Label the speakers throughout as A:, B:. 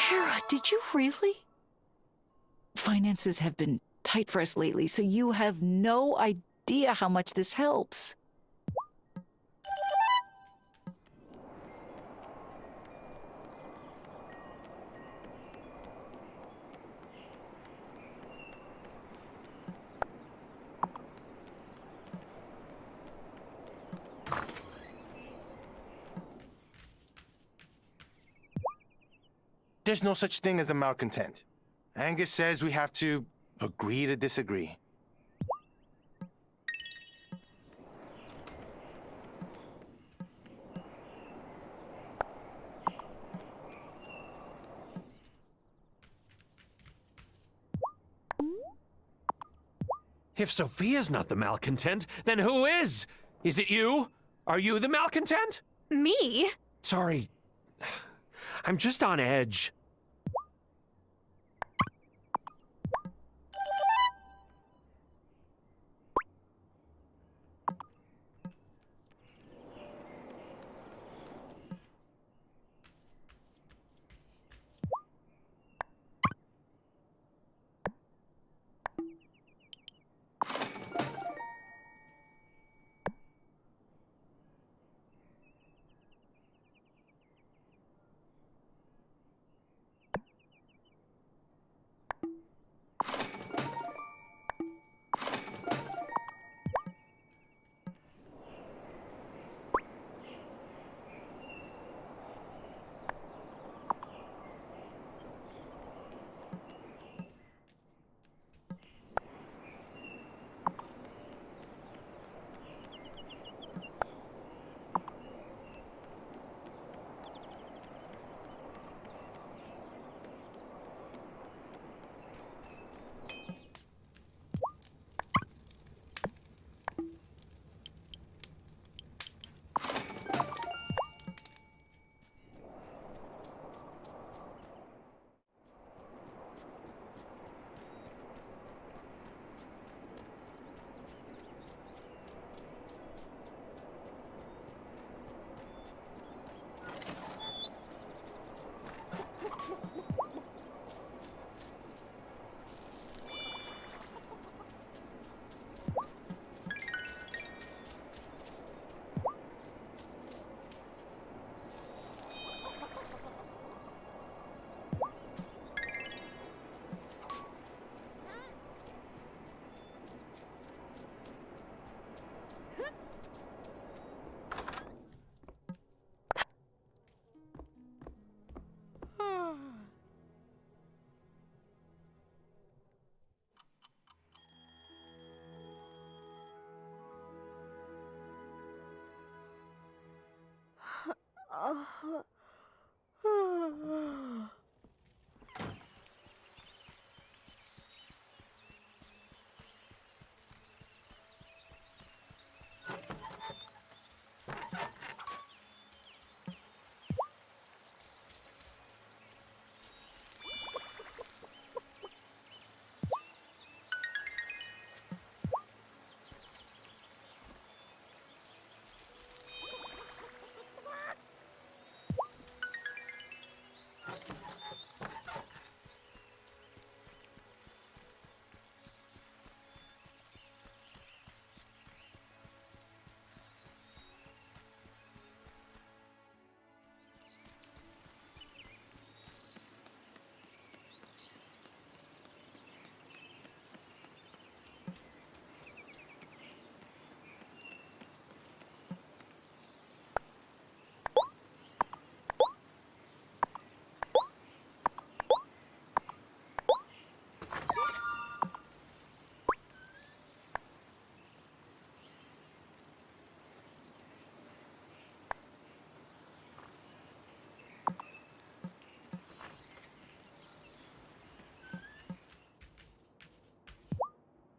A: Kara, did you really? Finances have been tight for us lately, so you have no idea how much this helps.
B: There's no such thing as a malcontent. Angus says we have to agree to disagree.
C: If Sophia's not the malcontent, then who is? Is it you? Are you the malcontent?
D: Me?
C: Sorry. I'm just on edge.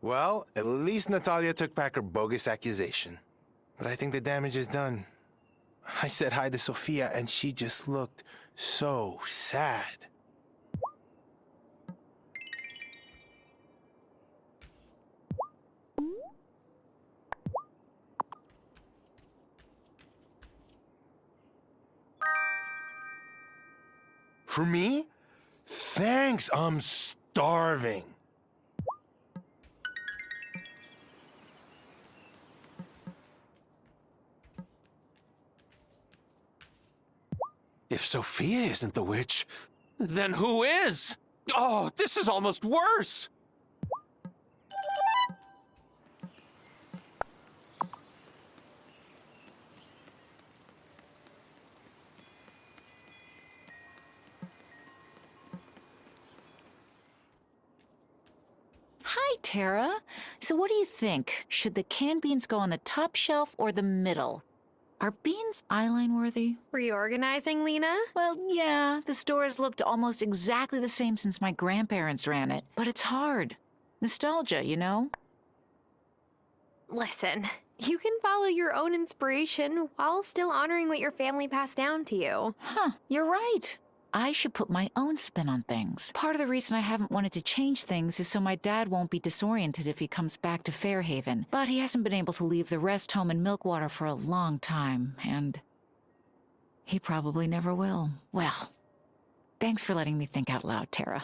B: Well, at least Natalia took back her bogus accusation. But I think the damage is done. I said hi to Sophia and she just looked so sad. For me? Thanks, I'm starving.
C: If Sophia isn't the witch, then who is? Oh, this is almost worse!
A: Hi, Tara. So what do you think? Should the canned beans go on the top shelf or the middle? Are beans eyeline worthy?
D: Reorganizing, Lena?
A: Well, yeah, the store has looked almost exactly the same since my grandparents ran it, but it's hard. Nostalgia, you know?
D: Listen, you can follow your own inspiration while still honoring what your family passed down to you.
A: Huh, you're right. I should put my own spin on things. Part of the reason I haven't wanted to change things is so my dad won't be disoriented if he comes back to Fairhaven. But he hasn't been able to leave the rest home in Milkwater for a long time, and he probably never will. Well, thanks for letting me think out loud, Tara.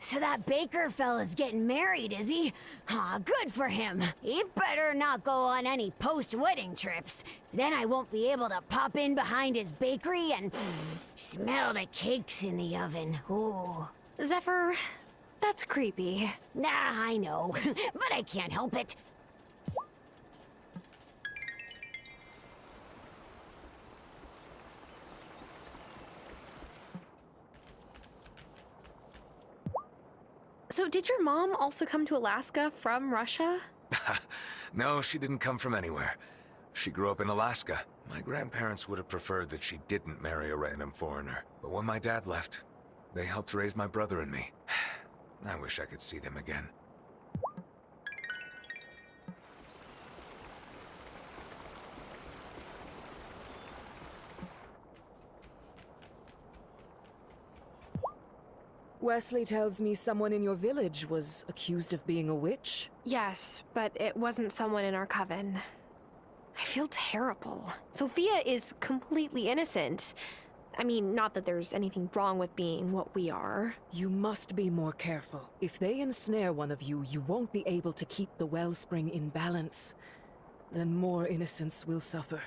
E: So that baker fella's getting married, is he? Aw, good for him. He better not go on any post-wedding trips. Then I won't be able to pop in behind his bakery and smell the cakes in the oven. Ooh.
D: Zephyr, that's creepy.
E: Nah, I know, but I can't help it.
D: So did your mom also come to Alaska from Russia?
F: No, she didn't come from anywhere. She grew up in Alaska. My grandparents would have preferred that she didn't marry a random foreigner. But when my dad left, they helped raise my brother and me. I wish I could see them again.
G: Wesley tells me someone in your village was accused of being a witch.
D: Yes, but it wasn't someone in our coven. I feel terrible. Sophia is completely innocent. I mean, not that there's anything wrong with being what we are.
G: You must be more careful. If they ensnare one of you, you won't be able to keep the wellspring in balance. Then more innocents will suffer.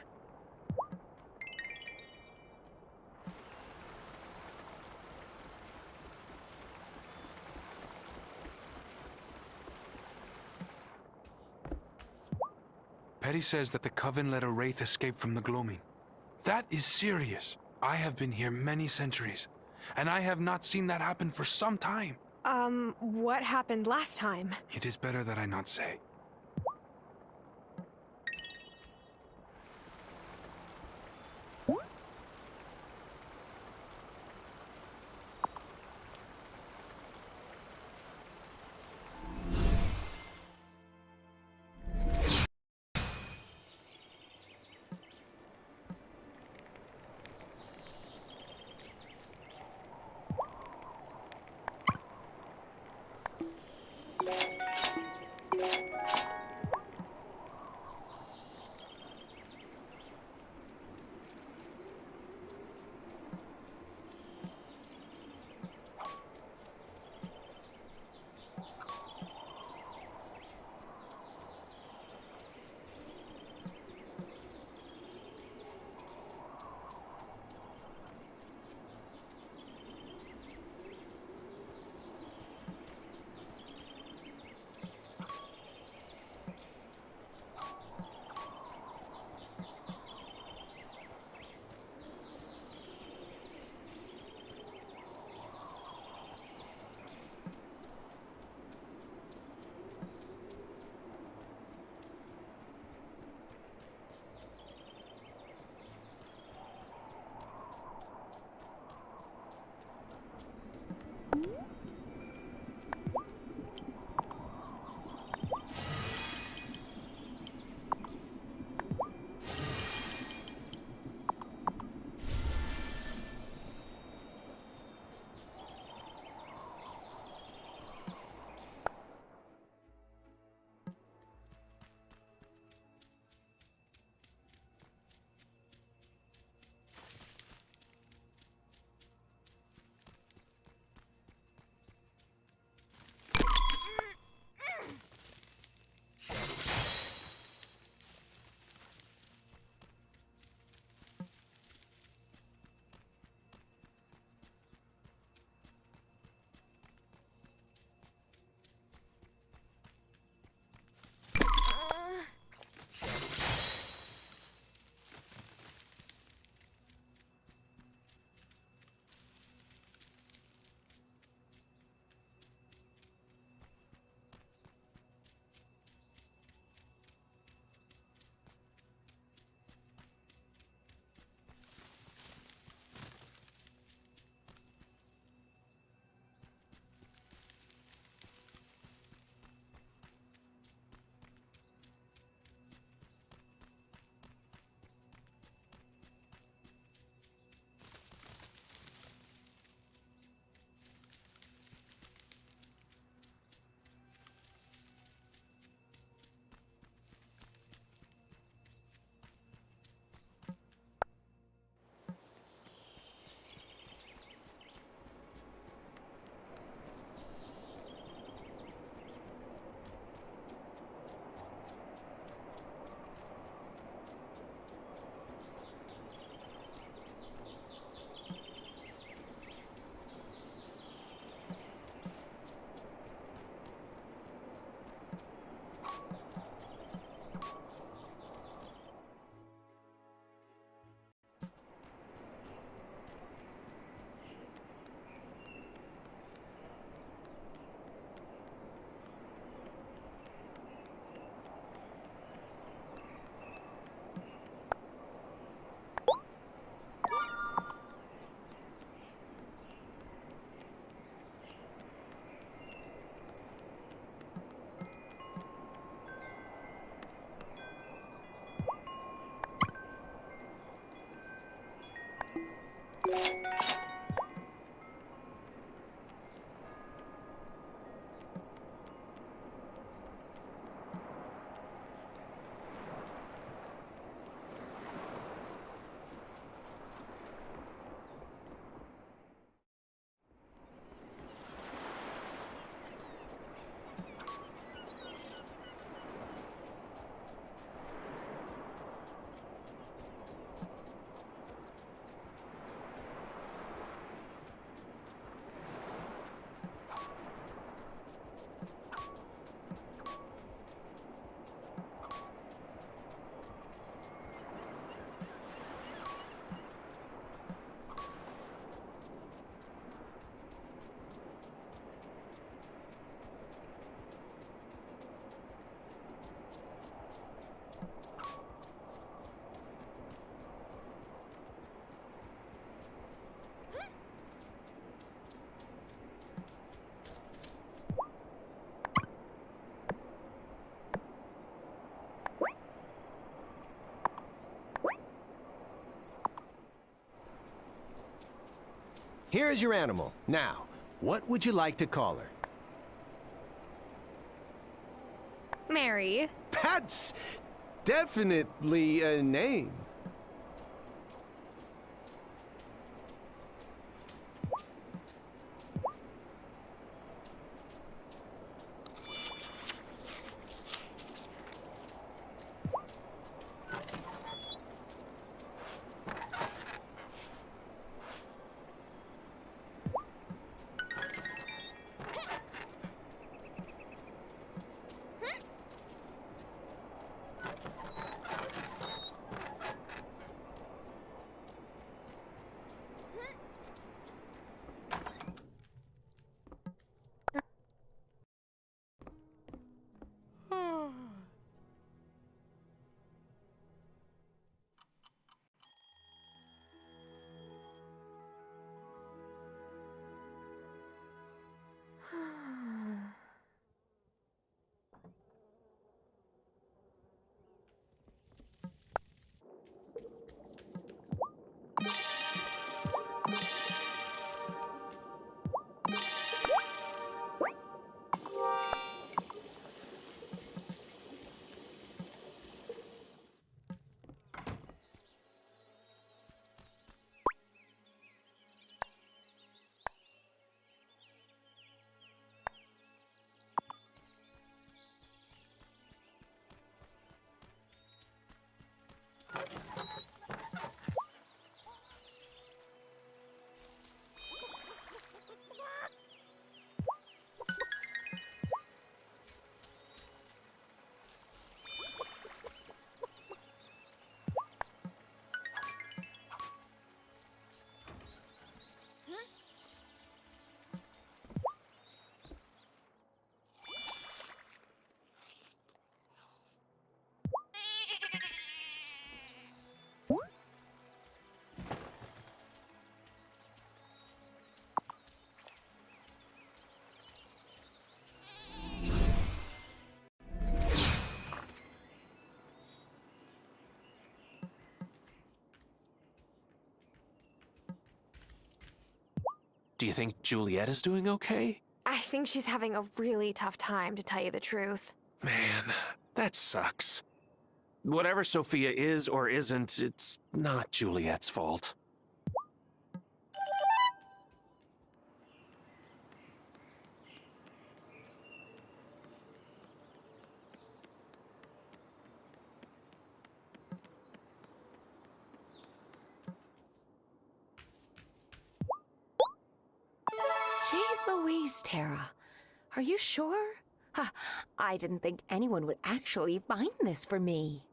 B: Petty says that the Coven let a wraith escape from the gloaming. That is serious. I have been here many centuries, and I have not seen that happen for some time.
D: What happened last time?
B: It is better that I not say.
H: here is your animal. Now, what would you like to call her?
D: Mary.
H: That's definitely a name.
C: Do you think Juliet is doing okay?
D: I think she's having a really tough time, to tell you the truth.
C: Man, that sucks. Whatever Sophia is or isn't, it's not Juliet's fault.
I: Jeez Louise, Tara. Are you sure? Huh, I didn't think anyone would actually find this for me.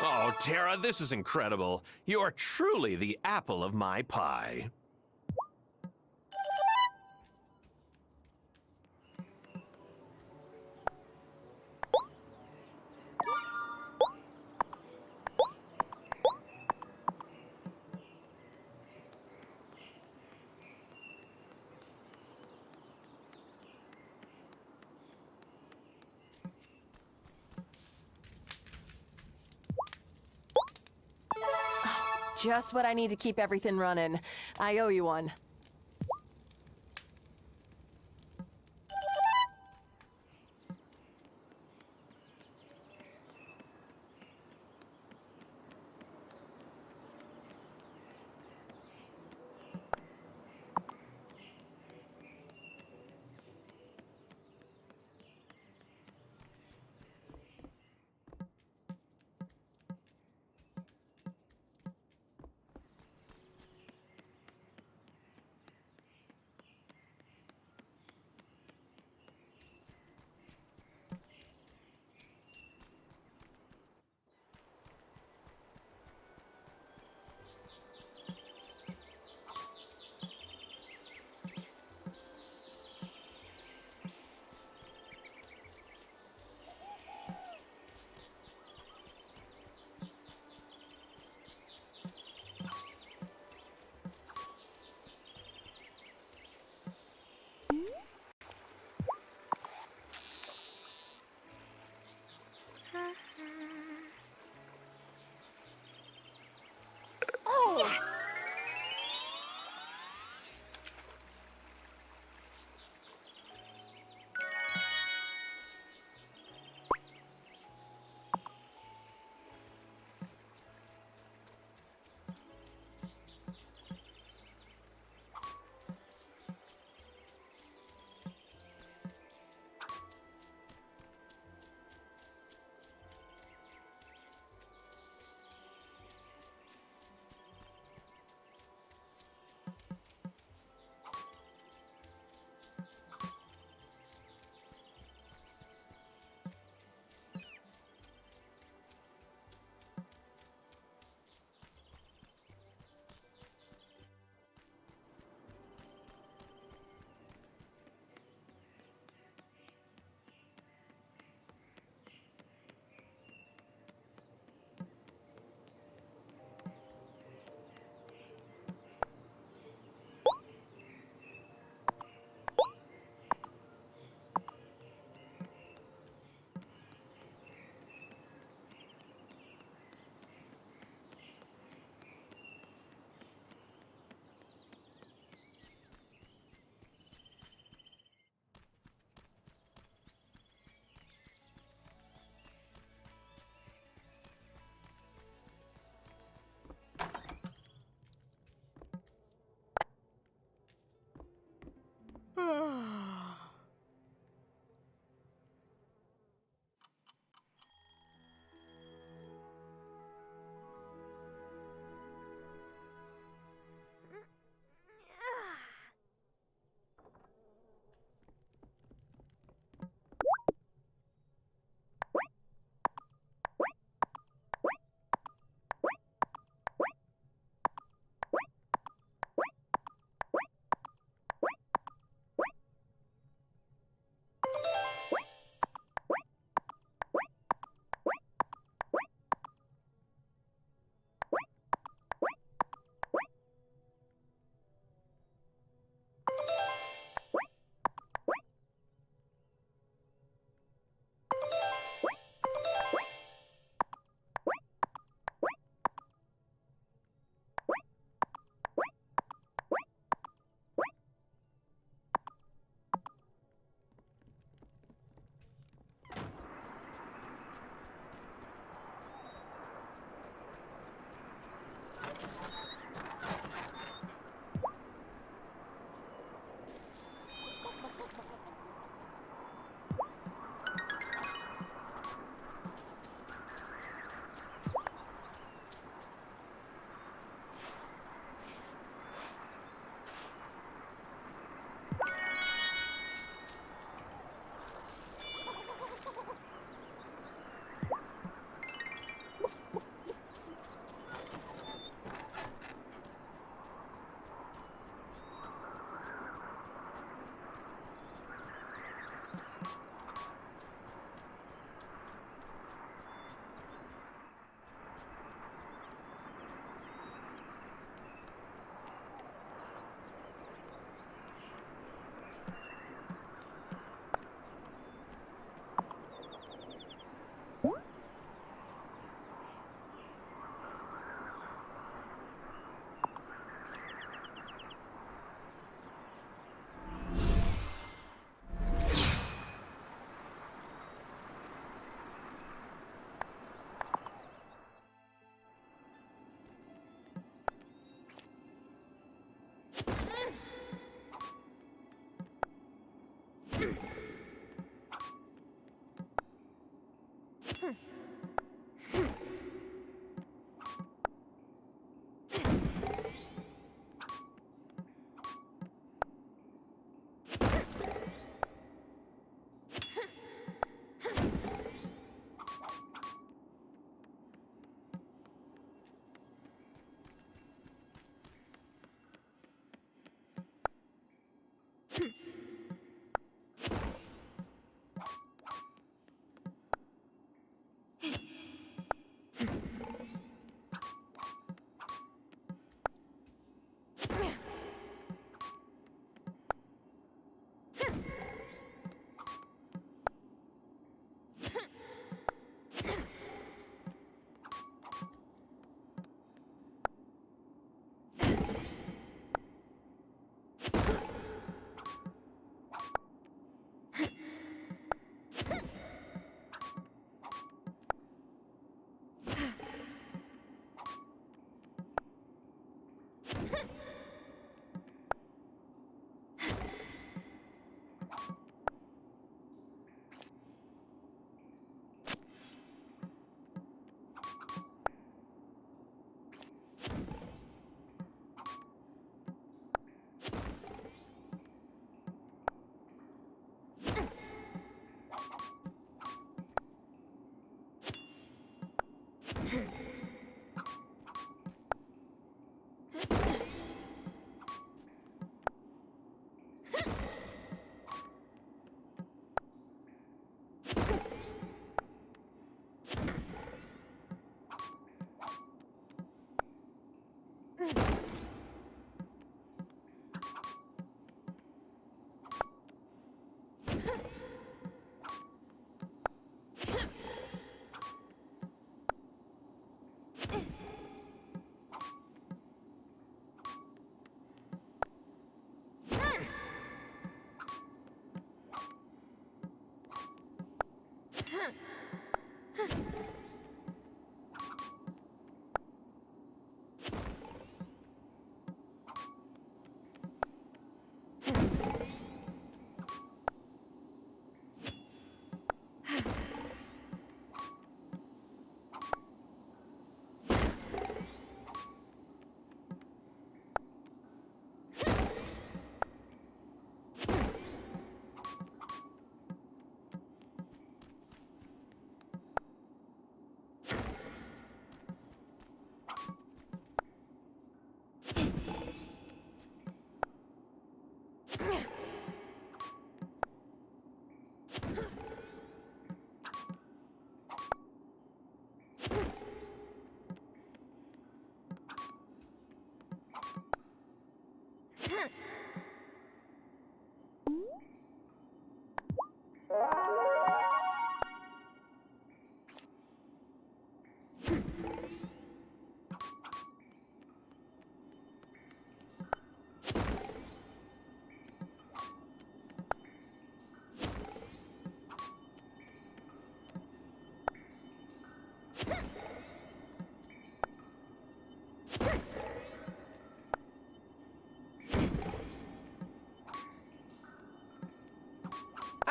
C: Oh, Tara, this is incredible. You're truly the apple of my pie.
J: Just what I need to keep everything running. I owe you one.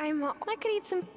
D: I could eat some.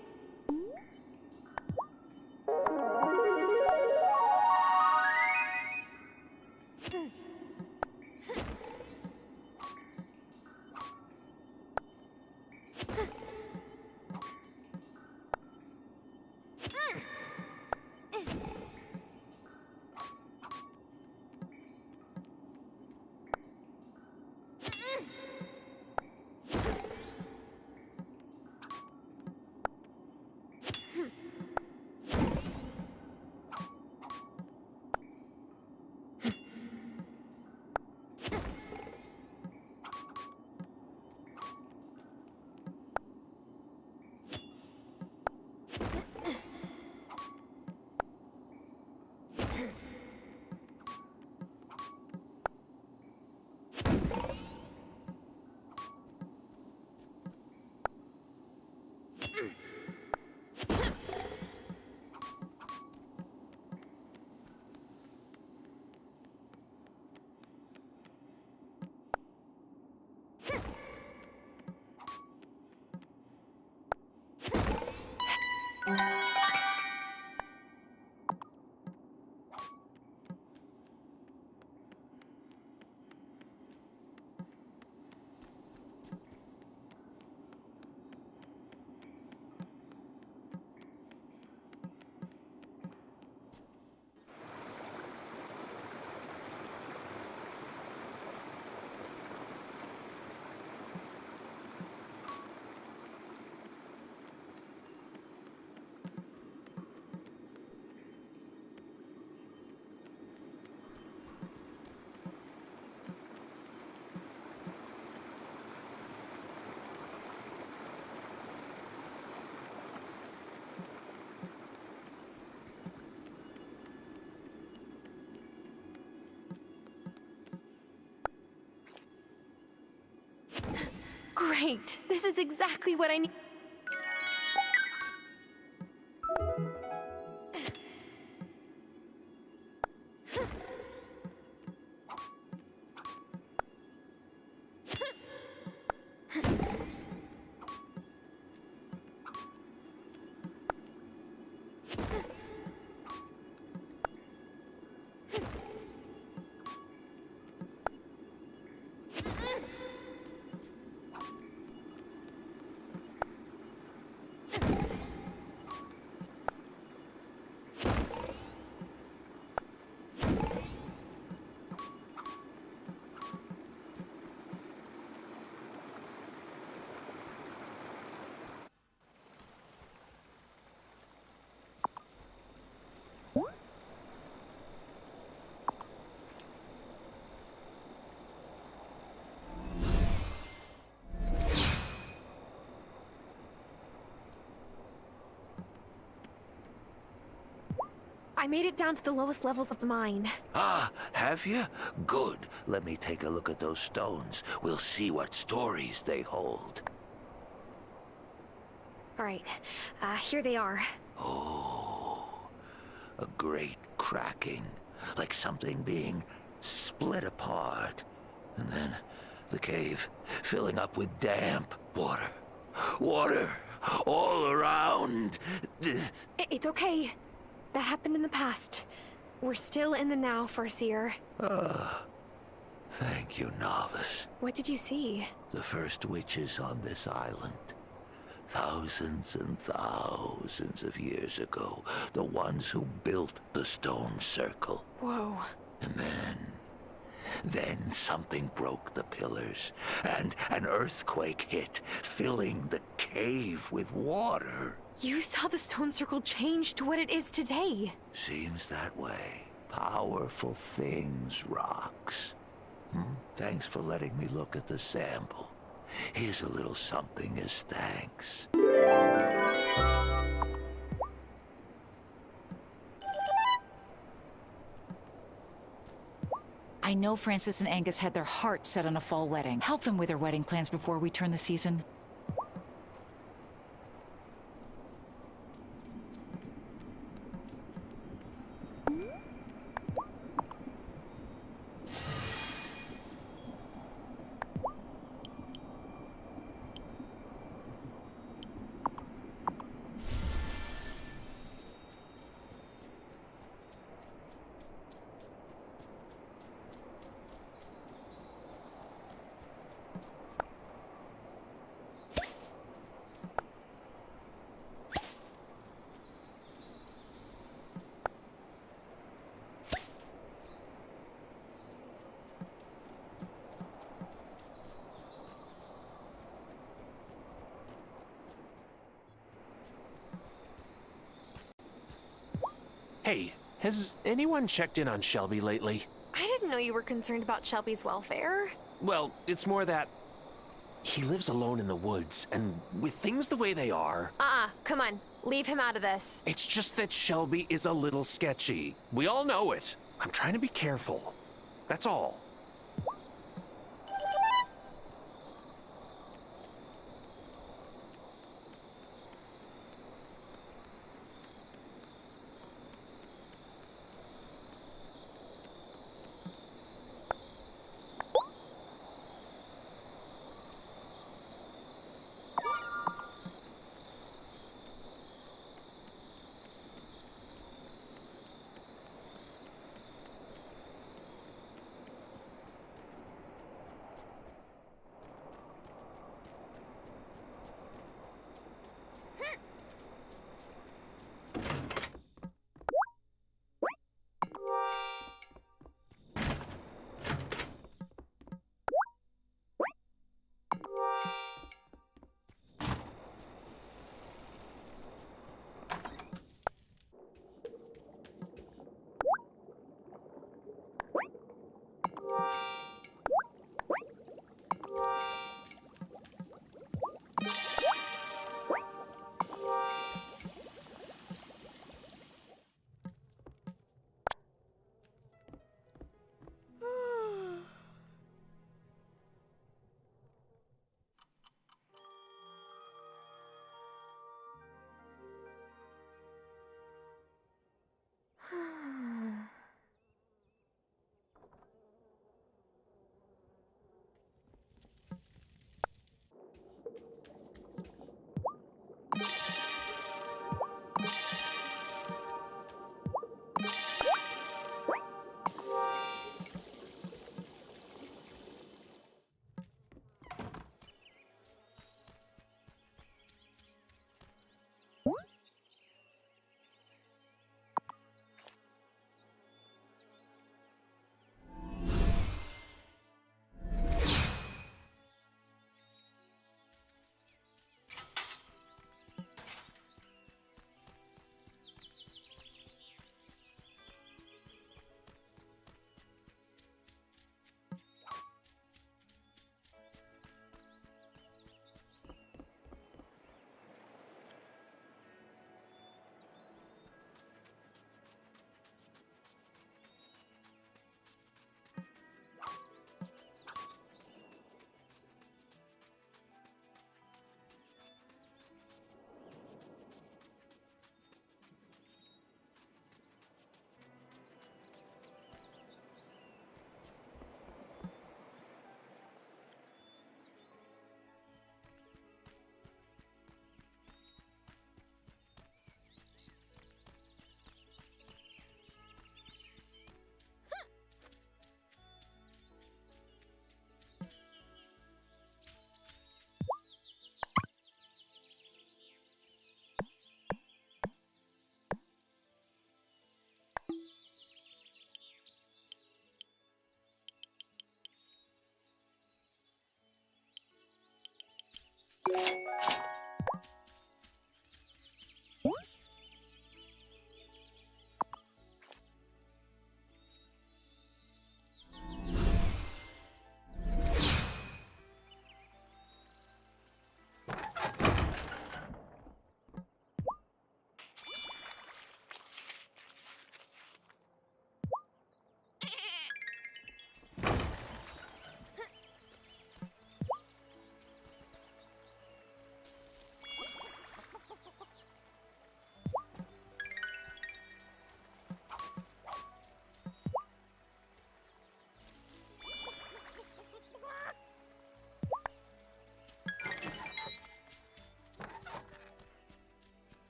D: Great. This is exactly what I need. I made it down to the lowest levels of the mine.
K: Ah, have you? Good. Let me take a look at those stones. We'll see what stories they hold.
D: All right, here they are.
K: Oh, a great cracking. Like something being split apart. And then the cave filling up with damp water. Water all around.
D: It's okay. That happened in the past. We're still in the now, Farseer.
K: Thank you, novice.
D: What did you see?
K: The first witches on this island. Thousands and thousands of years ago. The ones who built the stone circle.
D: Whoa.
K: And then something broke the pillars, and an earthquake hit, filling the cave with water.
D: You saw the stone circle change to what it is today.
K: Seems that way. Powerful things, rocks. Thanks for letting me look at the sample. Here's a little something as thanks.
A: I know Francis and Angus had their hearts set on a fall wedding. Help them with their wedding plans before we turn the season.
C: Hey, has anyone checked in on Shelby lately?
D: I didn't know you were concerned about Shelby's welfare.
C: Well, it's more that he lives alone in the woods, and with things the way they are...
D: Come on. Leave him out of this.
C: It's just that Shelby is a little sketchy. We all know it. I'm trying to be careful. That's all.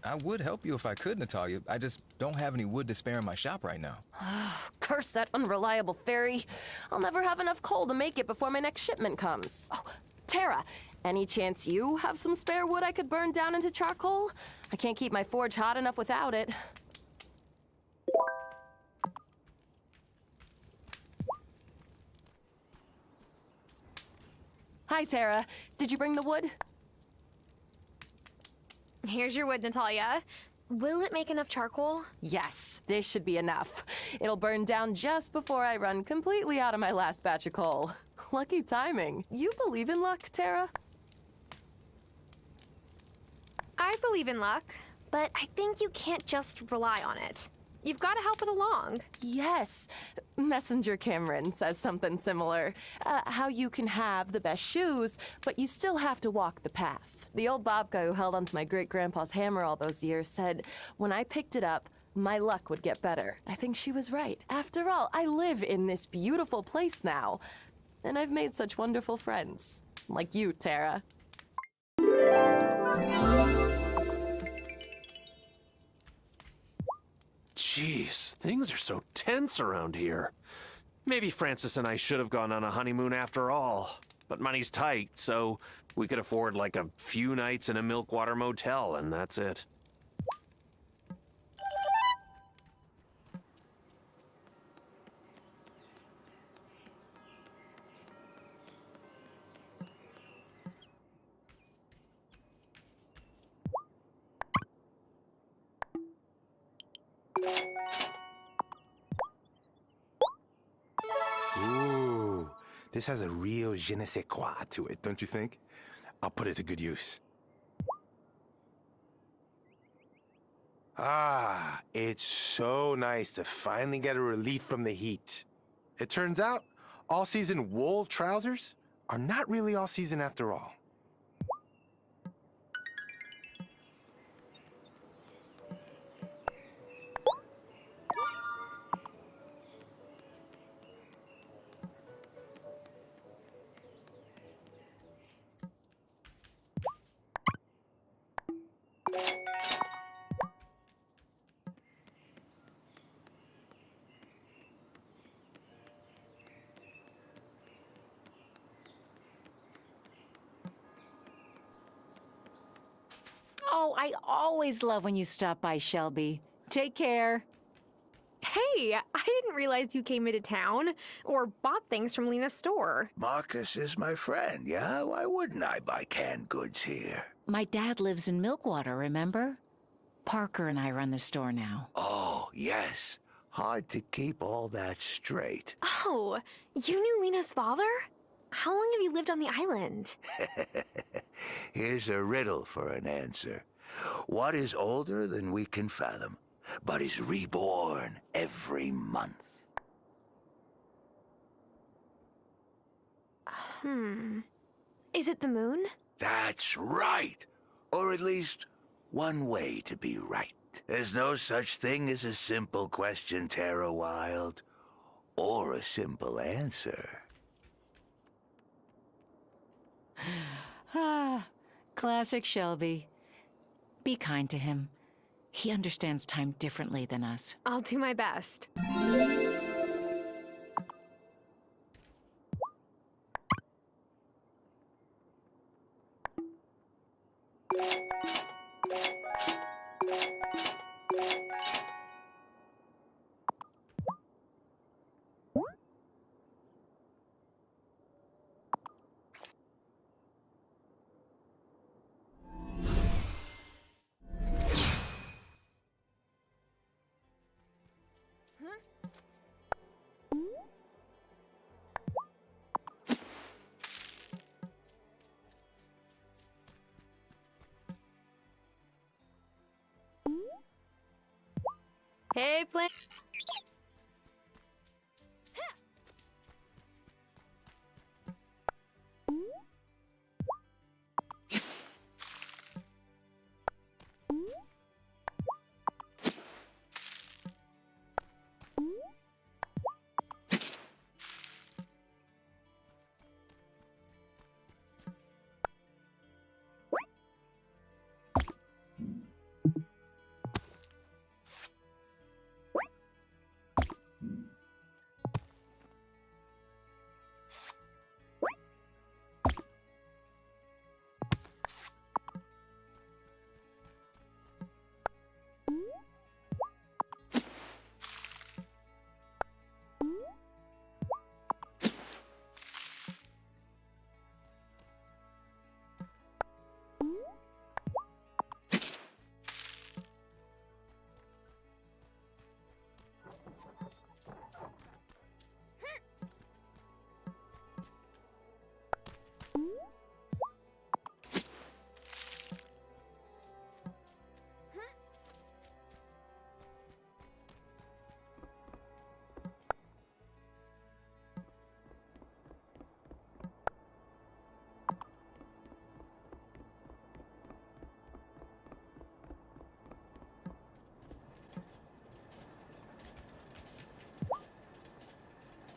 L: I would help you if I could, Natalia. I just don't have any wood to spare in my shop right now.
J: Curse that unreliable fairy. I'll never have enough coal to make it before my next shipment comes. Oh, Tara, any chance you have some spare wood I could burn down into charcoal? I can't keep my forge hot enough without it. Hi, Tara. Did you bring the wood?
D: Here's your wood, Natalia. Will it make enough charcoal?
J: Yes, this should be enough. It'll burn down just before I run completely out of my last batch of coal. Lucky timing. You believe in luck, Tara?
D: I believe in luck, but I think you can't just rely on it. You've got to help it along.
J: Yes. Messenger Cameron says something similar. How you can have the best shoes, but you still have to walk the path. The old babka who held onto my great-grandpa's hammer all those years said, when I picked it up, my luck would get better. I think she was right. After all, I live in this beautiful place now. And I've made such wonderful friends. Like you, Tara.
C: Jeez, things are so tense around here. Maybe Francis and I should have gone on a honeymoon after all. But money's tight, so we could afford like a few nights in a Milkwater motel, and that's it.
B: Ooh, this has a real je ne sais quoi to it, don't you think? I'll put it to good use. Ah, it's so nice to finally get a relief from the heat. It turns out, all-season wool trousers are not really all-season after all.
A: Oh, I always love when you stop by, Shelby. Take care.
D: Hey, I didn't realize you came into town or bought things from Lena's store.
K: Marcus is my friend, yeah? Why wouldn't I buy canned goods here?
A: My dad lives in Milkwater, remember? Parker and I run the store now.
K: Oh, yes. Hard to keep all that straight.
D: Oh, you knew Lena's father? How long have you lived on the island?
K: Here's a riddle for an answer. What is older than we can fathom, but is reborn every month?
D: Is it the moon?
K: That's right. Or at least one way to be right. There's no such thing as a simple question, Tara Wylde, or a simple answer.
A: Ah, classic Shelby. Be kind to him. He understands time differently than us.
D: I'll do my best. Hey, play.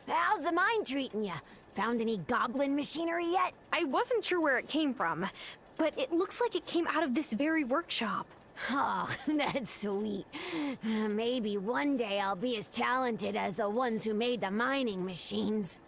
E: How's the mine treating ya? Found any goblin machinery yet?
D: I wasn't sure where it came from, but it looks like it came out of this very workshop.
E: Oh, that's sweet. Maybe one day I'll be as talented as the ones who made the mining machines.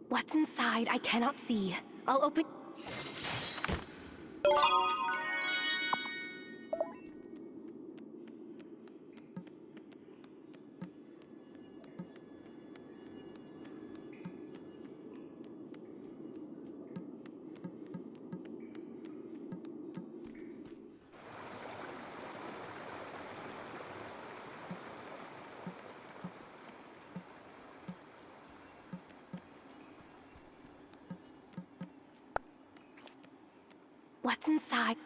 D: What's inside? I cannot see. I'll open. What's inside?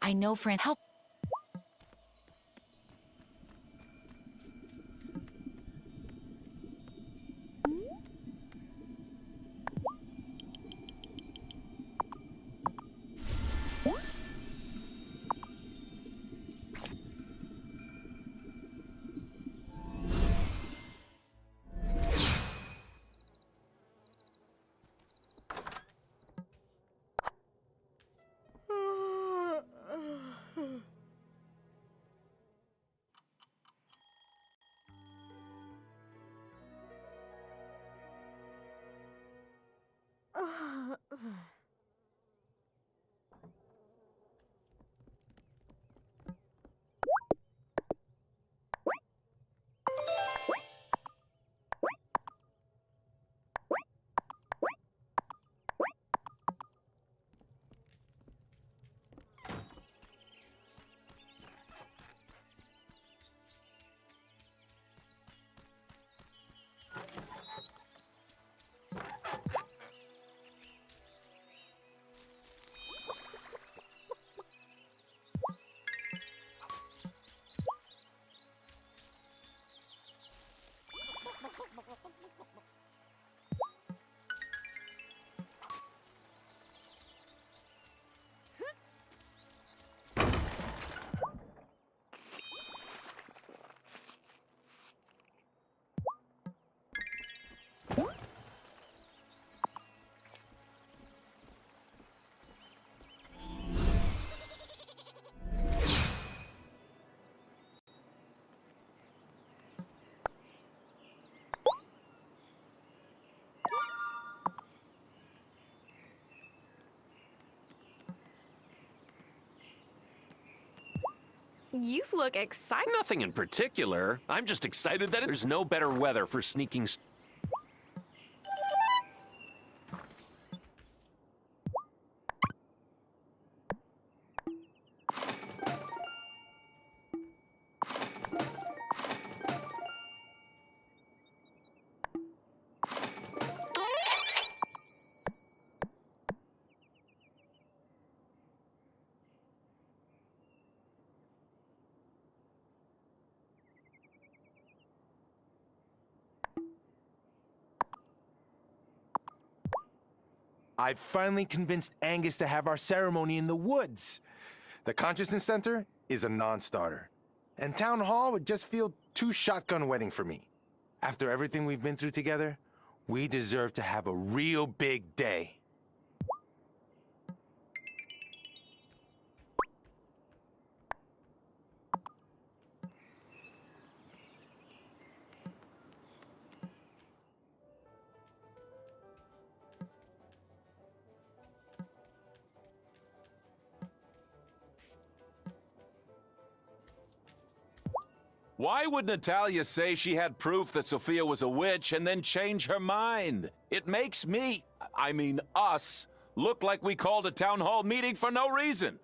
A: I know Fran. Help.
D: You look excited.
C: Nothing in particular. I'm just excited that there's no better weather for sneaking.
B: I finally convinced Angus to have our ceremony in the woods. The Consciousness Center is a non-starter. And Town Hall would just feel too shotgun wedding for me. After everything we've been through together, we deserve to have a real big day.
M: Why would Natalia say she had proof that Sophia was a witch and then change her mind? It makes me, I mean us, look like we called a town hall meeting for no reason.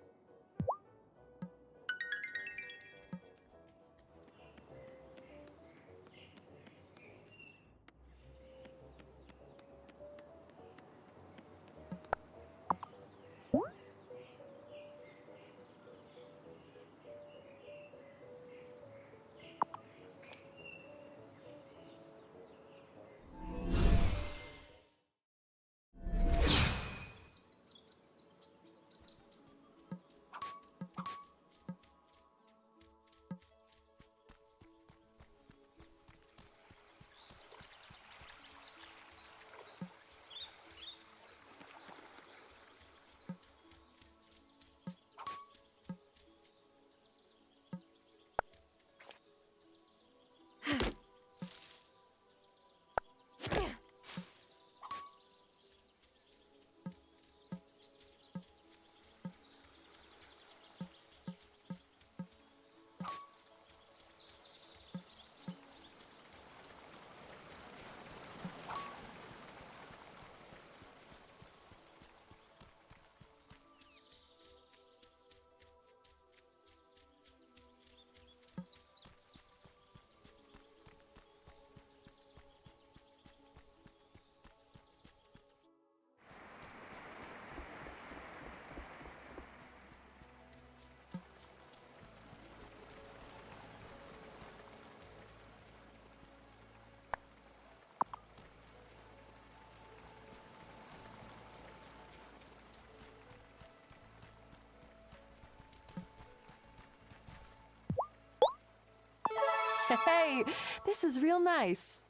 J: Hey, this is real nice.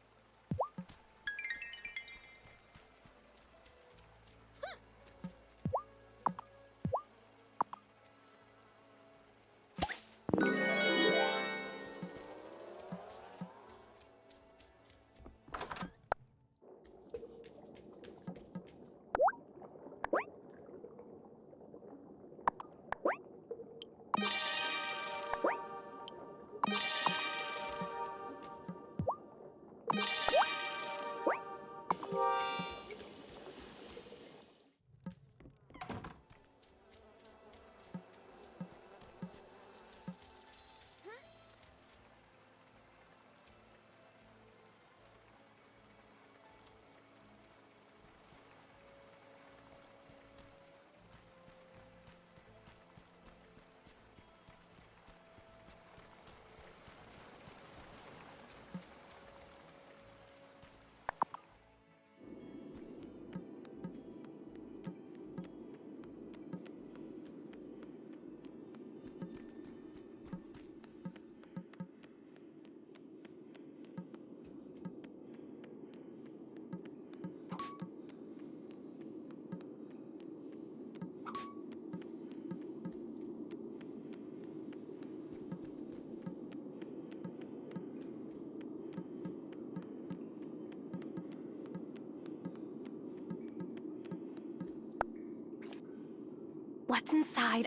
D: What's inside?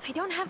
D: I don't have...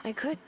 D: I could.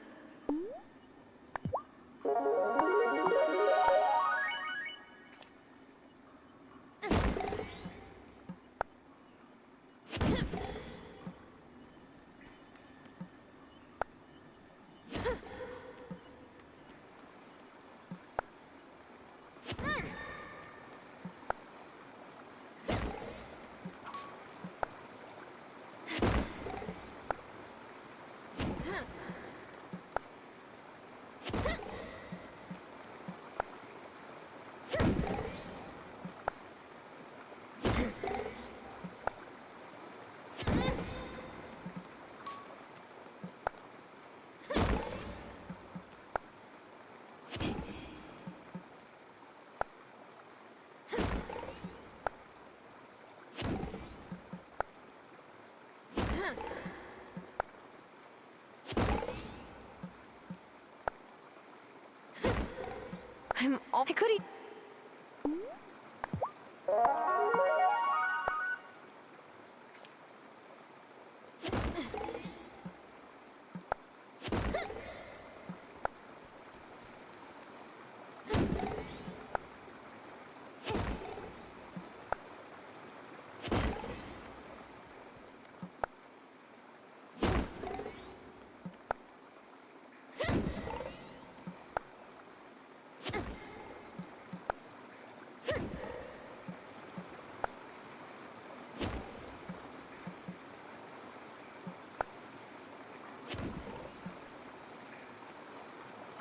D: I could eat.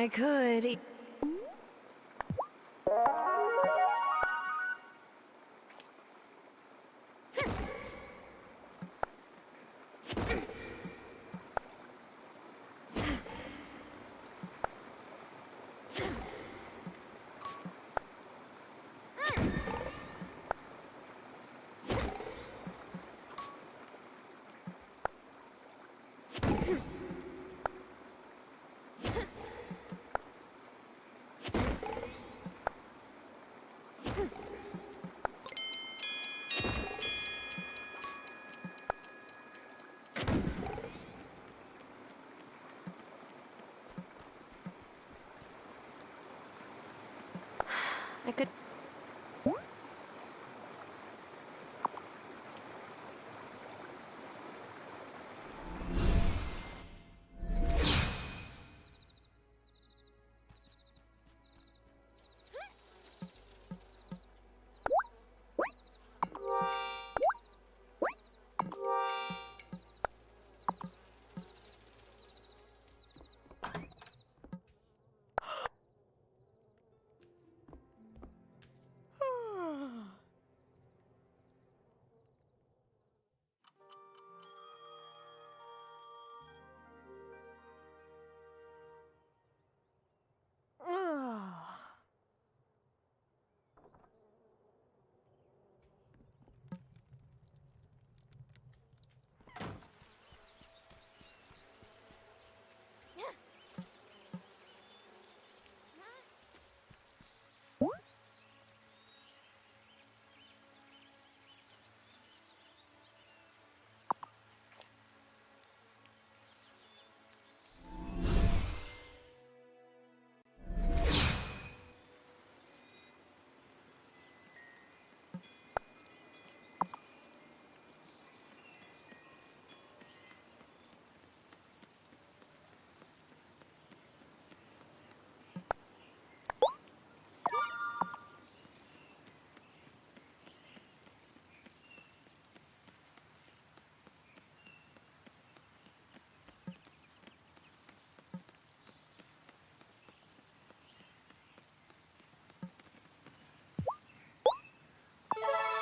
D: I could eat. I could.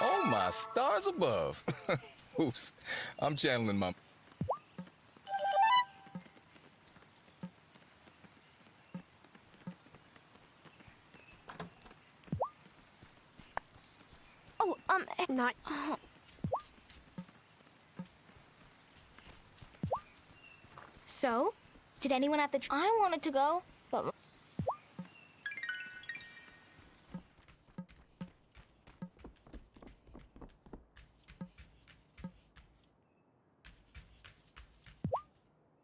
L: Oh, my stars above. Oops, I'm channeling my...
D: Oh, not.
N: So, did anyone at the... I wanted to go, but...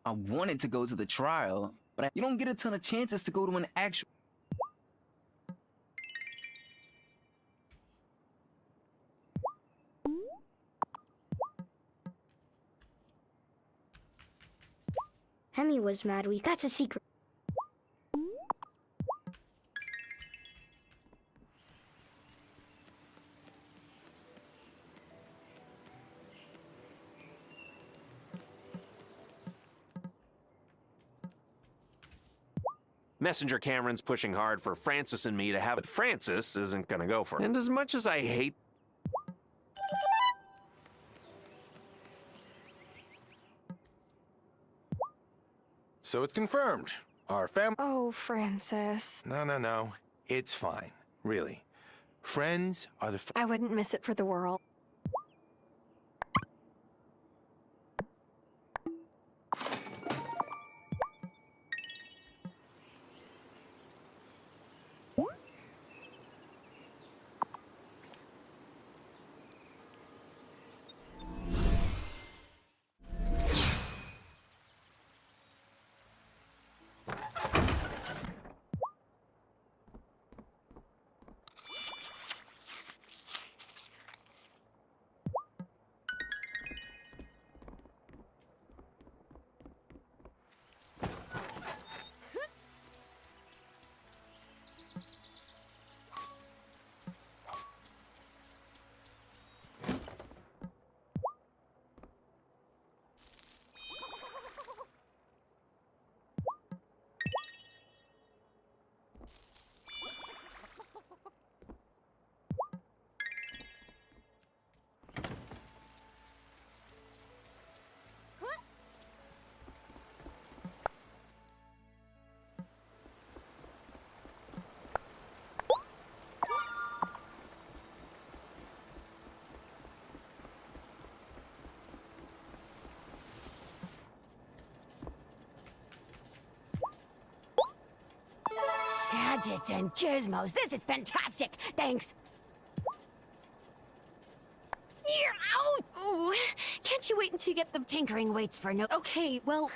O: I wanted to go to the trial, but you don't get a ton of chances to go to an actual...
N: Hemi was mad. That's a secret.
C: Messenger Cameron's pushing hard for Francis and me to have it. Francis isn't gonna go for it. And as much as I hate...
B: So it's confirmed. Our family...
D: Oh, Francis.
B: No. It's fine. Really. Friends are the...
D: I wouldn't miss it for the world.
E: Gadgets and gizmos. This is fantastic. Thanks. Ouch!
D: Ooh, can't you wait until you get the...
E: Tinkering waits for no...
D: Okay, well...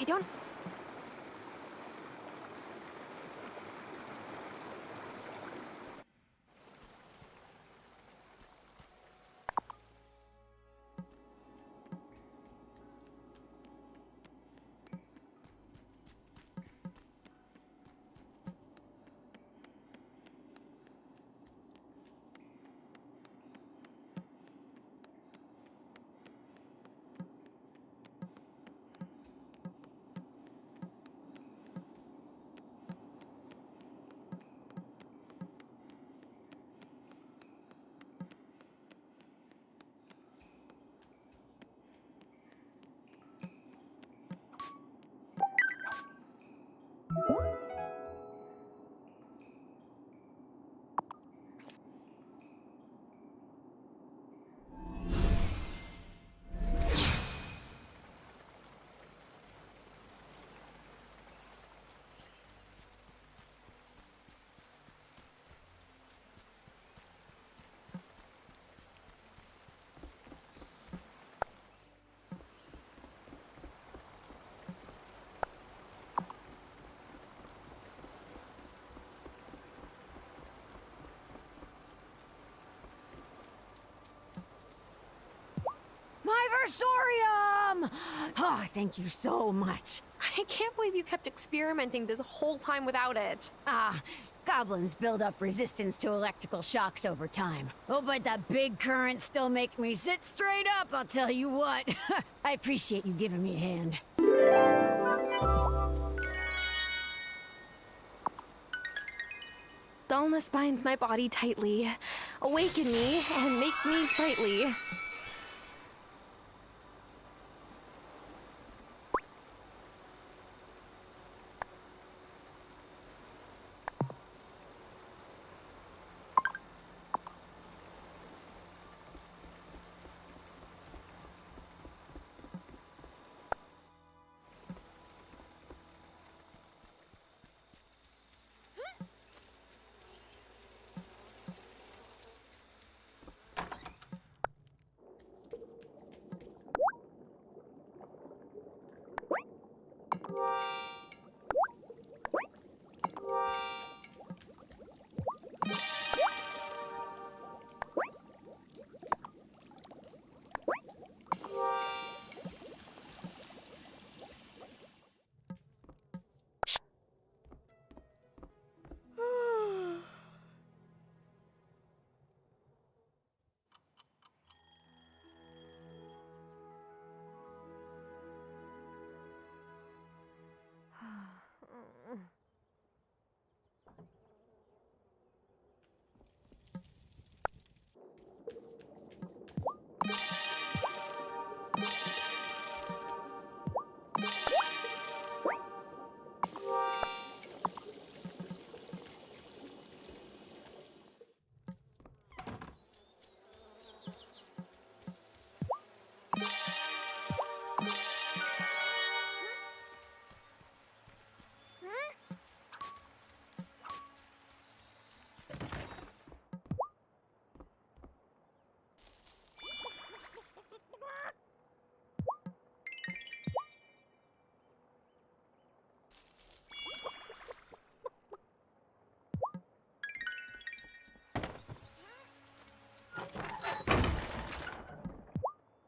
D: I don't...
E: My versorium! Oh, thank you so much.
D: I can't believe you kept experimenting this whole time without it.
E: Ah, goblins build up resistance to electrical shocks over time. Oh, but the big currents still make me sit straight up, I'll tell you what. I appreciate you giving me a hand.
D: Dullness binds my body tightly. Awaken me and make me sprightly.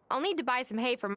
D: I'll need to buy some hay from...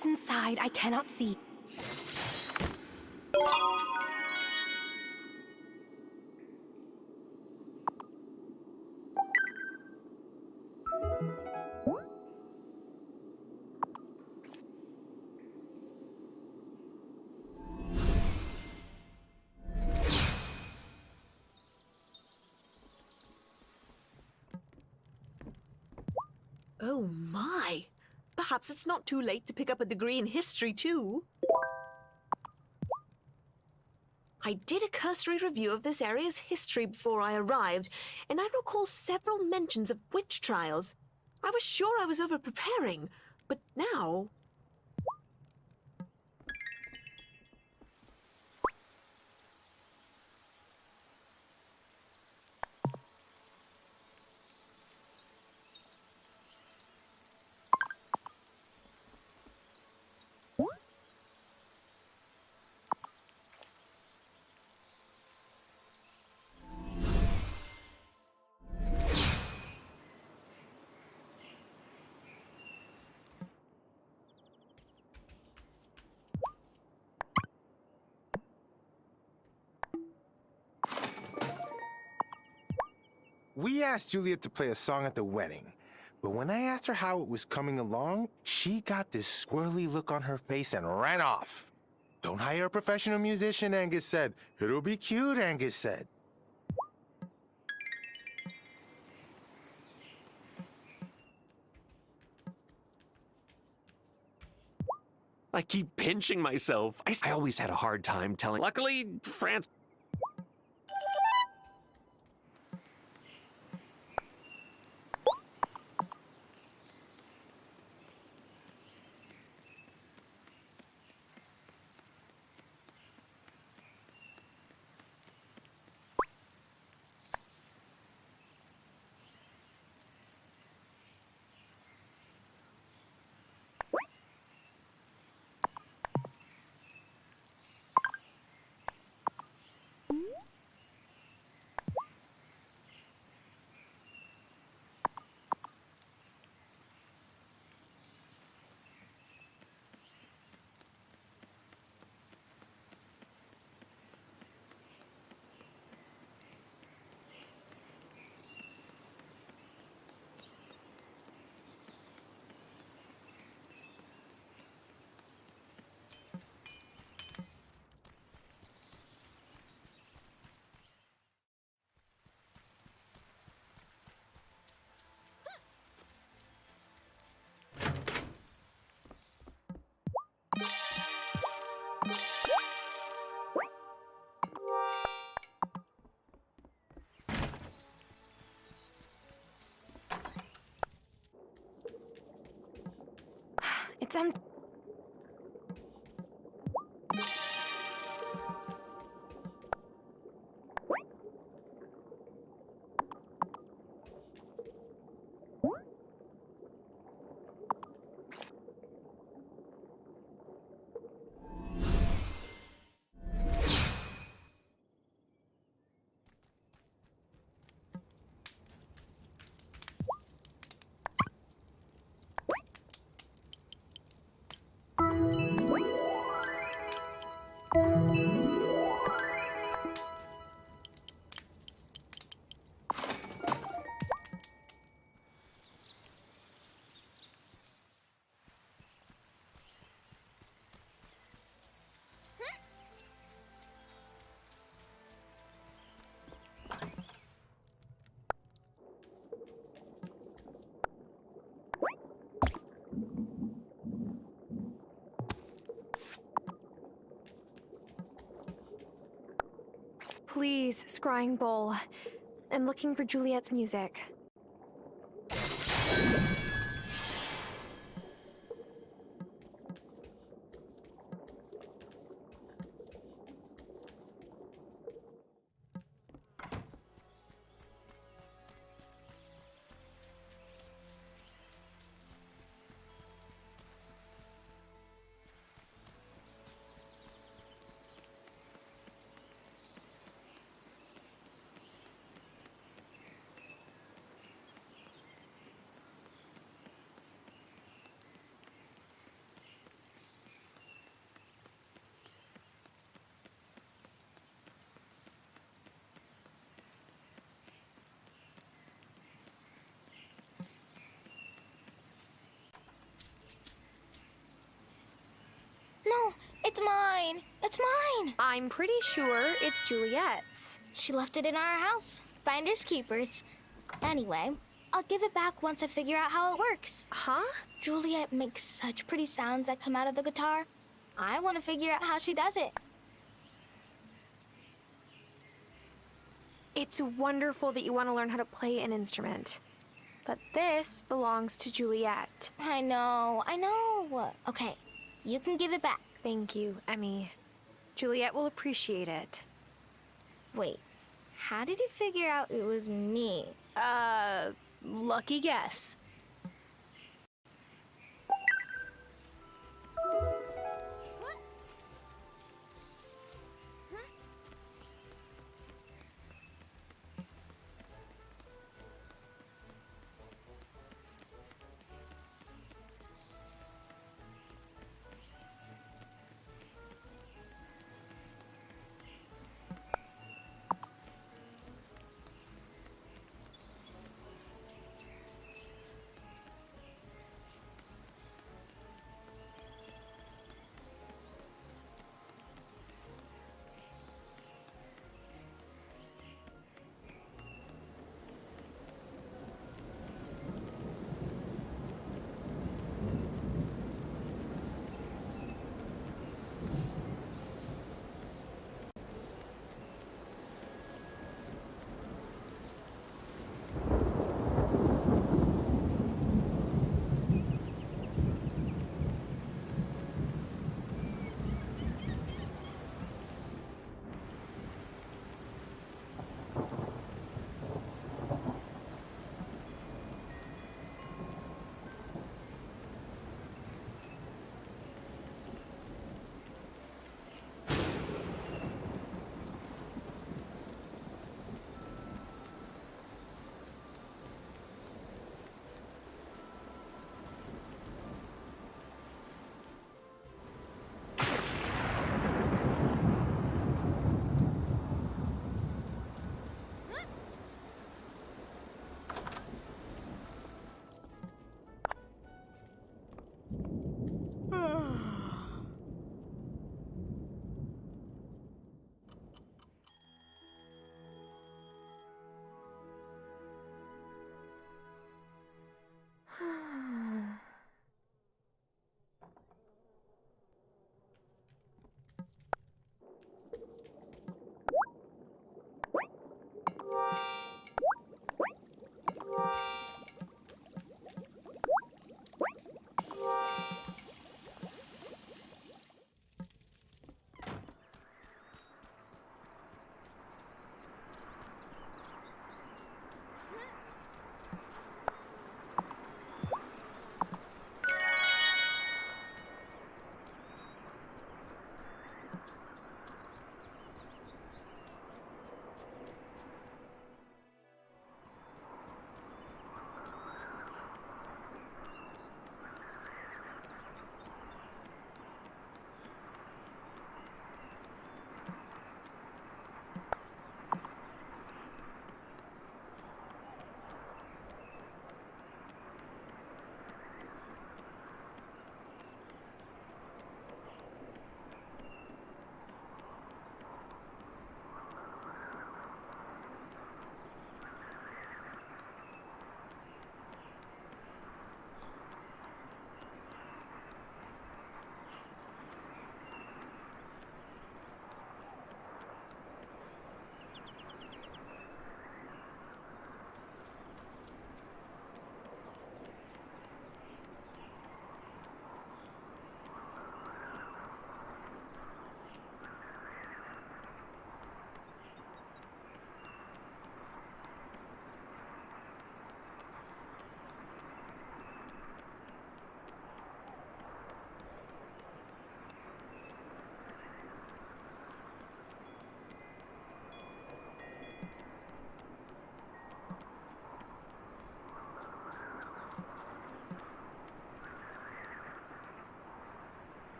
D: What's inside, I cannot see.
P: Oh my! Perhaps it's not too late to pick up a degree in history, too. I did a cursory review of this area's history before I arrived, and I recall several mentions of witch trials. I was sure I was over-preparing, but now...
B: We asked Juliet to play a song at the wedding, but when I asked her how it was coming along, she got this squirrely look on her face and ran off. Don't hire a professional musician, Angus said. It'll be cute, Angus said.
C: I keep pinching myself. I always had a hard time telling. Luckily, France...
D: It's empty. Please, scrying bowl. I'm looking for Juliet's music.
N: It's mine! It's mine!
D: I'm pretty sure it's Juliet's.
N: She left it in our house. Finders keepers. Anyway, I'll give it back once I figure out how it works.
D: Huh?
N: Juliet makes such pretty sounds that come out of the guitar. I want to figure out how she does it.
D: It's wonderful that you want to learn how to play an instrument. But this belongs to Juliet.
N: I know. Okay, you can give it back.
D: Thank you, Emmy. Juliet will appreciate it.
N: Wait, how did you figure out it was me?
D: Lucky guess.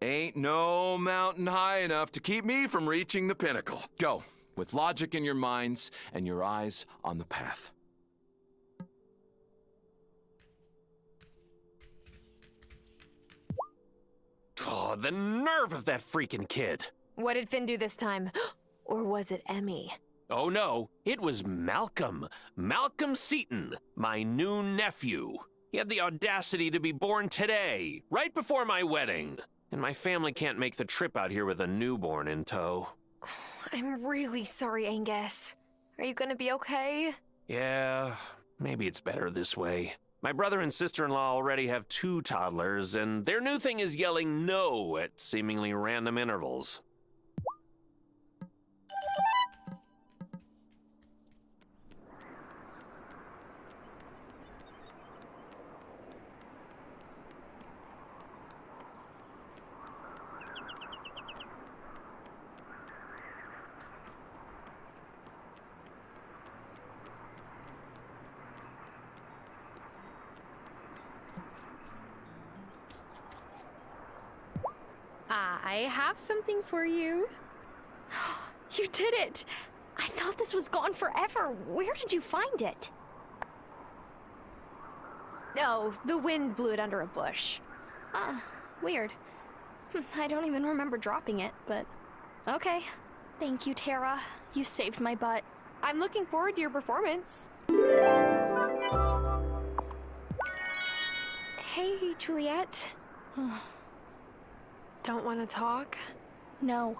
Q: Ain't no mountain high enough to keep me from reaching the pinnacle. Go, with logic in your minds and your eyes on the path.
C: Oh, the nerve of that freaking kid.
D: What did Finn do this time? Or was it Emmy?
C: Oh no, it was Malcolm. Malcolm Seaton, my new nephew. He had the audacity to be born today, right before my wedding. And my family can't make the trip out here with a newborn in tow.
D: I'm really sorry, Angus. Are you gonna be okay?
C: Yeah, maybe it's better this way. My brother and sister-in-law already have 2 toddlers, and their new thing is yelling no at seemingly random intervals.
D: I have something for you. You did it! I thought this was gone forever. Where did you find it? Oh, the wind blew it under a bush. Weird. I don't even remember dropping it, but okay. Thank you, Tara. You saved my butt. I'm looking forward to your performance. Hey, Juliet. Don't want to talk?
J: No.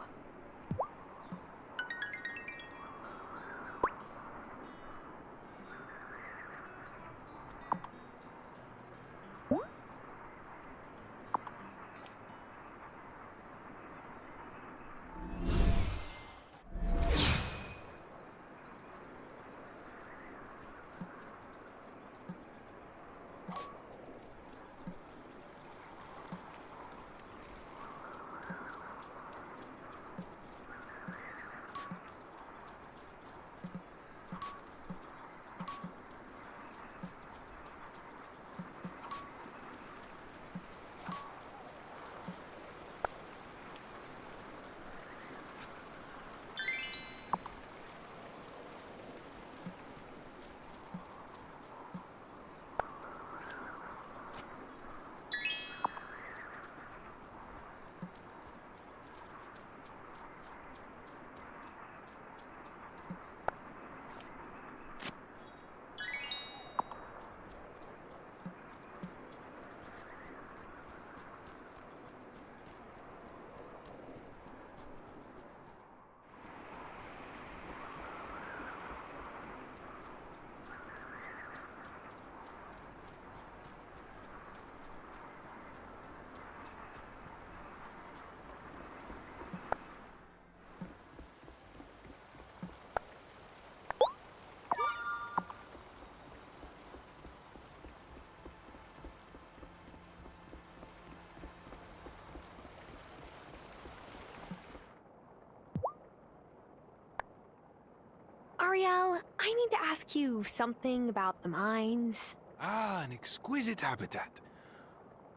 D: Ariel, I need to ask you something about the mines.
B: Ah, an exquisite habitat.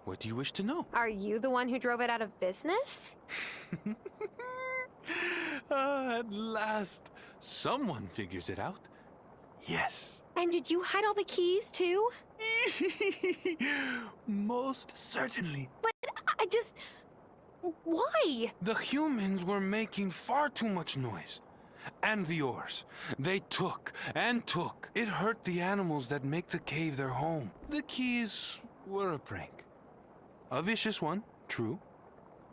B: What do you wish to know?
D: Are you the one who drove it out of business?
B: At last, someone figures it out. Yes.
D: And did you hide all the keys, too?
B: Most certainly.
D: But I just... Why?
B: The humans were making far too much noise. And the oars. They took and took. It hurt the animals that make the cave their home. The keys were a prank. A vicious one, true.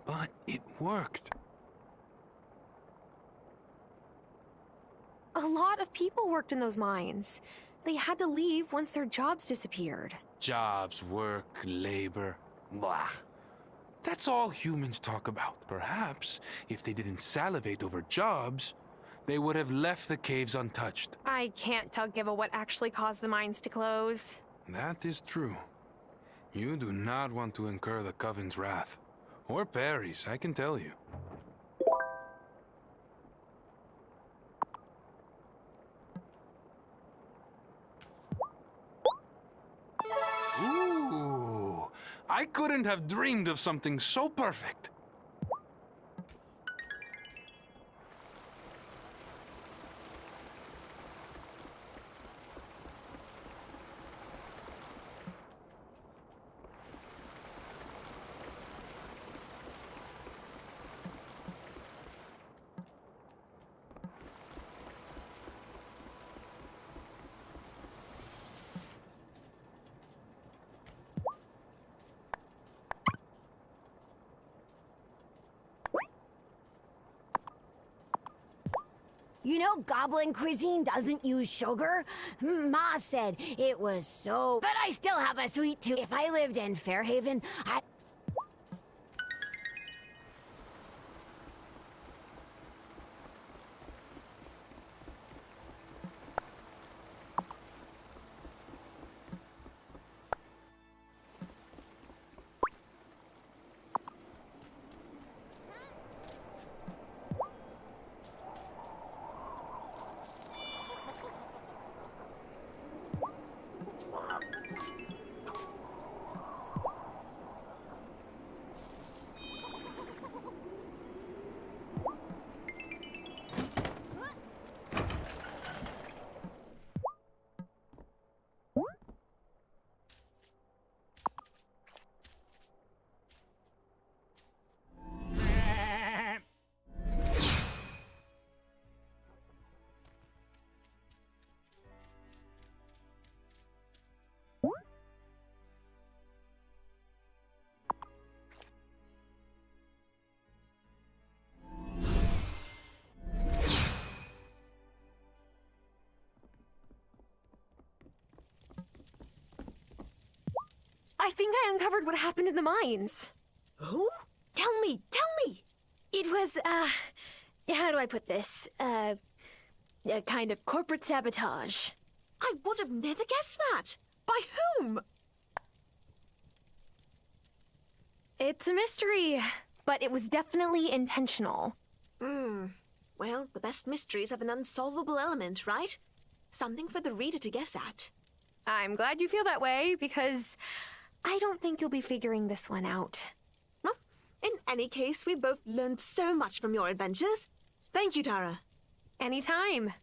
B: But it worked.
D: A lot of people worked in those mines. They had to leave once their jobs disappeared.
B: Jobs, work, labor, blah. That's all humans talk about. Perhaps, if they didn't salivate over jobs, they would have left the caves untouched.
D: I can't tell Gibba what actually caused the mines to close.
B: That is true. You do not want to incur the Coven's wrath. Or Perry's, I can tell you. Ooh, I couldn't have dreamed of something so perfect.
E: You know goblin cuisine doesn't use sugar? Ma said it was so... But I still have a sweet tooth. If I lived in Fairhaven, I...
D: I think I uncovered what happened in the mines.
P: Who? Tell me, tell me!
D: It was, how do I put this? A kind of corporate sabotage.
P: I would have never guessed that. By whom?
D: It's a mystery, but it was definitely intentional.
P: Well, the best mysteries have an unsolvable element, right? Something for the reader to guess at.
D: I'm glad you feel that way, because I don't think you'll be figuring this one out.
P: Well, in any case, we both learned so much from your adventures. Thank you, Tara.
D: Anytime.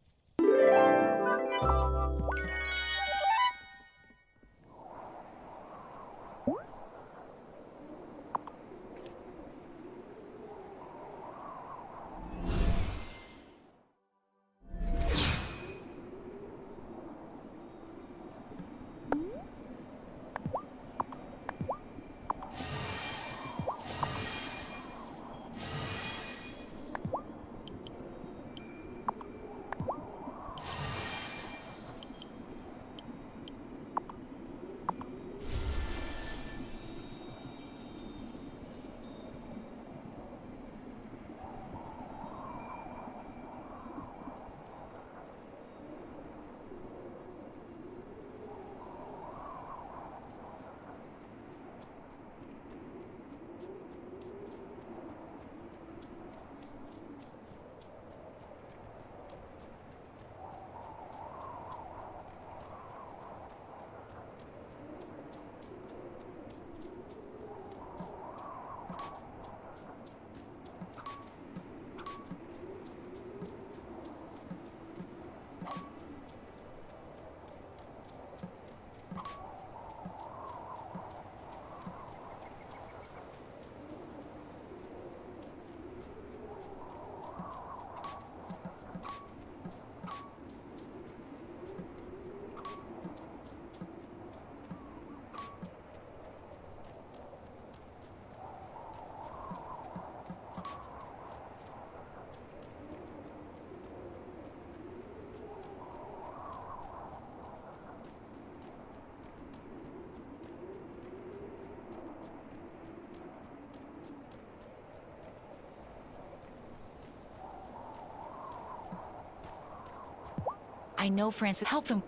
A: I know Francis. Help him.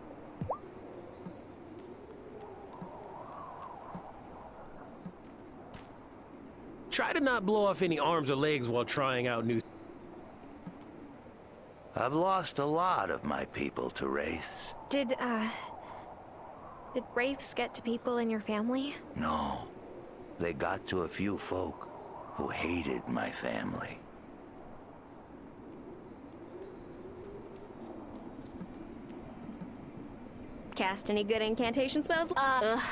R: Try to not blow off any arms or legs while trying out new...
K: I've lost a lot of my people to wraiths.
D: Did wraiths get to people in your family?
K: No. They got to a few folk who hated my family.
D: Cast any good incantation spells? Ugh.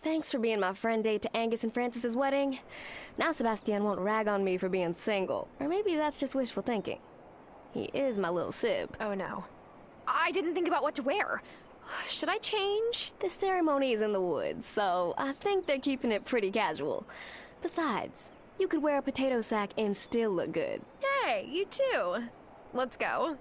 D: Thanks for being my friend date to Angus and Francis's wedding. Now Sebastian won't rag on me for being single. Or maybe that's just wishful thinking. He is my little sib.
S: Oh no. I didn't think about what to wear. Should I change?
D: The ceremony is in the woods, so I think they're keeping it pretty casual. Besides, you could wear a potato sack and still look good.
S: Hey, you too. Let's go.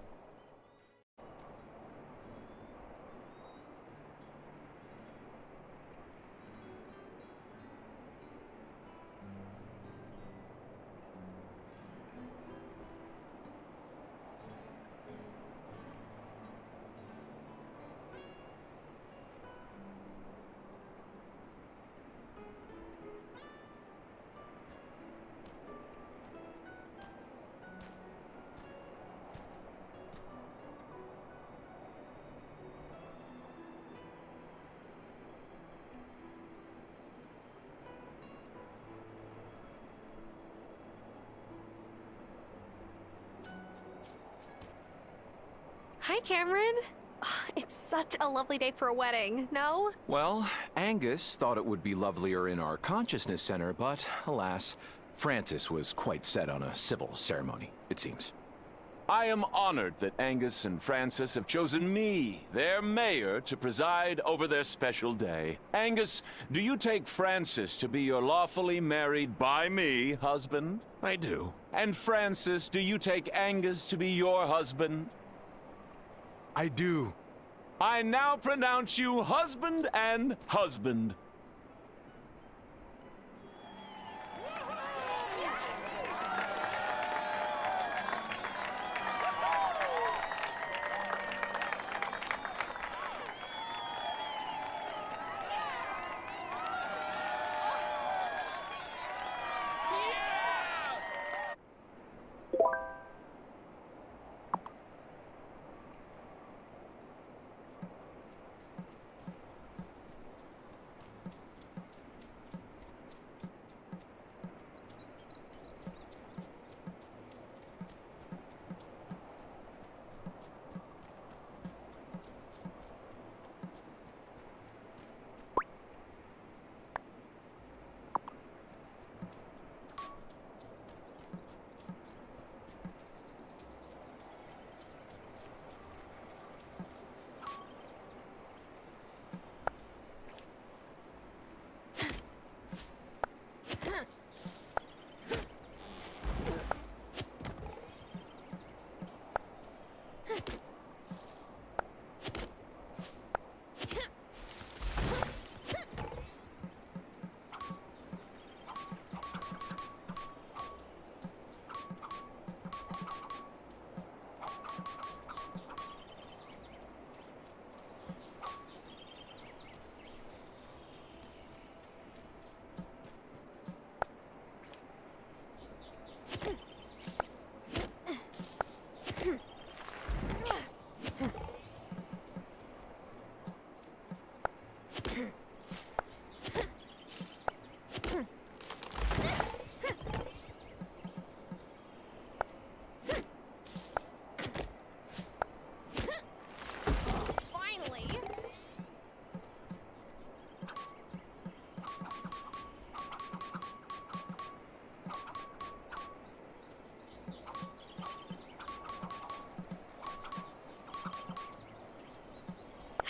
D: Hi, Cameron. It's such a lovely day for a wedding, no?
Q: Well, Angus thought it would be lovelier in our consciousness center, but alas, Francis was quite set on a civil ceremony, it seems.
M: I am honored that Angus and Francis have chosen me, their mayor, to preside over their special day. Angus, do you take Francis to be your lawfully married by me husband?
C: I do.
M: And Francis, do you take Angus to be your husband?
B: I do.
M: I now pronounce you husband and husband.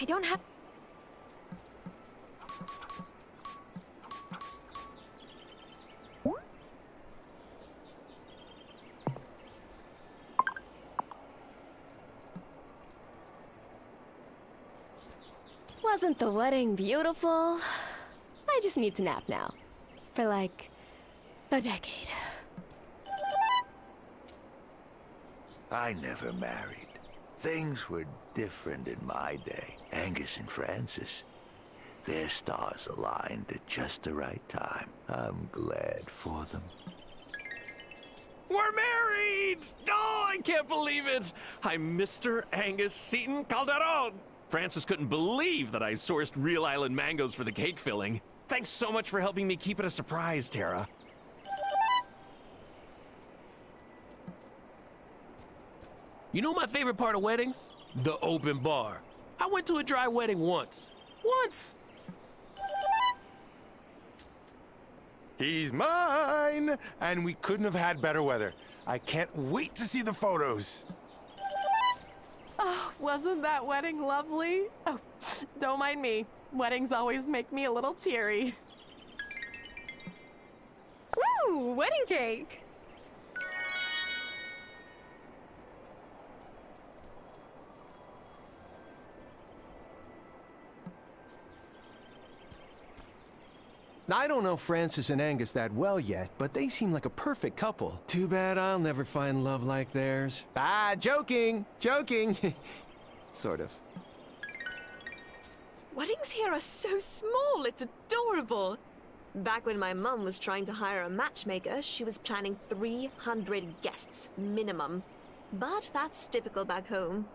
S: I don't have...
D: Wasn't the wedding beautiful? I just need to nap now. For like a decade.
K: I never married. Things were different in my day. Angus and Francis, their stars aligned at just the right time. I'm glad for them.
C: We're married! Oh, I can't believe it! I'm Mr. Angus Seton Calderon! Francis couldn't believe that I sourced real island mangoes for the cake filling. Thanks so much for helping me keep it a surprise, Tara.
R: You know my favorite part of weddings? The open bar. I went to a dry wedding once. Once!
B: He's mine! And we couldn't have had better weather. I can't wait to see the photos.
J: Oh, wasn't that wedding lovely? Oh, don't mind me. Weddings always make me a little teary.
S: Ooh, wedding cake!
H: I don't know Francis and Angus that well yet, but they seem like a perfect couple. Too bad I'll never find love like theirs. Ah, joking! Joking! Sort of.
P: Weddings here are so small, it's adorable. Back when my mum was trying to hire a matchmaker, she was planning 300 guests, minimum. But that's typical back home.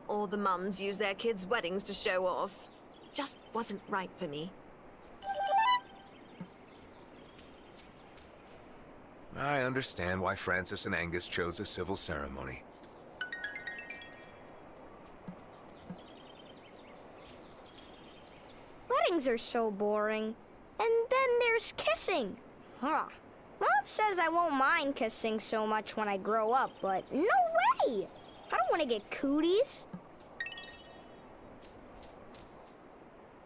P: All the mums use their kids' weddings to show off. Just wasn't right for me.
F: I understand why Francis and Angus chose a civil ceremony.
N: Weddings are so boring. And then there's kissing. Huh. Mom says I won't mind kissing so much when I grow up, but no way! I don't want to get cooties.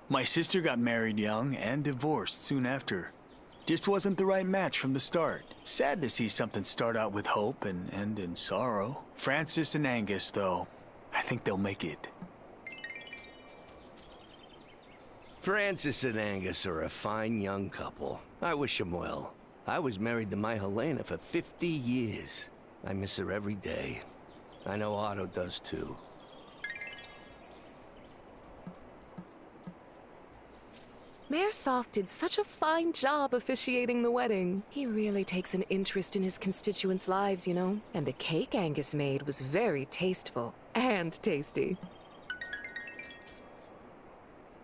T: My sister got married young and divorced soon after. Just wasn't the right match from the start. Sad to see something start out with hope and end in sorrow. Francis and Angus, though, I think they'll make it.
R: Francis and Angus are a fine young couple. I wish them well. I was married to my Helena for 50 years. I miss her every day. I know Otto does too.
G: Mayor Soft did such a fine job officiating the wedding. He really takes an interest in his constituents' lives, you know? And the cake Angus made was very tasteful and tasty.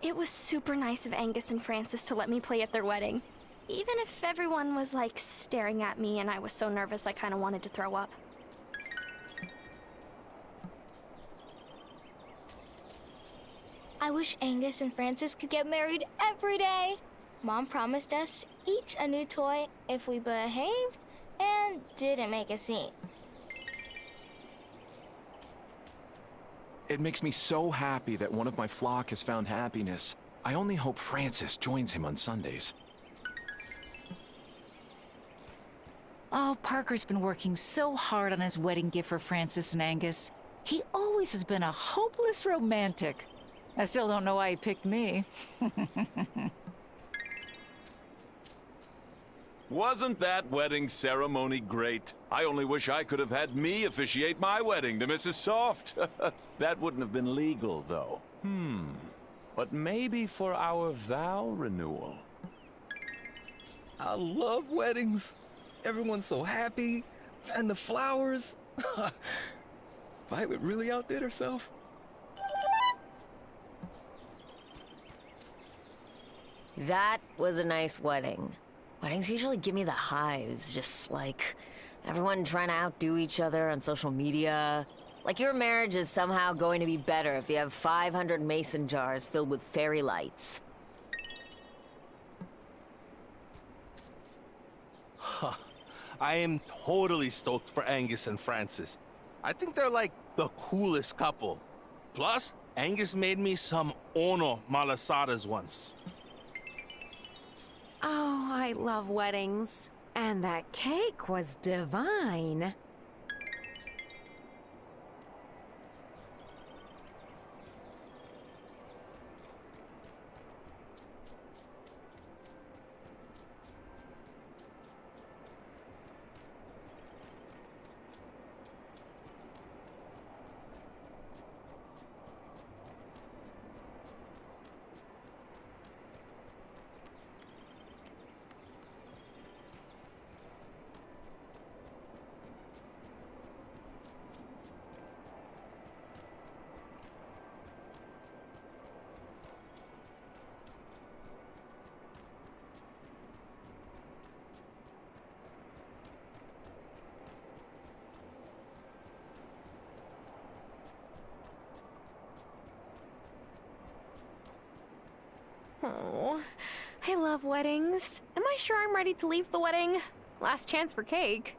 D: It was super nice of Angus and Francis to let me play at their wedding. Even if everyone was, like, staring at me and I was so nervous I kind of wanted to throw up.
N: I wish Angus and Francis could get married every day. Mom promised us each a new toy if we behaved and didn't make a scene.
Q: It makes me so happy that one of my flock has found happiness. I only hope Francis joins him on Sundays.
A: Oh, Parker's been working so hard on his wedding gift for Francis and Angus. He always has been a hopeless romantic. I still don't know why he picked me.
M: Wasn't that wedding ceremony great? I only wish I could have had me officiate my wedding to Mrs. Soft. That wouldn't have been legal, though. But maybe for our vow renewal.
L: I love weddings. Everyone's so happy. And the flowers. Violet really outdid herself.
I: That was a nice wedding. Weddings usually give me the hives, just like everyone trying to outdo each other on social media. Like your marriage is somehow going to be better if you have 500 mason jars filled with fairy lights.
U: I am totally stoked for Angus and Francis. I think they're like the coolest couple. Plus, Angus made me some ono malasadas once.
I: Oh, I love weddings. And that cake was divine.
D: Oh,
S: I love weddings. Am I sure I'm ready to leave the wedding? Last chance for cake.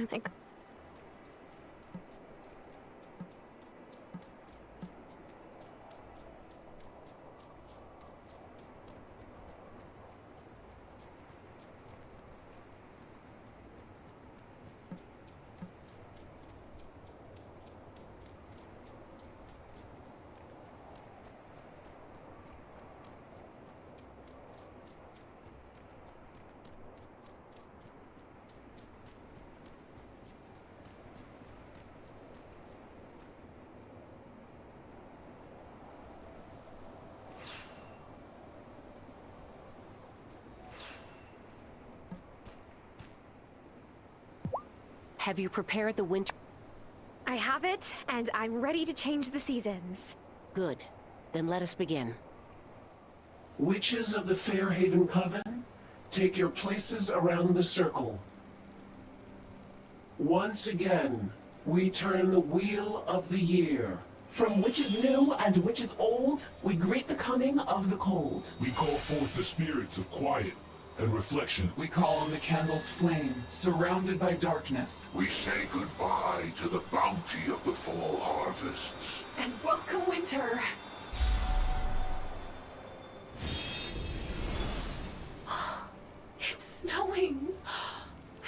S: Oh my God.
O: Have you prepared the winter?
S: I have it, and I'm ready to change the seasons.
O: Good. Then let us begin.
V: Witches of the Fairhaven Coven, take your places around the circle. Once again, we turn the wheel of the year.
W: From witches new and witches old, we greet the coming of the cold.
X: We call forth the spirits of quiet and reflection.
W: We call on the candle's flame, surrounded by darkness.
X: We say goodbye to the bounty of the fall harvests.
W: And welcome winter. It's snowing.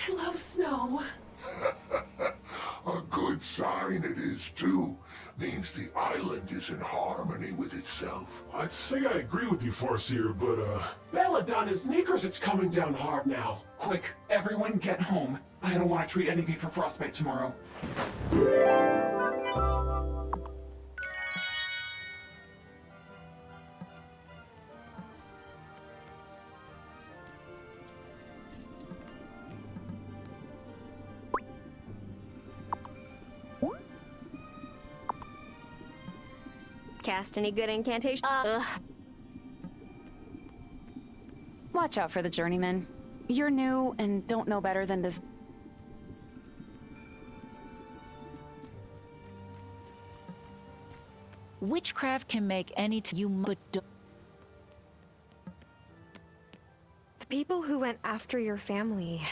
W: I love snow.
X: A good sign it is, too. Means the island is in harmony with itself. I'd say I agree with you, Farseer, but,
W: Belladonna's knickers, it's coming down hard now. Quick, everyone get home. I don't want to treat anything for frostbite tomorrow.
D: Cast any good incantation?
S: Watch out for the journeyman. You're new and don't know better than to...
A: Witchcraft can make any but don't.
S: The people who went after your family...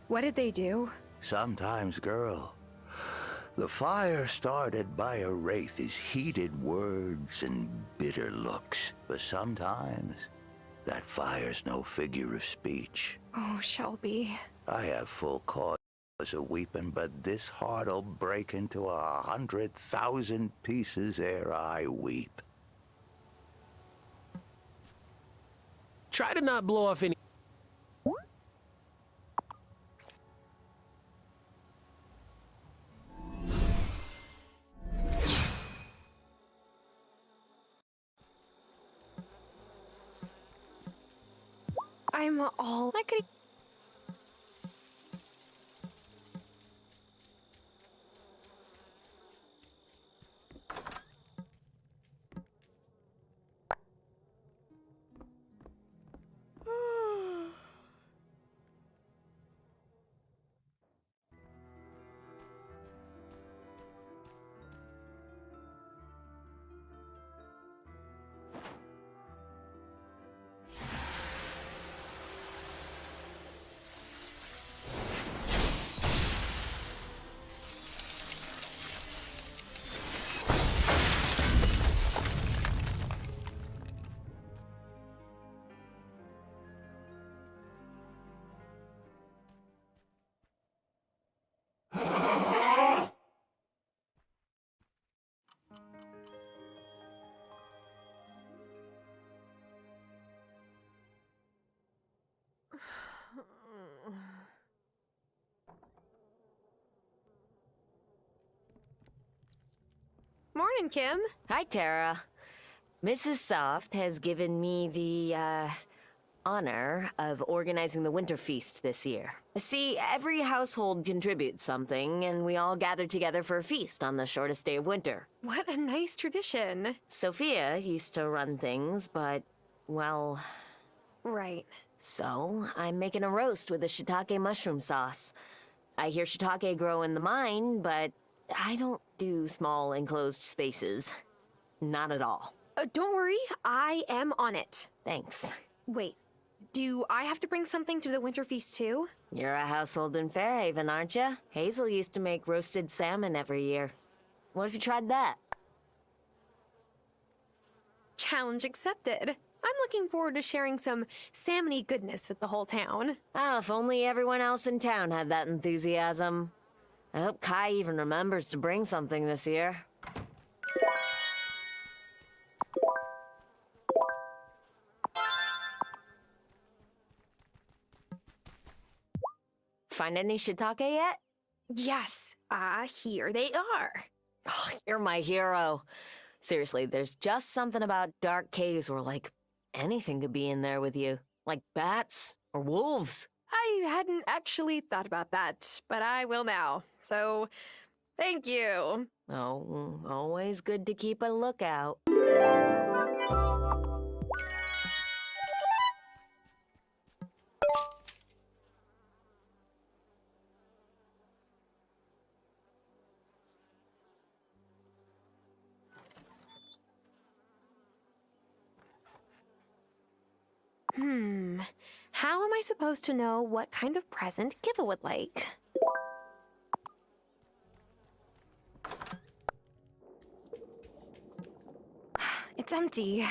S: What did they do?
K: Sometimes, girl, the fire started by a wraith is heated words and bitter looks. But sometimes, That fire's no figure of speech.
S: Oh, Shelby.
K: I have full cause of weeping, but this heart'll break into 100,000 pieces ere I weep.
B: Try to not blow off any...
S: I'm all... I could... Morning, Kim.
I: Hi, Tara. Mrs. Soft has given me the, honor of organizing the winter feast this year. See, every household contributes something, and we all gather together for a feast on the shortest day of winter.
S: What a nice tradition.
I: Sophia used to run things, but, well...
S: Right.
I: So, I'm making a roast with a shiitake mushroom sauce. I hear shiitake grow in the mine, but I don't do small enclosed spaces. Not at all.
S: Don't worry, I am on it.
I: Thanks.
S: Wait, do I have to bring something to the winter feast too?
I: You're a household in Fairhaven, aren't you? Hazel used to make roasted salmon every year. What if you tried that?
S: Challenge accepted. I'm looking forward to sharing some salmon-y goodness with the whole town.
I: Oh, if only everyone else in town had that enthusiasm. I hope Kai even remembers to bring something this year. Find any shiitake yet?
S: Yes, here they are.
I: Oh, you're my hero. Seriously, there's just something about dark caves where, like, anything could be in there with you. Like bats or wolves.
S: I hadn't actually thought about that, but I will now. So, thank you.
I: Oh, always good to keep a lookout.
S: How am I supposed to know what kind of present Kiva would like? It's empty.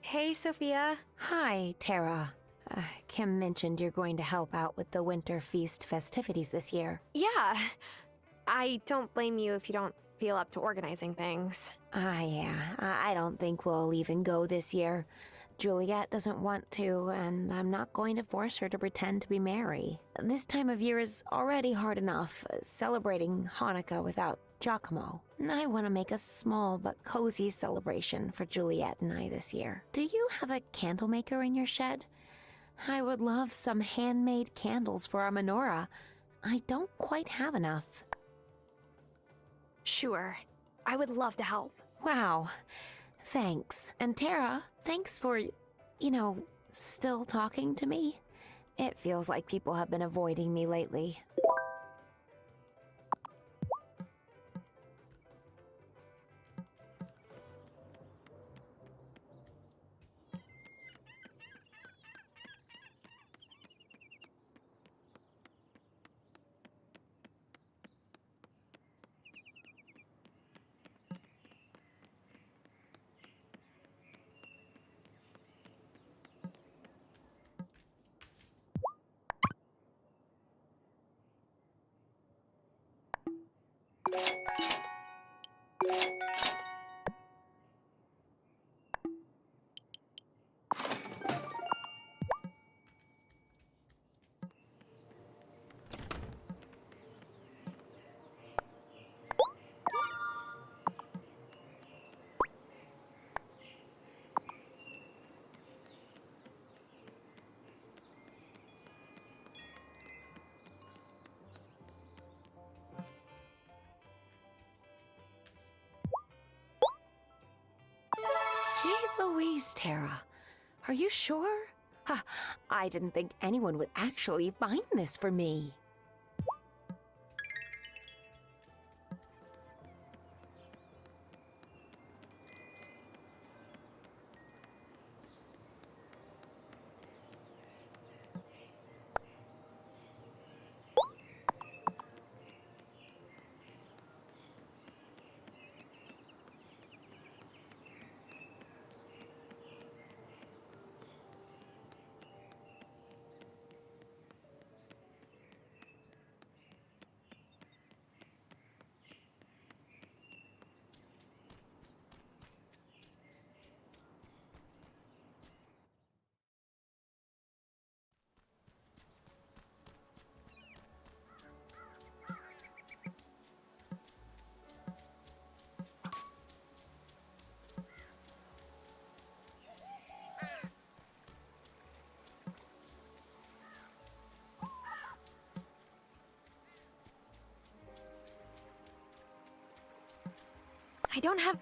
S: Hey, Sophia.
C: Hi, Tara. Kim mentioned you're going to help out with the winter feast festivities this year.
S: Yeah. I don't blame you if you don't feel up to organizing things.
C: Yeah. I don't think we'll even go this year. Juliet doesn't want to, and I'm not going to force her to pretend to be Mary. This time of year is already hard enough, celebrating Hanukkah without Giacomo. I want to make a small but cozy celebration for Juliet and I this year. Do you have a candle maker in your shed? I would love some handmade candles for our menorah. I don't quite have enough.
S: Sure. I would love to help.
C: Wow. Thanks. And Tara, thanks for, still talking to me. It feels like people have been avoiding me lately. Jeez Louise, Tara. Are you sure? I didn't think anyone would actually find this for me.
S: I don't have...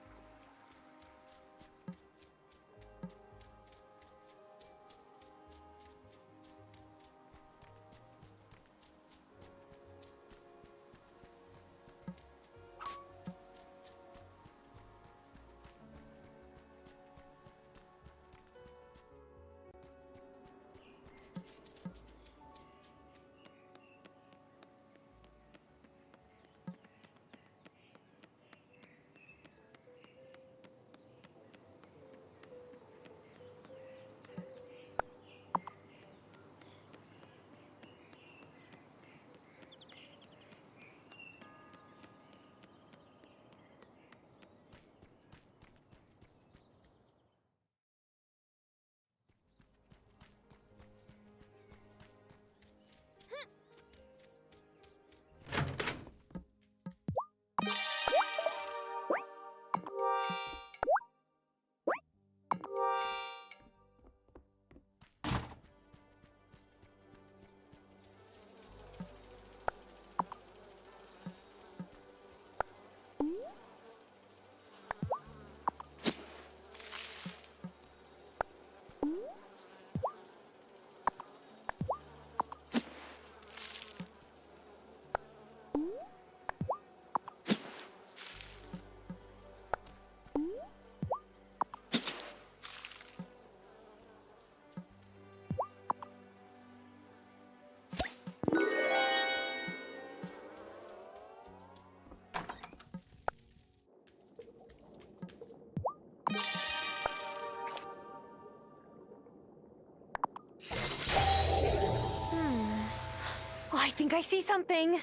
S: think I see something.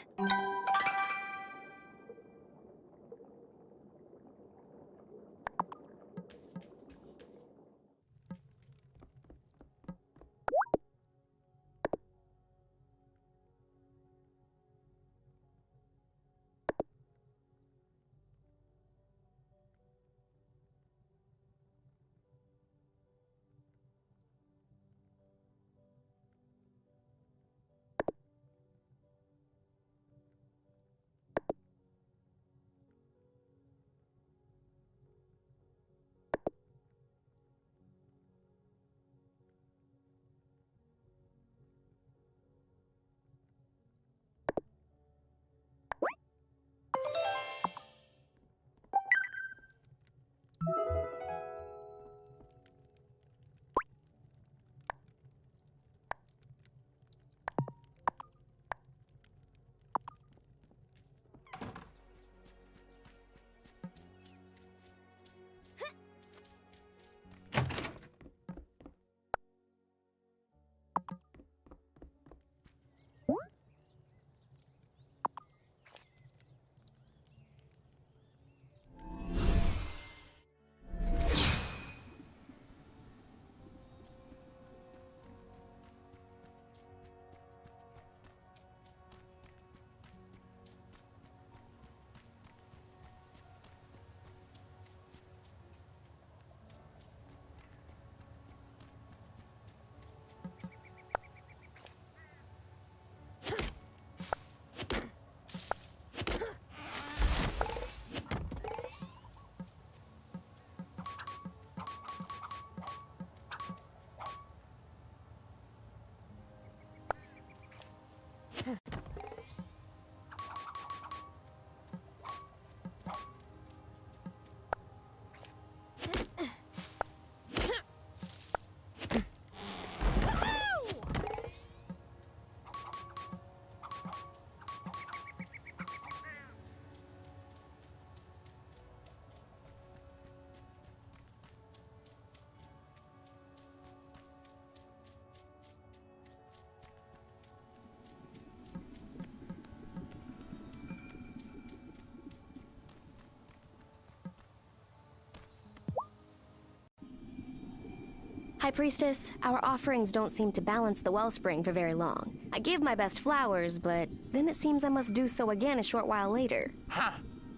E: High Priestess, our offerings don't seem to balance the wellspring for very long. I gave my best flowers, but then it seems I must do so again a short while later.
K: Huh.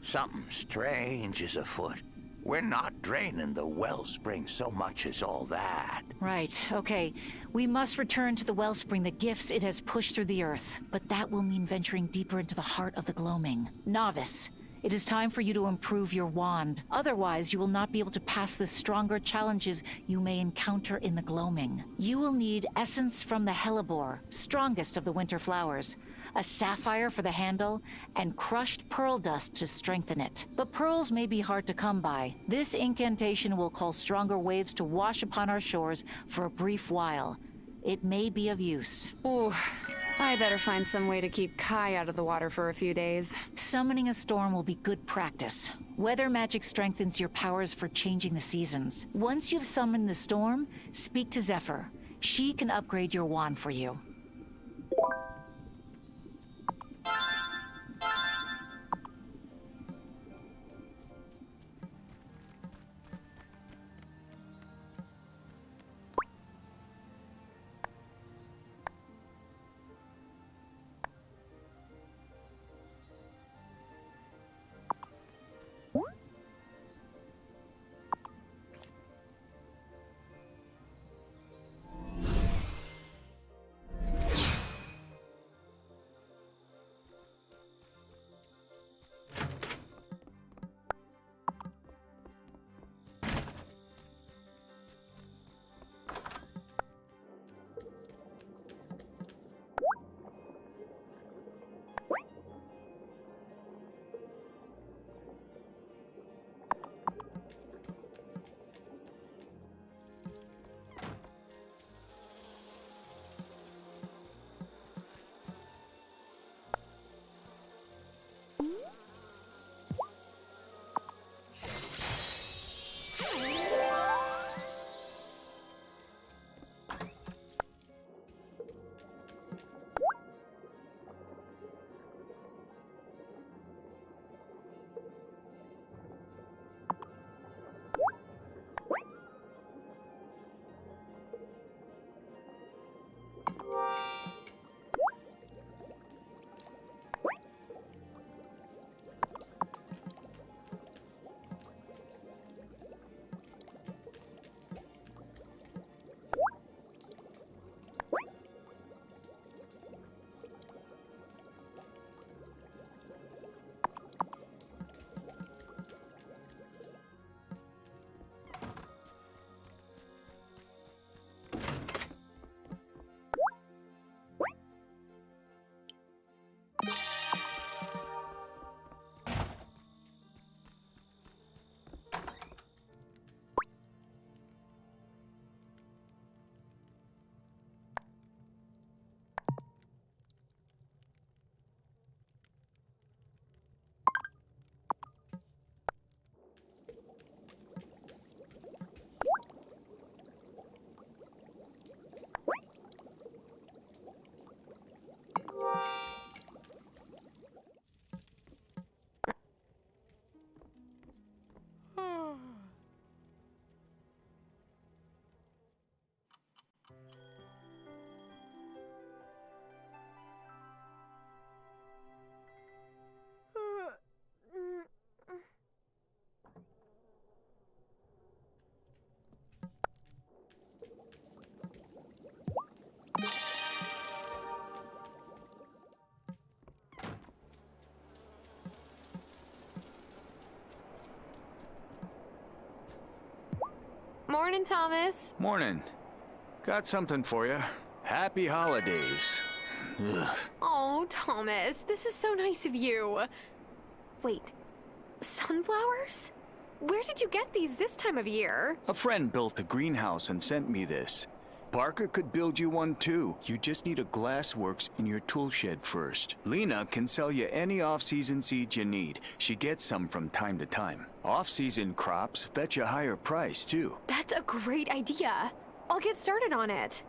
K: Something strange is afoot. We're not draining the wellspring so much as all that.
A: Right, okay. We must return to the wellspring the gifts it has pushed through the earth. But that will mean venturing deeper into the heart of the gloaming. Novice, it is time for you to improve your wand. Otherwise, you will not be able to pass the stronger challenges you may encounter in the gloaming. You will need essence from the hellebore, strongest of the winter flowers, a sapphire for the handle, and crushed pearl dust to strengthen it. But pearls may be hard to come by. This incantation will call stronger waves to wash upon our shores for a brief while. It may be of use.
H: Ooh, I better find some way to keep Kai out of the water for a few days.
A: Summoning a storm will be good practice. Weather magic strengthens your powers for changing the seasons. Once you've summoned the storm, speak to Zephyr. She can upgrade your wand for you.
S: Morning, Thomas.
F: Morning. Got something for you. Happy holidays. Ugh.
S: Oh, Thomas, this is so nice of you. Wait, sunflowers? Where did you get these this time of year?
F: A friend built a greenhouse and sent me this. Parker could build you one too. You just need a glassworks in your tool shed first. Lena can sell you any off-season seeds you need. She gets some from time to time. Off-season crops fetch a higher price too.
S: That's a great idea. I'll get started on it.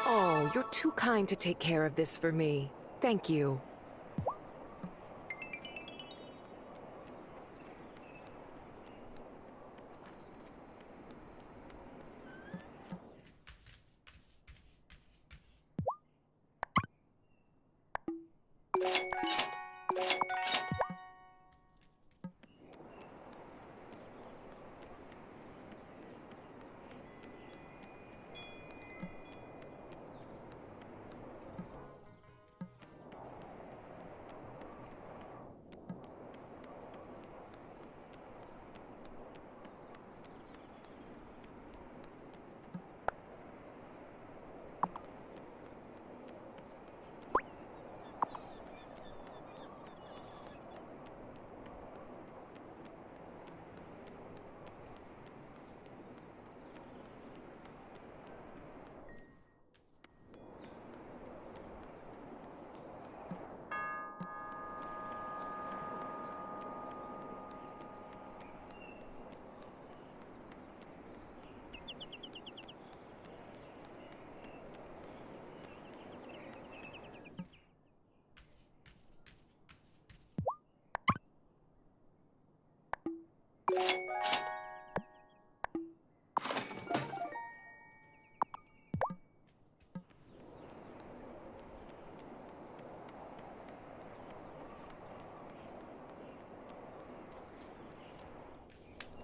G: Oh, you're too kind to take care of this for me. Thank you.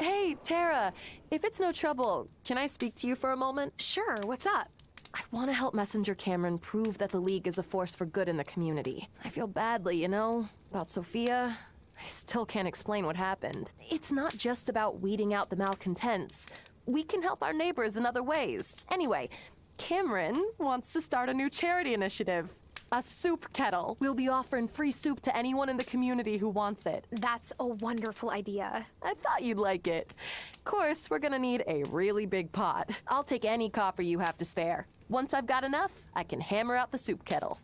J: Hey, Tara, if it's no trouble, can I speak to you for a moment?
S: Sure, what's up?
J: I want to help Messenger Cameron prove that the League is a force for good in the community. I feel badly, you know, about Sophia. I still can't explain what happened. It's not just about weeding out the malcontents. We can help our neighbors in other ways. Anyway, Cameron wants to start a new charity initiative. A soup kettle. We'll be offering free soup to anyone in the community who wants it.
S: That's a wonderful idea.
J: I thought you'd like it. Of course, we're gonna need a really big pot. I'll take any copper you have to spare. Once I've got enough, I can hammer out the soup kettle.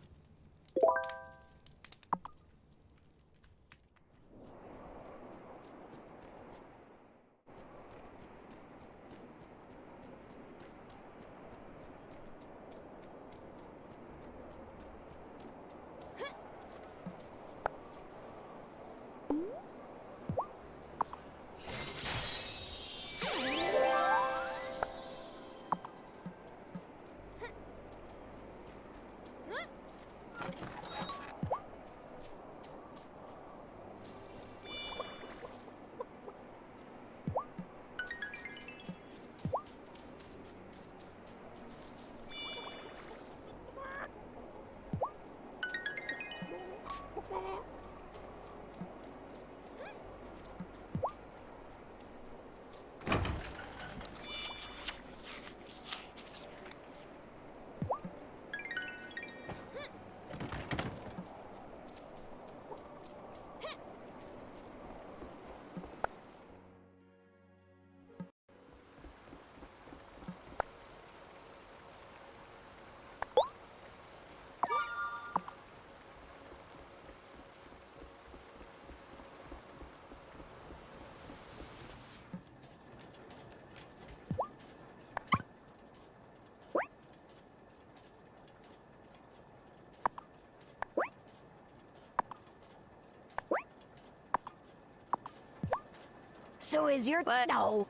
E: So is your... No.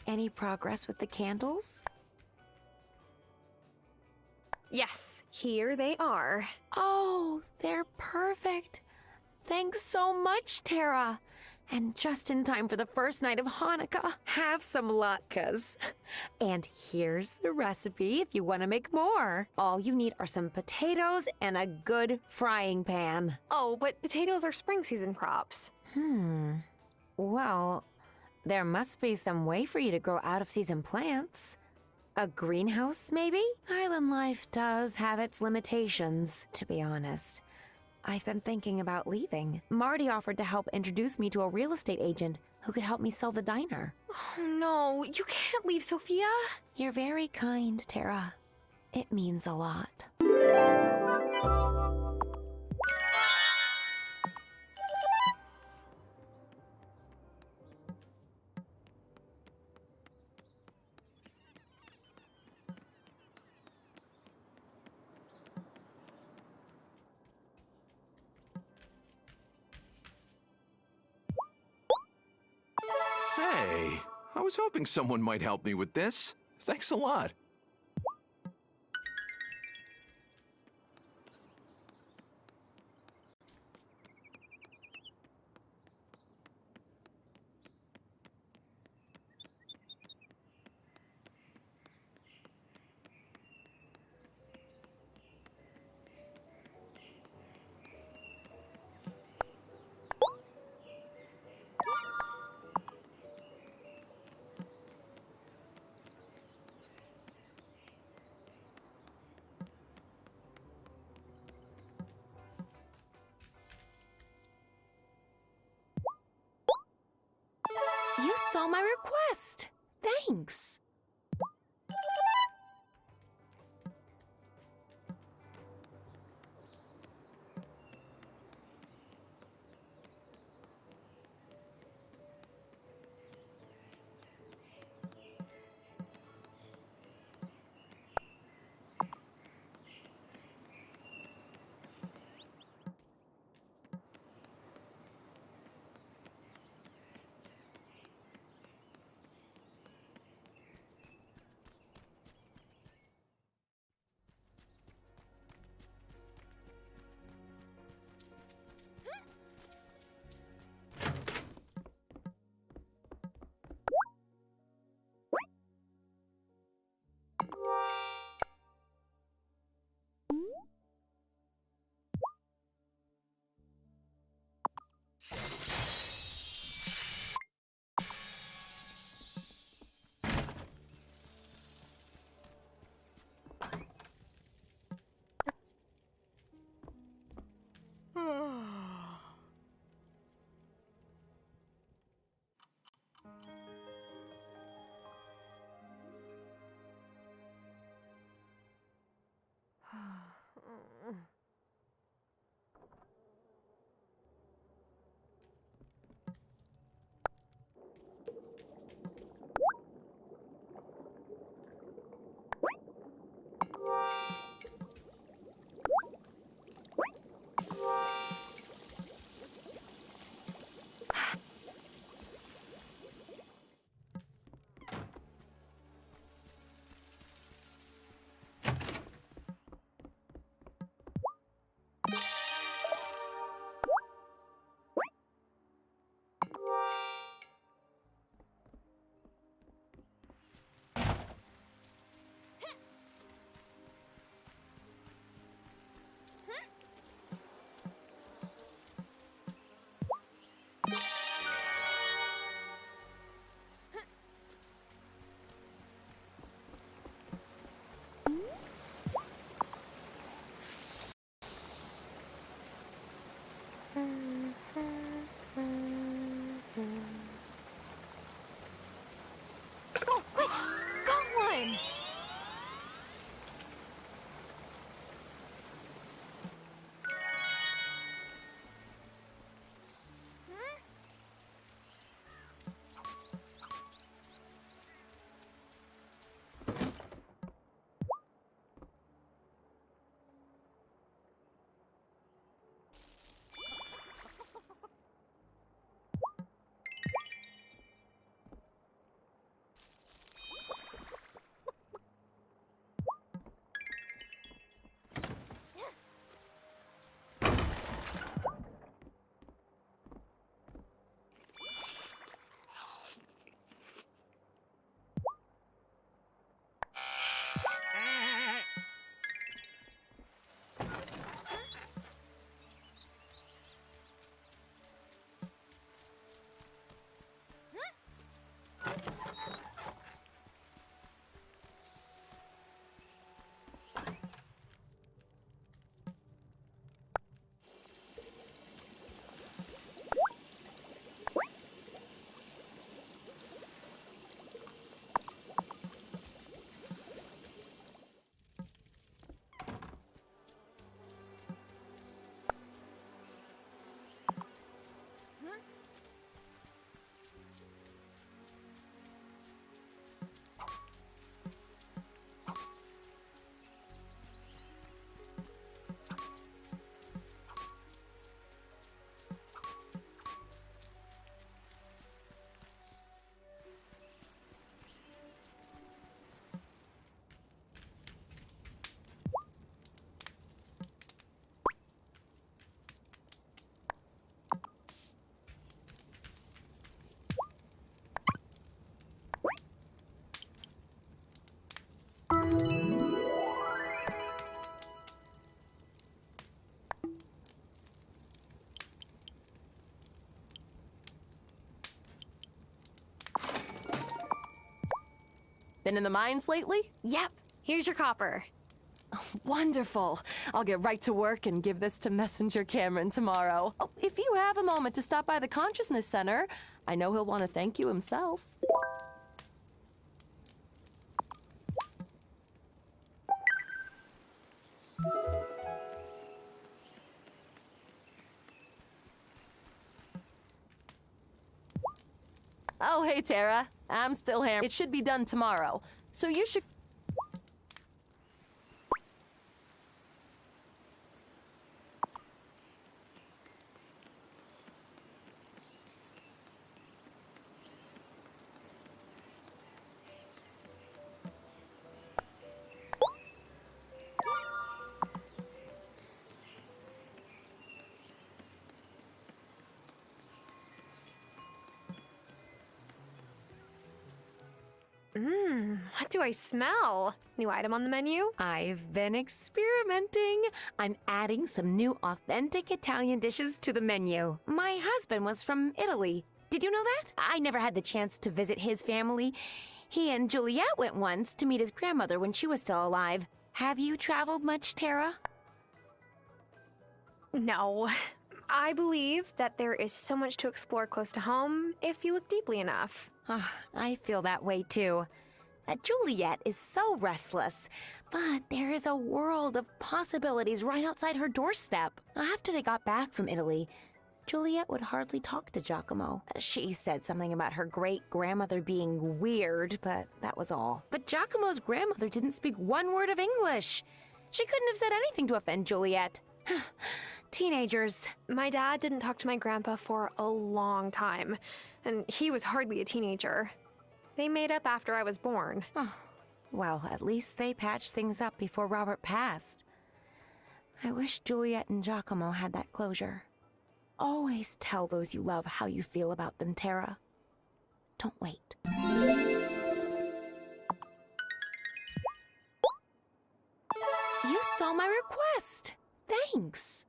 C: Any progress with the candles?
S: Yes, here they are.
C: Oh, they're perfect. Thanks so much, Tara. And just in time for the first night of Hanukkah. Have some latkes. And here's the recipe if you want to make more. All you need are some potatoes and a good frying pan.
S: Oh, but potatoes are spring season crops.
C: Well, there must be some way for you to grow out-of-season plants. A greenhouse, maybe? Island life does have its limitations, to be honest. I've been thinking about leaving. Marty offered to help introduce me to a real estate agent who could help me sell the diner.
S: Oh no, you can't leave, Sophia.
C: You're very kind, Tara. It means a lot.
Q: Hey, I was hoping someone might help me with this. Thanks a lot.
C: You saw my request. Thanks.
J: Been in the mines lately?
S: Yep. Here's your copper.
J: Wonderful. I'll get right to work and give this to Messenger Cameron tomorrow. Oh, if you have a moment to stop by the Consciousness Center, I know he'll want to thank you himself. Oh, hey, Tara. I'm still here. It should be done tomorrow. So you should...
S: What do I smell? New item on the menu?
C: I've been experimenting. I'm adding some new authentic Italian dishes to the menu. My husband was from Italy. Did you know that? I never had the chance to visit his family. He and Juliet went once to meet his grandmother when she was still alive. Have you traveled much, Tara?
S: No. I believe that there is so much to explore close to home if you look deeply enough.
C: I feel that way too. Juliet is so restless, but there is a world of possibilities right outside her doorstep. After they got back from Italy, Juliet would hardly talk to Giacomo. She said something about her great-grandmother being weird, but that was all. But Giacomo's grandmother didn't speak one word of English. She couldn't have said anything to offend Juliet. Teenagers.
S: My dad didn't talk to my grandpa for a long time, and he was hardly a teenager. They made up after I was born.
C: Well, at least they patched things up before Robert passed. I wish Juliet and Giacomo had that closure. Always tell those you love how you feel about them, Tara. Don't wait. You saw my request. Thanks.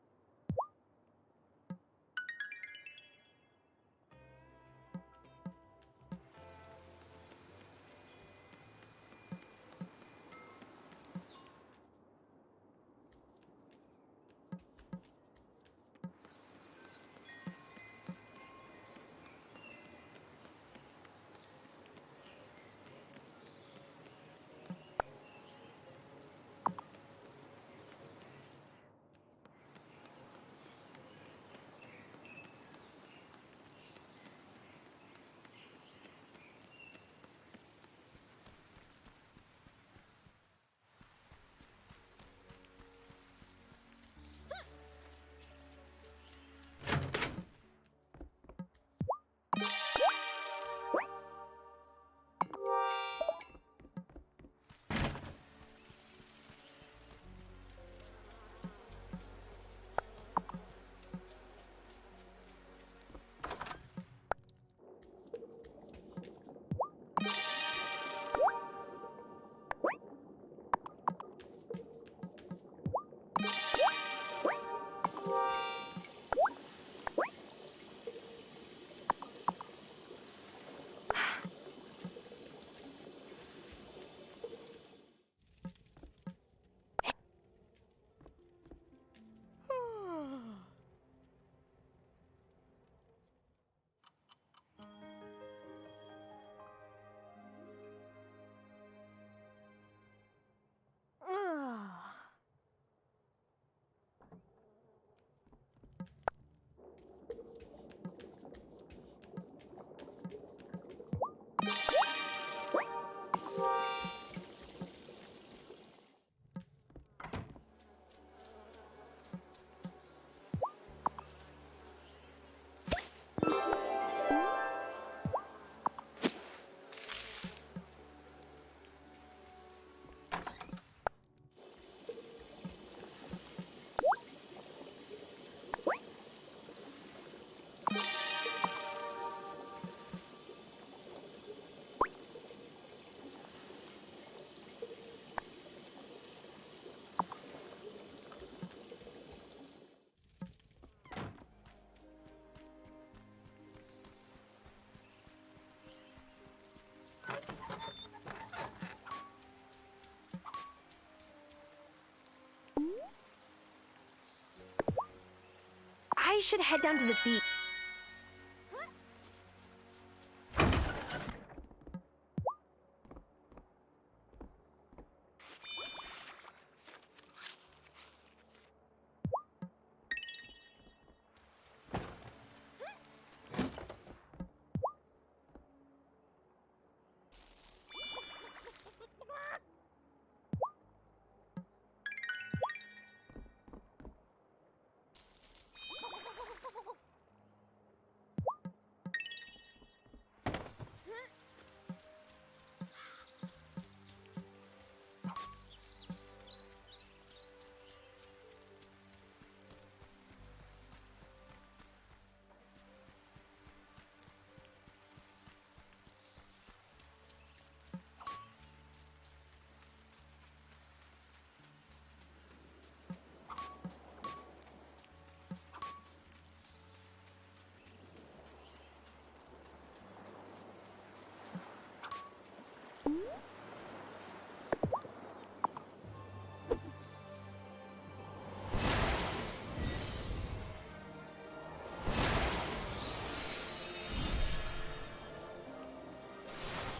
S: guys should head down to the beach.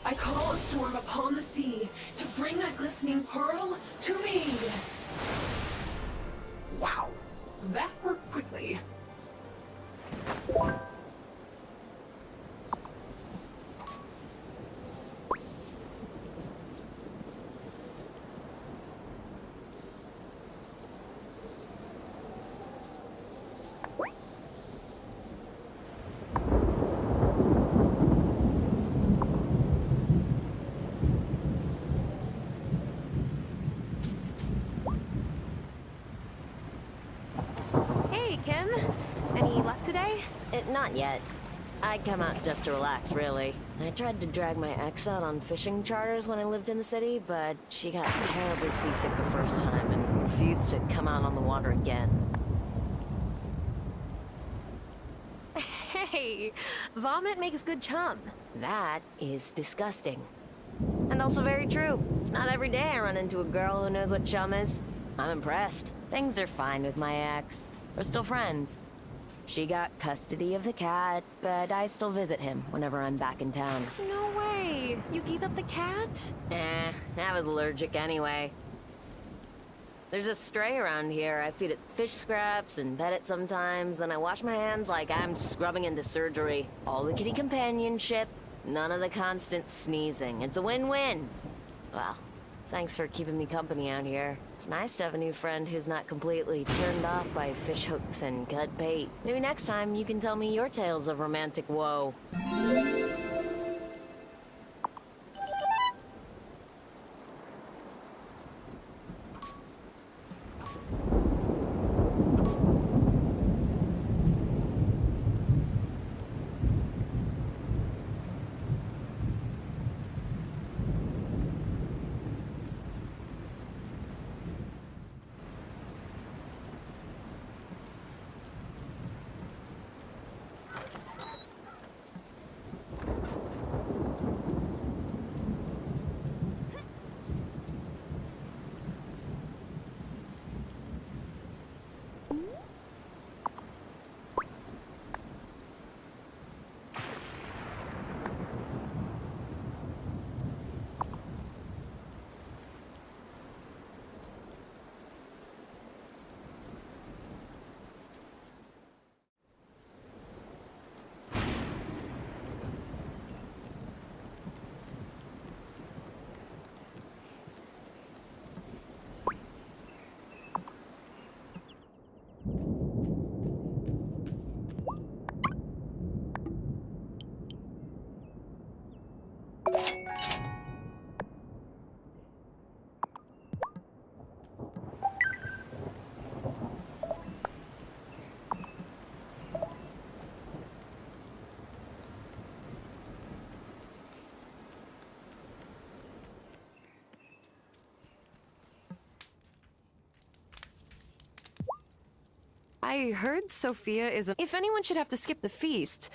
G: I call a storm upon the sea to bring that glistening pearl to me. Wow, that worked quickly.
S: Hey, Kim. Any luck today?
I: Not yet. I'd come out just to relax, really. I tried to drag my ex out on fishing charters when I lived in the city, but she got terribly seasick the first time and refused to come out on the water again.
S: Hey, vomit makes good chum.
I: That is disgusting. And also very true. It's not every day I run into a girl who knows what chum is. I'm impressed. Things are fine with my ex. We're still friends. She got custody of the cat, but I still visit him whenever I'm back in town.
S: No way. You gave up the cat?
I: I was allergic anyway. There's a stray around here. I feed it fish scraps and pet it sometimes, and I wash my hands like I'm scrubbing into surgery. All the kitty companionship, none of the constant sneezing. It's a win-win. Well, thanks for keeping me company out here. It's nice to have a new friend who's not completely turned off by fish hooks and cut bait. Maybe next time you can tell me your tales of romantic woe.
J: I heard Sophia is a... If anyone should have to skip the feast...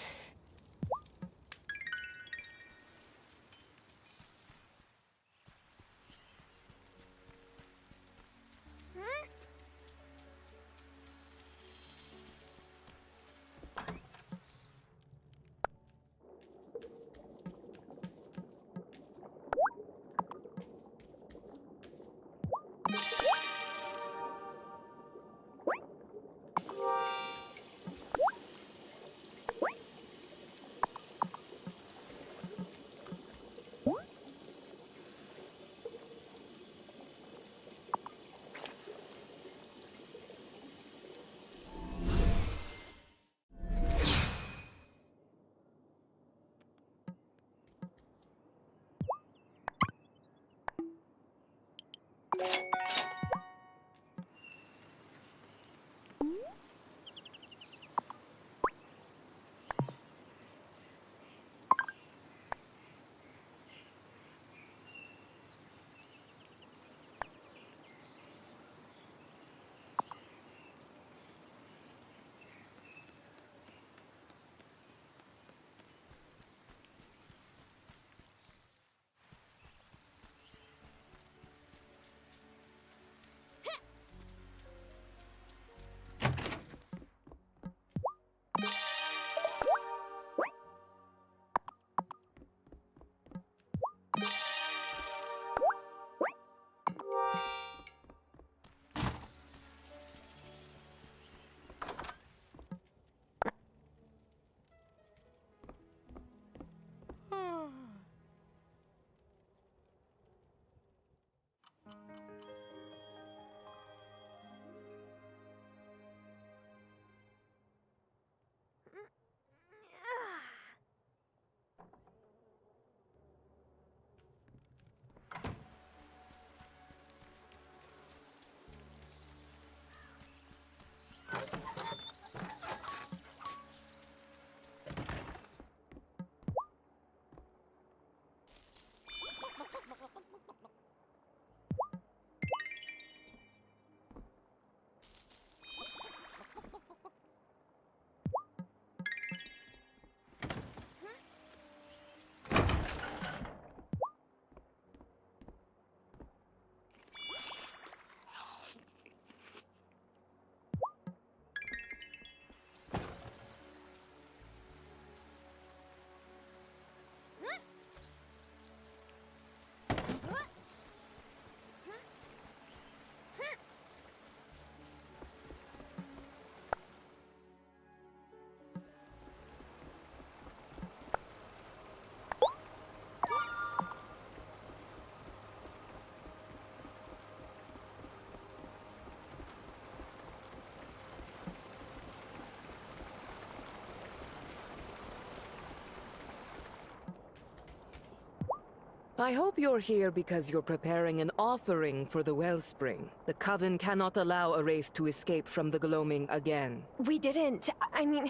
G: I hope you're here because you're preparing an offering for the wellspring. The Coven cannot allow a wraith to escape from the gloaming again.
S: We didn't. I mean,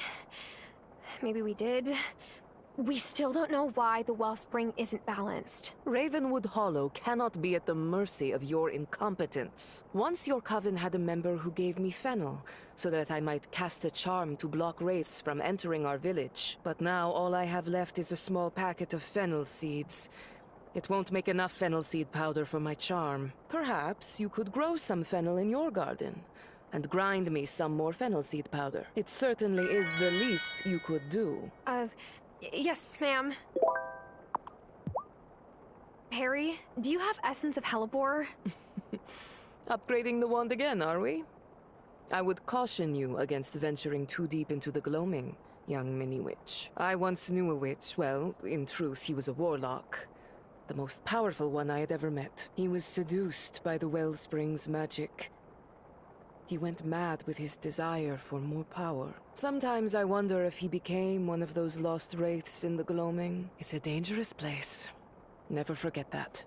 S: maybe we did. We still don't know why the wellspring isn't balanced.
G: Ravenwood Hollow cannot be at the mercy of your incompetence. Once your coven had a member who gave me fennel, so that I might cast a charm to block wraiths from entering our village. But now all I have left is a small packet of fennel seeds. It won't make enough fennel seed powder for my charm. Perhaps you could grow some fennel in your garden, and grind me some more fennel seed powder. It certainly is the least you could do.
S: Yes, ma'am. Perry, do you have essence of hellebore?
G: Upgrading the wand again, are we? I would caution you against venturing too deep into the gloaming, young mini-witch. I once knew a witch. Well, in truth, he was a warlock. The most powerful one I had ever met. He was seduced by the wellspring's magic. He went mad with his desire for more power. Sometimes I wonder if he became one of those lost wraiths in the gloaming. It's a dangerous place. Never forget that.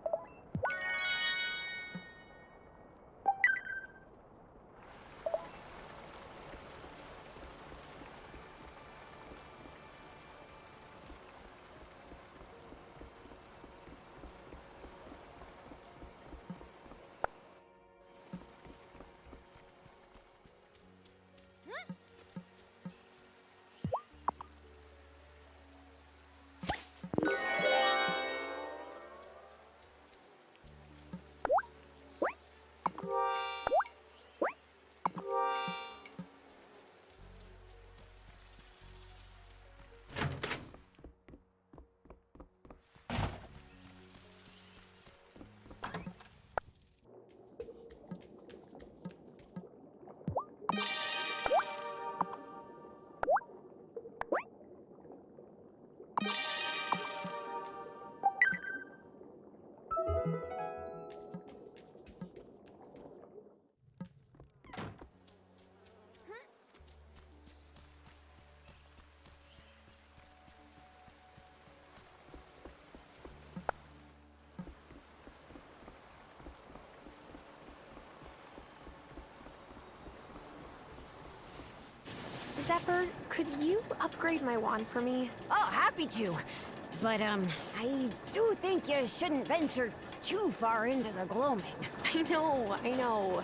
S: Zephyr, could you upgrade my wand for me?
N: Oh, happy to. But, I do think you shouldn't venture too far into the gloaming.
S: I know.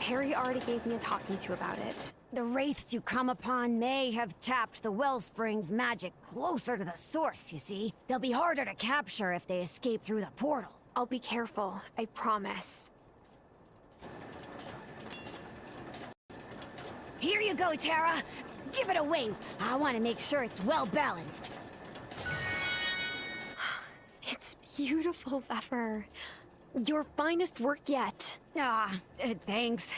S: Perry already gave me a talking to about it.
N: The wraiths you come upon may have tapped the wellspring's magic closer to the source, you see. They'll be harder to capture if they escape through the portal.
S: I'll be careful, I promise.
N: Here you go, Tara. Give it a wave. I want to make sure it's well balanced.
S: It's beautiful, Zephyr. Your finest work yet.
N: Thanks.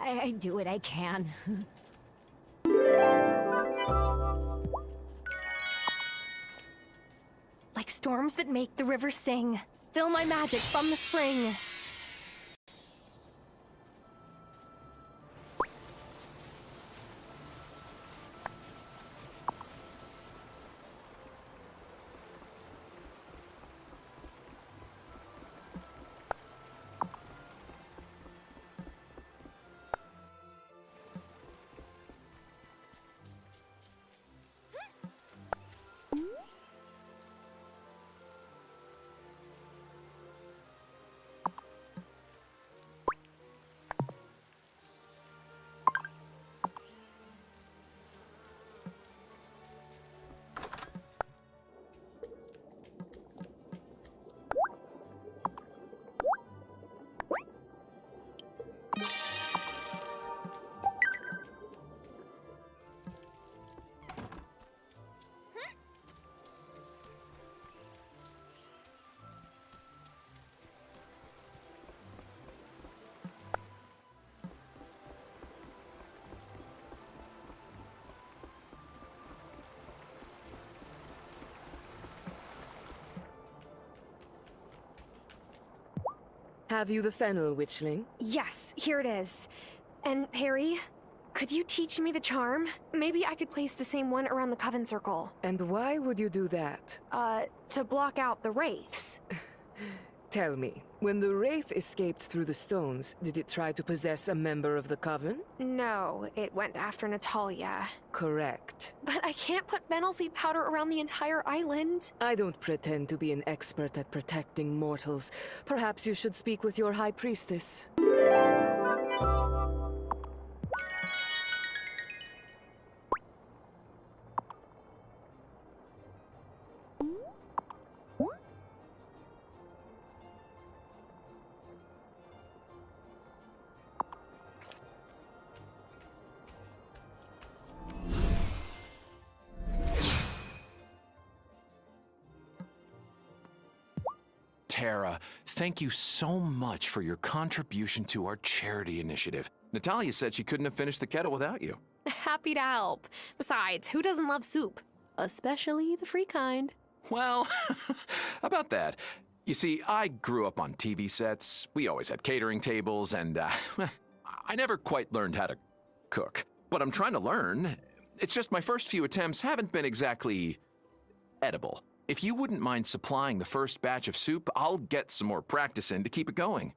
N: I do what I can.
S: Like storms that make the river sing. Fill my magic from the spring.
G: Have you the fennel, witchling?
S: Yes, here it is. And Perry, Could you teach me the charm? Maybe I could place the same one around the coven circle.
G: And why would you do that?
S: To block out the wraiths.
G: Tell me, when the wraith escaped through the stones, did it try to possess a member of the coven?
S: No, it went after Natalia.
G: Correct.
S: But I can't put fennel seed powder around the entire island.
G: I don't pretend to be an expert at protecting mortals. Perhaps you should speak with your high priestess.
Q: Tara, thank you so much for your contribution to our charity initiative. Natalia said she couldn't have finished the kettle without you.
S: Happy to help. Besides, who doesn't love soup? Especially the free kind.
Q: Well, about that. You see, I grew up on TV sets. We always had catering tables, and I never quite learned how to cook. But I'm trying to learn. It's just my first few attempts haven't been exactly edible. If you wouldn't mind supplying the first batch of soup, I'll get some more practice in to keep it going.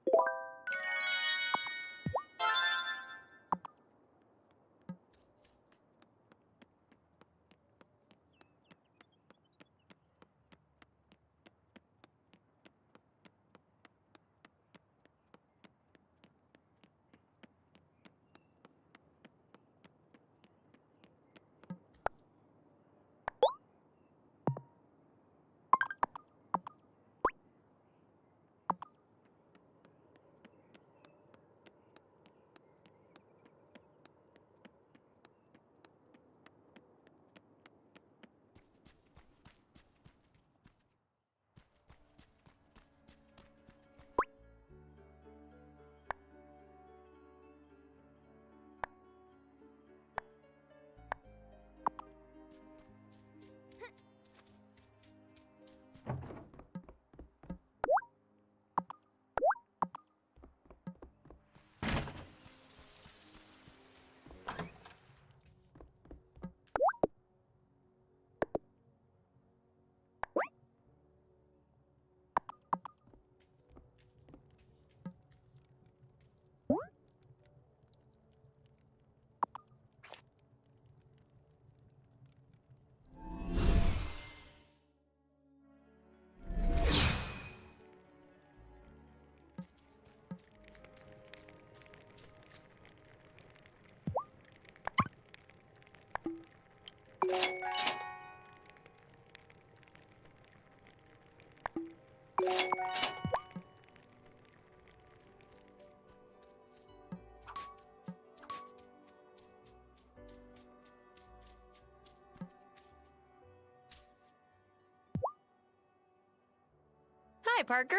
S: Hi, Parker.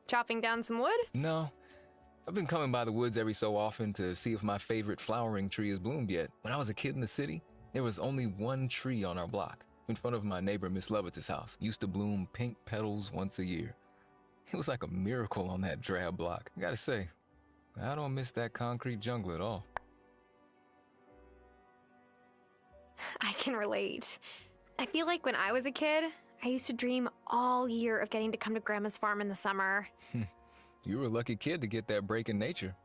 S: Chopping down some wood?
L: No. I've been coming by the woods every so often to see if my favorite flowering tree has bloomed yet. When I was a kid in the city, there was only one tree on our block, in front of my neighbor Miss Lovett's house. Used to bloom pink petals once a year. It was like a miracle on that drab block. I gotta say, I don't miss that concrete jungle at all.
S: I can relate. I feel like when I was a kid, I used to dream all year of getting to come to Grandma's farm in the summer.
L: You were a lucky kid to get that break in nature.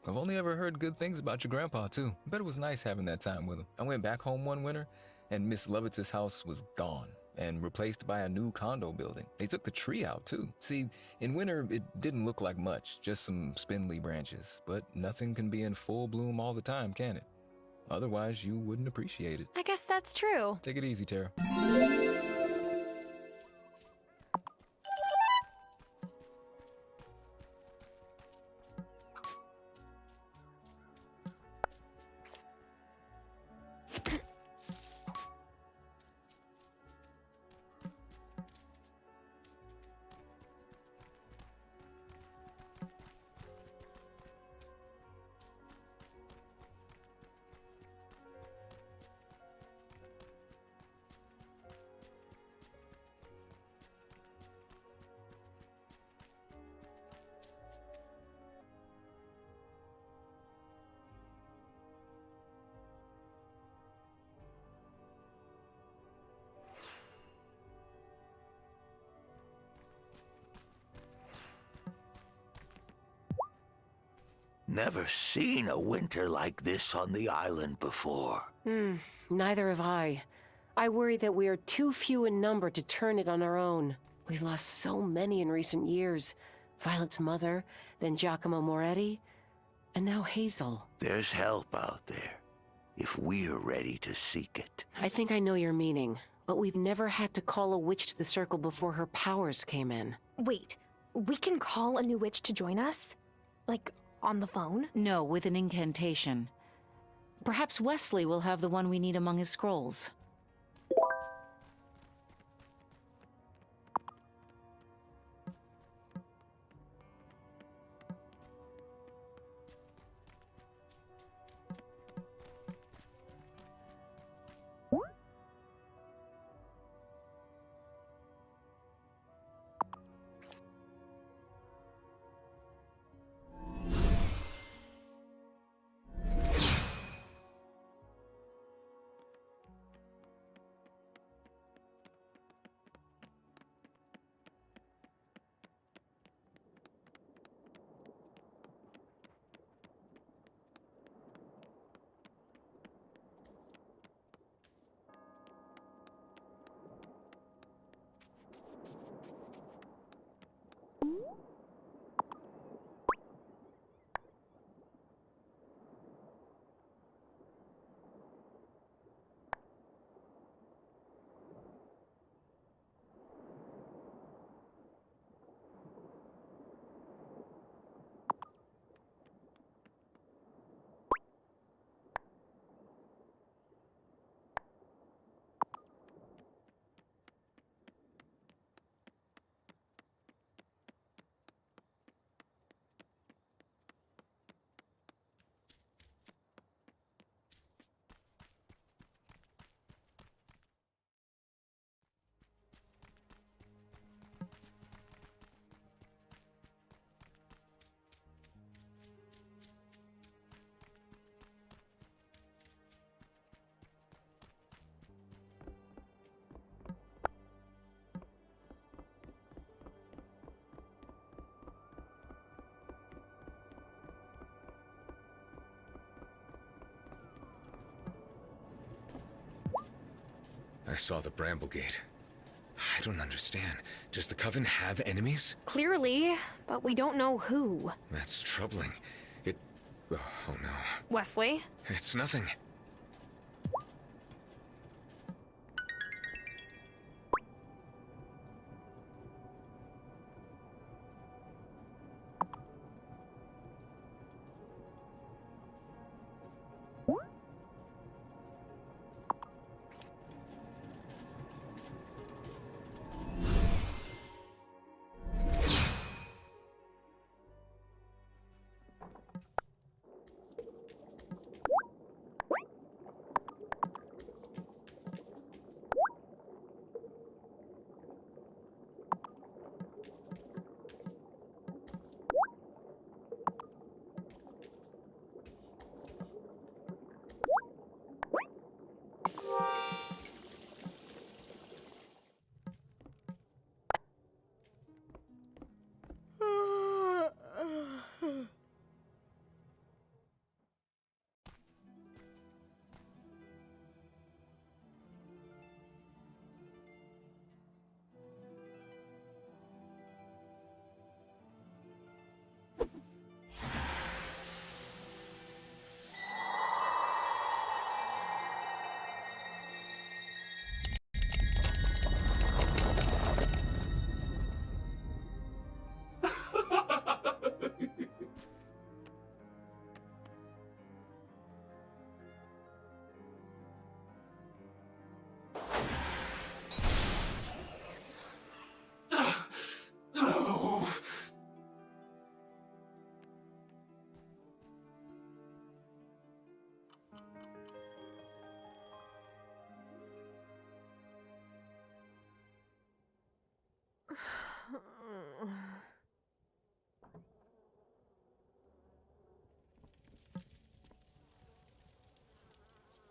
L: I've only ever heard good things about your grandpa, too. I bet it was nice having that time with him. I went back home one winter, and Miss Lovett's house was gone and replaced by a new condo building. They took the tree out, too. See, in winter, it didn't look like much, just some spindly branches. But nothing can be in full bloom all the time, can it? Otherwise, you wouldn't appreciate it.
S: I guess that's true.
L: Take it easy, Tara.
K: Never seen a winter like this on the island before.
O: Neither have I. I worry that we are too few in number to turn it on our own. We've lost so many in recent years. Violet's mother, then Giacomo Moretti, and now Hazel.
K: There's help out there, if we're ready to seek it.
O: I think I know your meaning, but we've never had to call a witch to the circle before her powers came in.
D: Wait, we can call a new witch to join us? Like, on the phone?
A: No, with an incantation. Perhaps Wesley will have the one we need among his scrolls.
M: I saw the Bramble Gate. I don't understand. Does the Coven have enemies?
D: Clearly, but we don't know who.
M: That's troubling. Oh no.
D: Wesley?
M: It's nothing.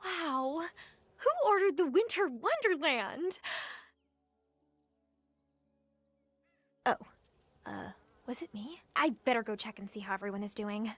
D: Wow, who ordered the Winter Wonderland? Oh, was it me? I better go check and see how everyone is doing.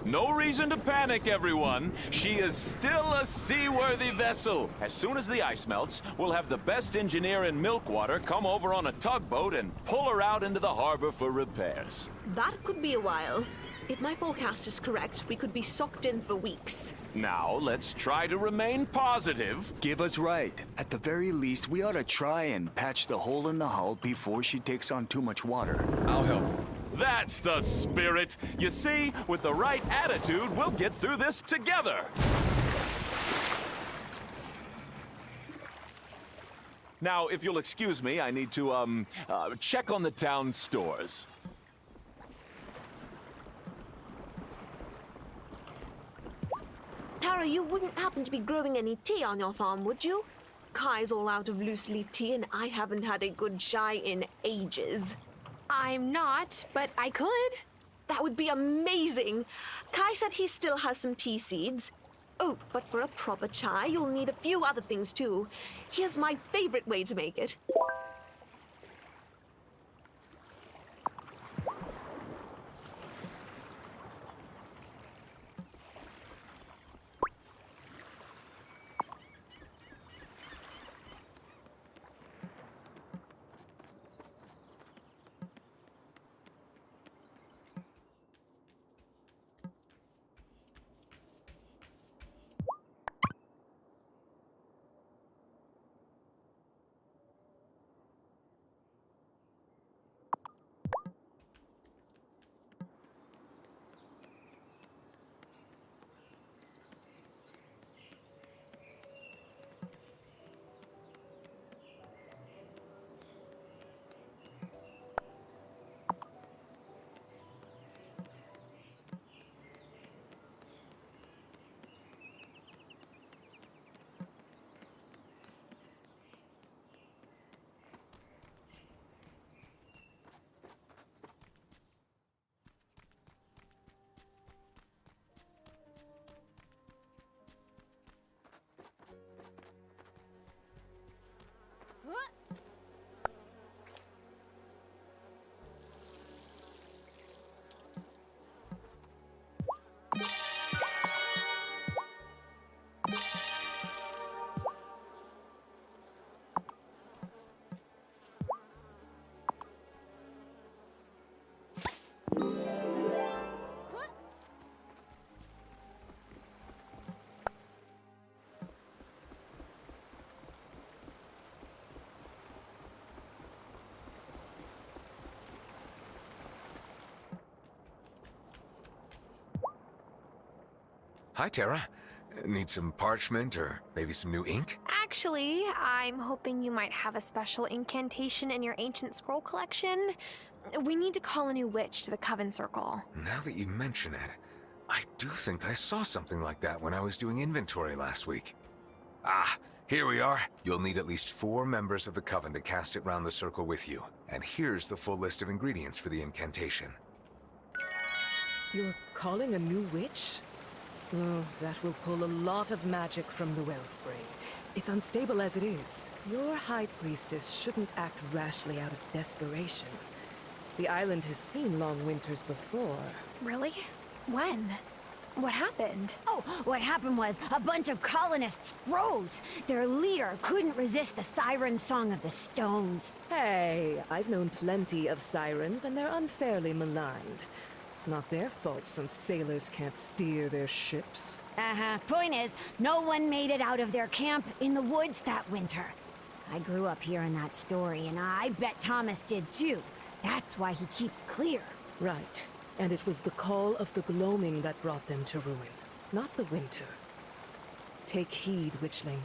P: No reason to panic, everyone. She is still a seaworthy vessel. As soon as the ice melts, we'll have the best engineer in Milkwater come over on a tugboat and pull her out into the harbor for repairs.
R: That could be a while. If my forecast is correct, we could be socked in for weeks.
P: Now, let's try to remain positive.
F: Give us right. At the very least, we ought to try and patch the hole in the hull before she takes on too much water.
L: I'll help.
P: That's the spirit. You see, with the right attitude, we'll get through this together. Now, if you'll excuse me, I need to, check on the town stores.
R: Tara, you wouldn't happen to be growing any tea on your farm, would you? Kai's all out of loose leaf tea, and I haven't had a good chai in ages.
S: I'm not, but I could.
R: That would be amazing. Kai said he still has some tea seeds. Oh, but for a proper chai, you'll need a few other things too. Here's my favorite way to make it.
M: Hi, Tara. Need some parchment or maybe some new ink?
D: Actually, I'm hoping you might have a special incantation in your ancient scroll collection. We need to call a new witch to the Coven Circle.
M: Now that you mention it, I do think I saw something like that when I was doing inventory last week. Ah, here we are. You'll need at least 4 members of the Coven to cast it round the circle with you. And here's the full list of ingredients for the incantation.
G: You're calling a new witch? Oh, that will pull a lot of magic from the wellspring. It's unstable as it is. Your high priestess shouldn't act rashly out of desperation. The island has seen long winters before.
D: Really? When? What happened?
N: Oh, what happened was a bunch of colonists froze. Their leader couldn't resist the siren song of the stones.
G: Hey, I've known plenty of sirens, and they're unfairly maligned. It's not their fault some sailors can't steer their ships.
N: Point is, no one made it out of their camp in the woods that winter. I grew up hearing that story, and I bet Thomas did too. That's why he keeps clear.
G: Right. And it was the call of the gloaming that brought them to ruin, not the winter. Take heed, witchling.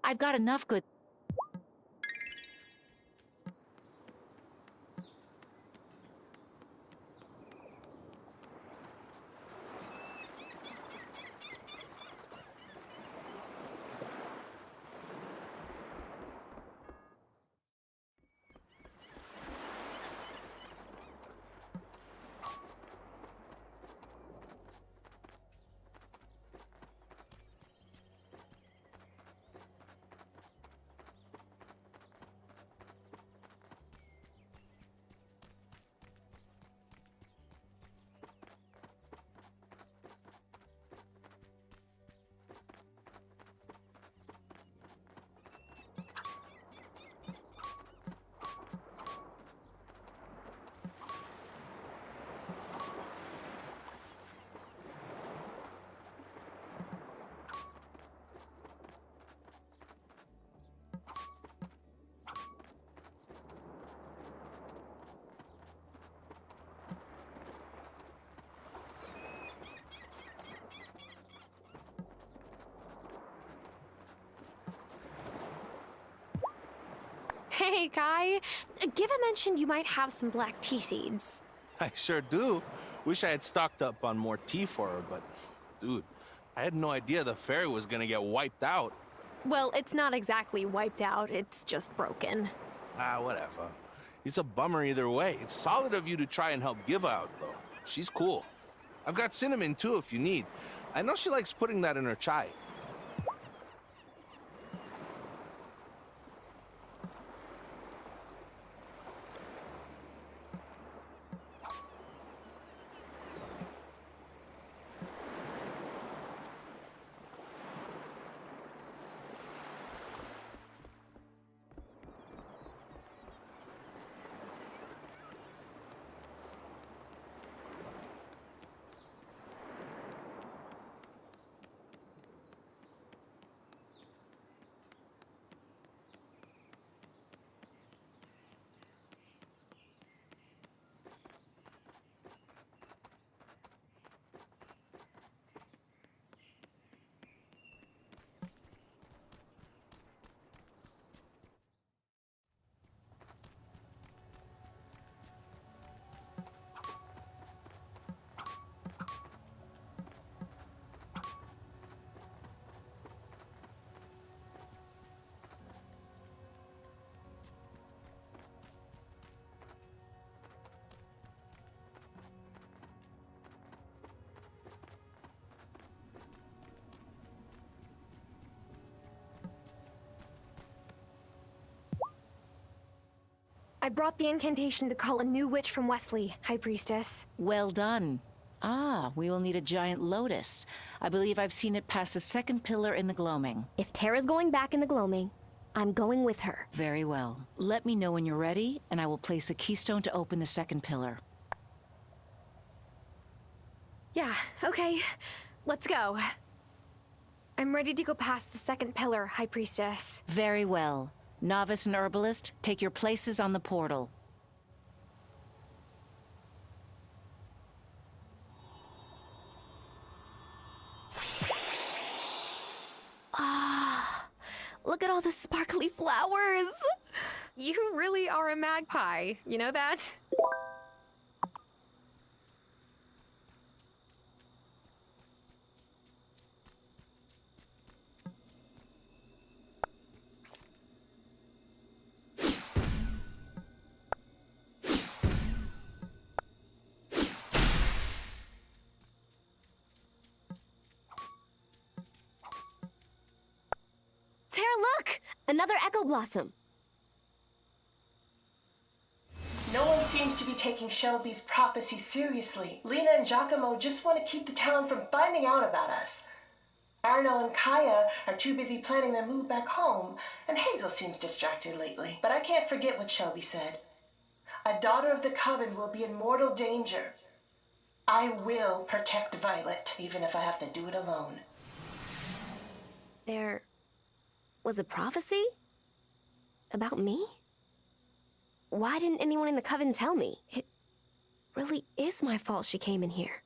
A: I've got enough good...
S: Hey, Kai. Giva mentioned you might have some black tea seeds.
B: I sure do. Wish I had stocked up on more tea for her, but dude, I had no idea the fairy was gonna get wiped out.
S: Well, it's not exactly wiped out, it's just broken.
B: Ah, whatever. It's a bummer either way. It's solid of you to try and help Giva out, though. She's cool. I've got cinnamon, too, if you need. I know she likes putting that in her chai.
S: I brought the incantation to call a new witch from Wesley, High Priestess.
A: Well done. Ah, we will need a giant lotus. I believe I've seen it past the second pillar in the gloaming.
E: If Tara's going back in the gloaming, I'm going with her.
A: Very well. Let me know when you're ready, and I will place a keystone to open the second pillar.
S: Yeah, okay. Let's go. I'm ready to go past the second pillar, High Priestess.
A: Very well. Novice and herbalist, take your places on the portal.
S: Ah, look at all the sparkly flowers. You really are a magpie, you know that?
E: Tara, look! Another Echo Blossom.
T: No one seems to be taking Shelby's prophecy seriously. Lena and Giacomo just want to keep the town from finding out about us. Arno and Kaya are too busy planning their move back home, and Hazel seems distracted lately. But I can't forget what Shelby said. A daughter of the Coven will be in mortal danger. I will protect Violet, even if I have to do it alone.
E: There was a prophecy? About me? Why didn't anyone in the Coven tell me? It really is my fault she came in here.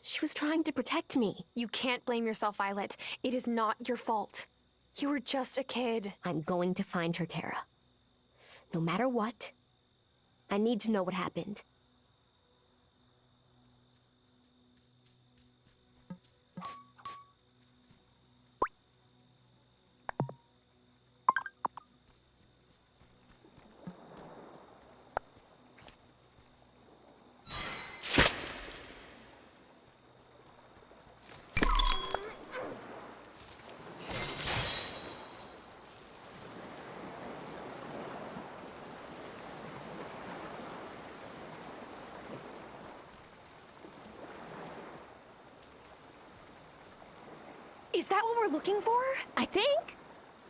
E: She was trying to protect me.
S: You can't blame yourself, Violet. It is not your fault. You were just a kid.
E: I'm going to find her, Tara. No matter what, I need to know what happened.
S: Is that what we're looking for?
E: I think?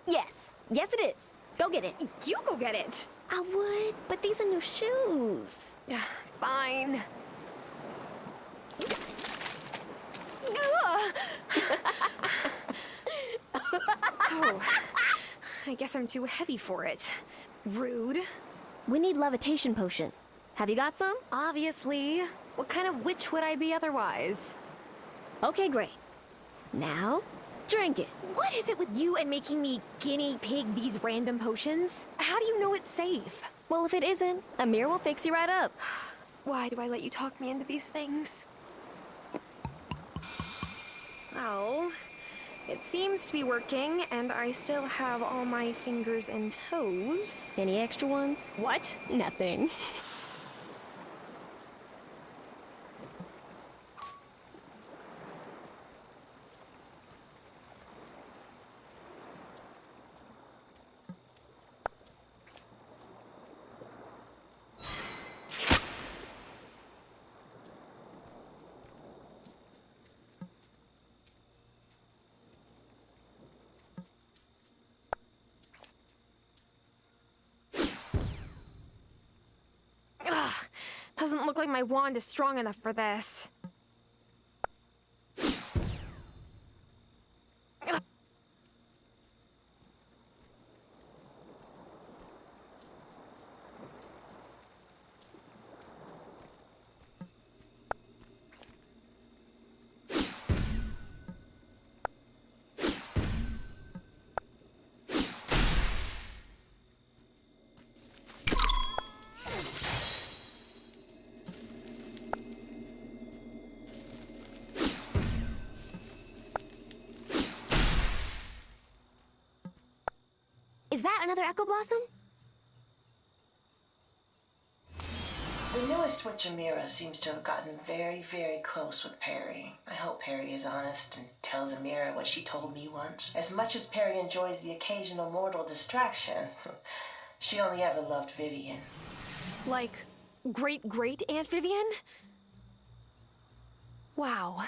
E: Yes. Yes, it is. Go get it.
S: You go get it.
E: I would, but these are new shoes.
S: Fine. Oh, I guess I'm too heavy for it. Rude.
E: We need levitation potion. Have you got some?
S: Obviously. What kind of witch would I be otherwise?
E: Okay, great. Now, drink it.
S: What is it with you and making me guinea pig these random potions? How do you know it's safe?
E: Well, if it isn't, Amir will fix you right up.
S: Why do I let you talk me into these things? Well, it seems to be working, and I still have all my fingers and toes.
E: Any extra ones?
S: What?
E: Nothing.
S: Doesn't look like my wand is strong enough for this.
E: Is that another Echo Blossom?
T: The newest witch Amira seems to have gotten very, very close with Perry. I hope Perry is honest and tells Amira what she told me once. As much as Perry enjoys the occasional mortal distraction, she only ever loved Vivian.
S: Like, great Aunt Vivian? Wow.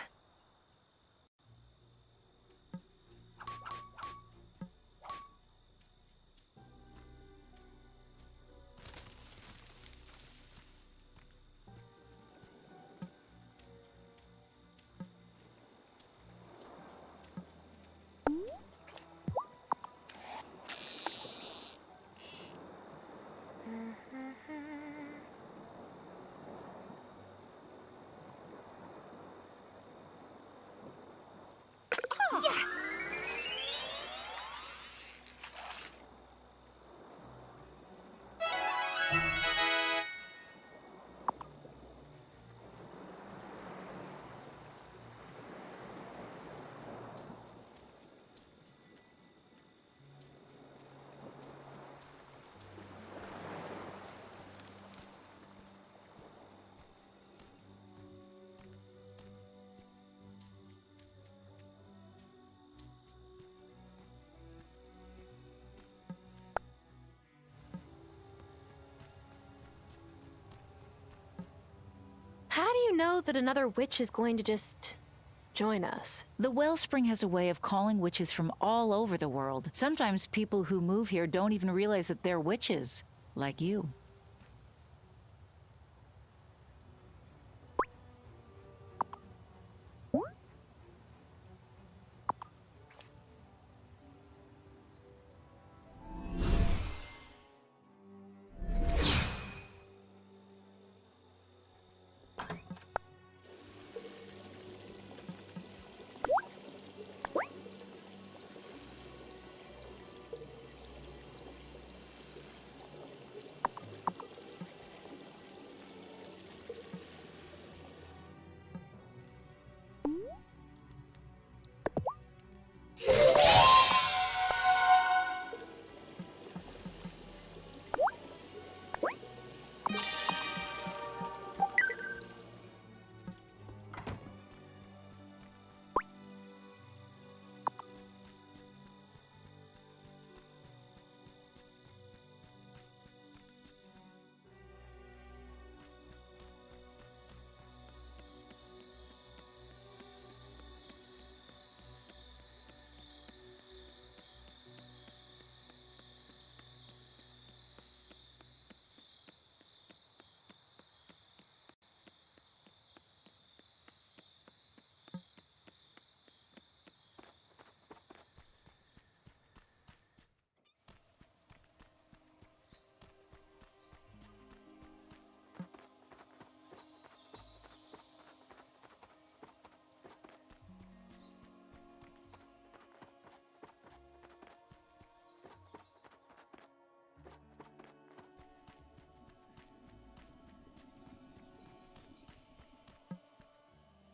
S: How do you know that another witch is going to just join us?
A: The wellspring has a way of calling witches from all over the world. Sometimes people who move here don't even realize that they're witches, like you.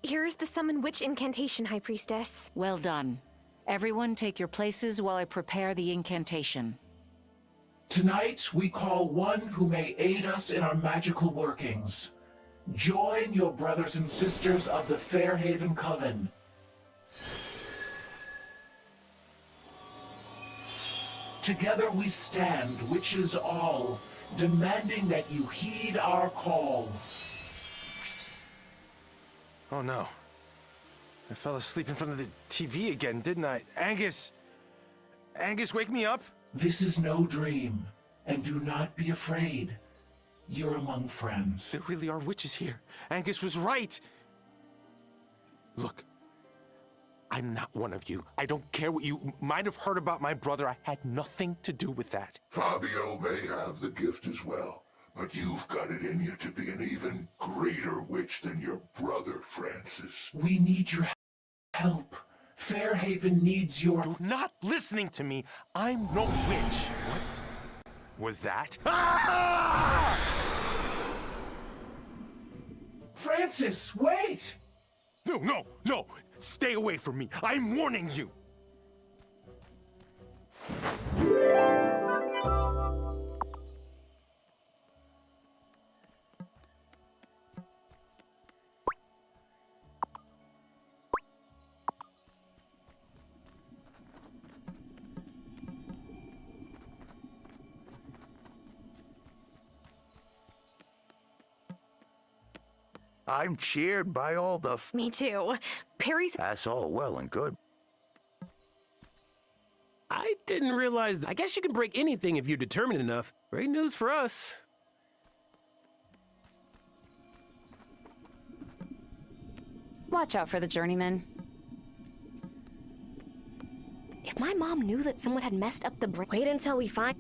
S: Here's the summon witch incantation, High Priestess.
A: Well done. Everyone take your places while I prepare the incantation.
U: Tonight, we call one who may aid us in our magical workings. Join your brothers and sisters of the Fairhaven Coven. Together we stand, witches all, demanding that you heed our call.
B: Oh no. I fell asleep in front of the TV again, didn't I? Angus! Angus, wake me up!
U: This is no dream, and do not be afraid. You're among friends.
B: There really are witches here. Angus was right. Look, I'm not one of you. I don't care what you might have heard about my brother. I had nothing to do with that.
V: Fabio may have the gift as well, but you've got it in you to be an even greater witch than your brother, Francis.
U: We need your help. Fairhaven needs your...
B: You're not listening to me. I'm no witch. What was that? Ah!
U: Francis, wait!
B: No, no, no! Stay away from me. I'm warning you.
K: I'm cheered by all the
S: Me too. Perry's...
K: That's all well and good.
W: I didn't realize... I guess you can break anything if you're determined enough. Great news for us.
H: Watch out for the journeyman.
E: If my mom knew that someone had messed up the brain... Wait until we find...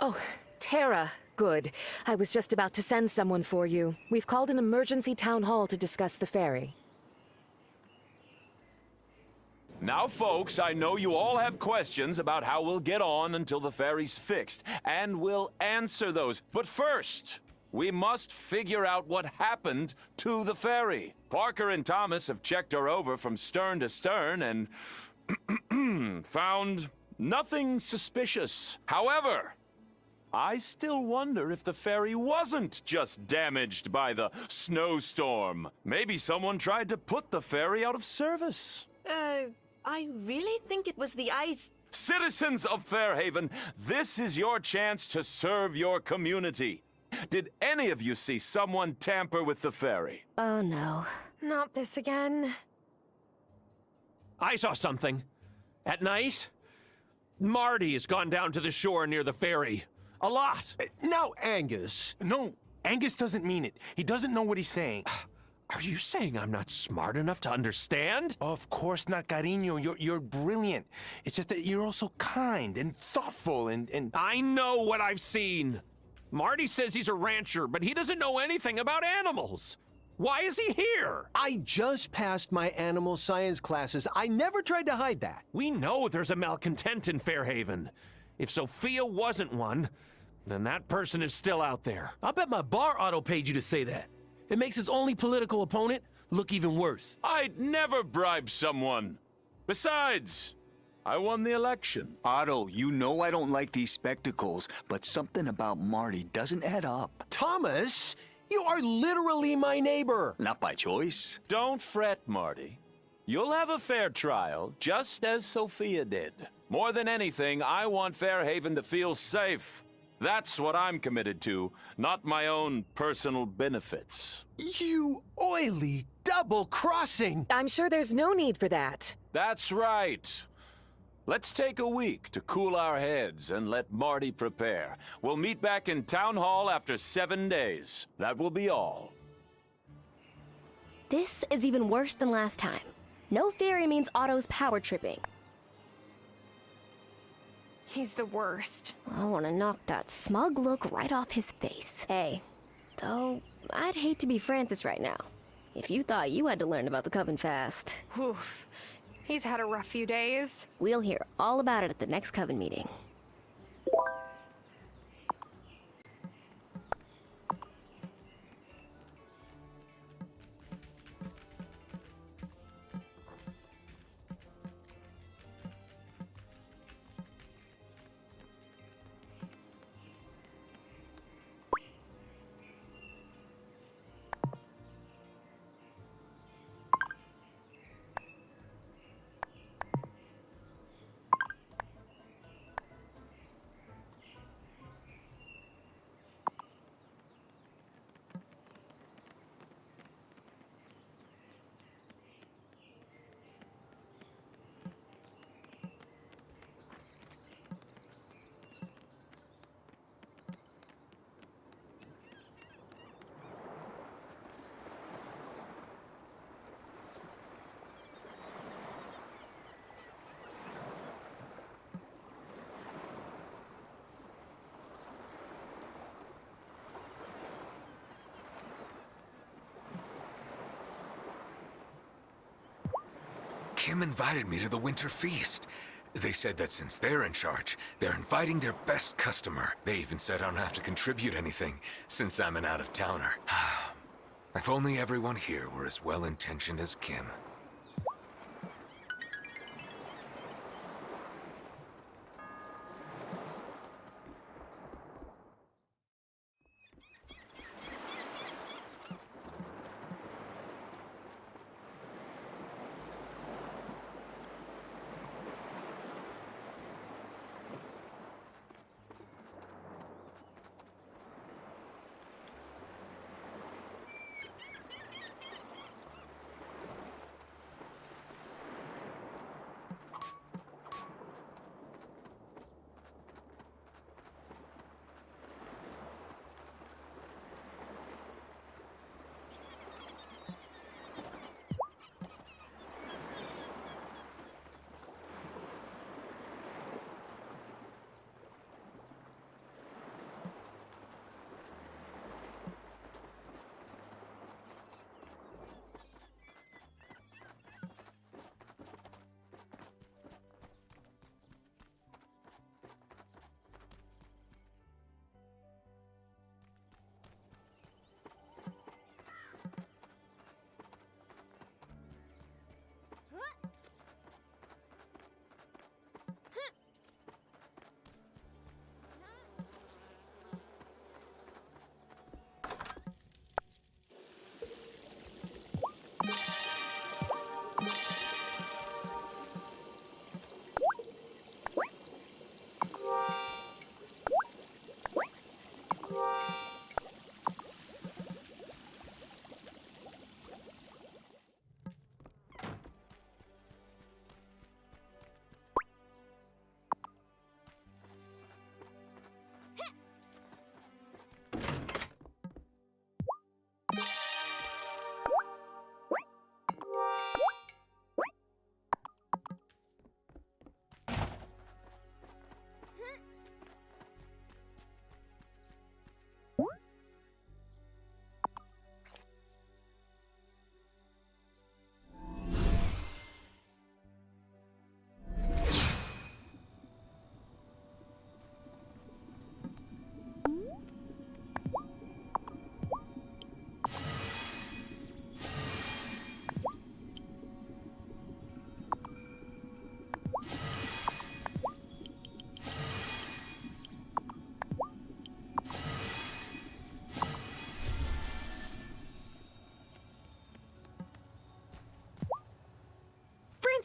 G: Oh, Tara. Good. I was just about to send someone for you. We've called an emergency town hall to discuss the ferry.
P: Now, folks, I know you all have questions about how we'll get on until the ferry's fixed, and we'll answer those. But first, we must figure out what happened to the ferry. Parker and Thomas have checked her over from stern to stern and found nothing suspicious. However, I still wonder if the ferry wasn't just damaged by the snowstorm. Maybe someone tried to put the ferry out of service.
R: I really think it was the ice.
P: Citizens of Fairhaven, this is your chance to serve your community. Did any of you see someone tamper with the ferry?
E: Oh no.
S: Not this again.
W: I saw something. At night, Marty has gone down to the shore near the ferry. A lot.
C: Now, Angus. No, Angus doesn't mean it. He doesn't know what he's saying.
W: Are you saying I'm not smart enough to understand?
C: Of course not, cariño. You're brilliant. It's just that you're also kind and thoughtful and...
W: I know what I've seen. Marty says he's a rancher, but he doesn't know anything about animals. Why is he here?
I: I just passed my animal science classes. I never tried to hide that.
W: We know there's a malcontent in Fairhaven. If Sophia wasn't one, then that person is still out there. I'll bet my bar auto paid you to say that. It makes his only political opponent look even worse.
P: I'd never bribe someone. Besides, I won the election.
F: Otto, you know I don't like these spectacles, but something about Marty doesn't add up.
I: Thomas, you are literally my neighbor.
F: Not by choice.
P: Don't fret, Marty. You'll have a fair trial, just as Sophia did. More than anything, I want Fairhaven to feel safe. That's what I'm committed to, not my own personal benefits.
I: You oily double-crossing!
G: I'm sure there's no need for that.
P: That's right. Let's take a week to cool our heads and let Marty prepare. We'll meet back in Town Hall after 7 days. That will be all.
E: This is even worse than last time. No ferry means Otto's power tripping.
S: He's the worst.
E: I want to knock that smug look right off his face. Hey, though, I'd hate to be Francis right now. If you thought you had to learn about the Coven fast.
S: Oof. He's had a rough few days.
E: We'll hear all about it at the next Coven meeting.
M: Kim invited me to the winter feast. They said that since they're in charge, they're inviting their best customer. They even said I don't have to contribute anything, since I'm an out-of-towner. If only everyone here were as well-intentioned as Kim.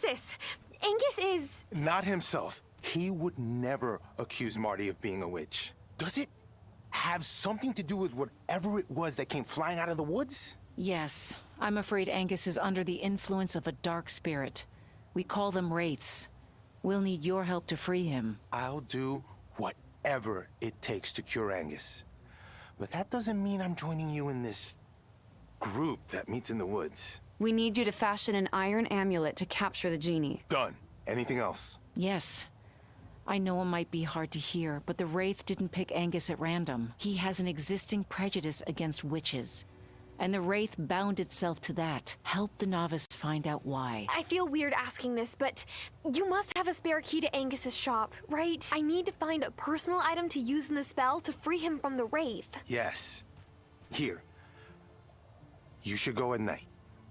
D: Francis! Angus is...
C: Not himself. He would never accuse Marty of being a witch. Does it have something to do with whatever it was that came flying out of the woods?
A: Yes. I'm afraid Angus is under the influence of a dark spirit. We call them wraiths. We'll need your help to free him.
C: I'll do whatever it takes to cure Angus. But that doesn't mean I'm joining you in this group that meets in the woods.
H: We need you to fashion an iron amulet to capture the genie.
C: Done. Anything else?
A: Yes. I know it might be hard to hear, but the Wraith didn't pick Angus at random. He has an existing prejudice against witches. And the Wraith bound itself to that. Help the novice find out why.
D: I feel weird asking this, but you must have a spare key to Angus's shop, right? I need to find a personal item to use in the spell to free him from the Wraith.
C: Yes. Here. You should go at night.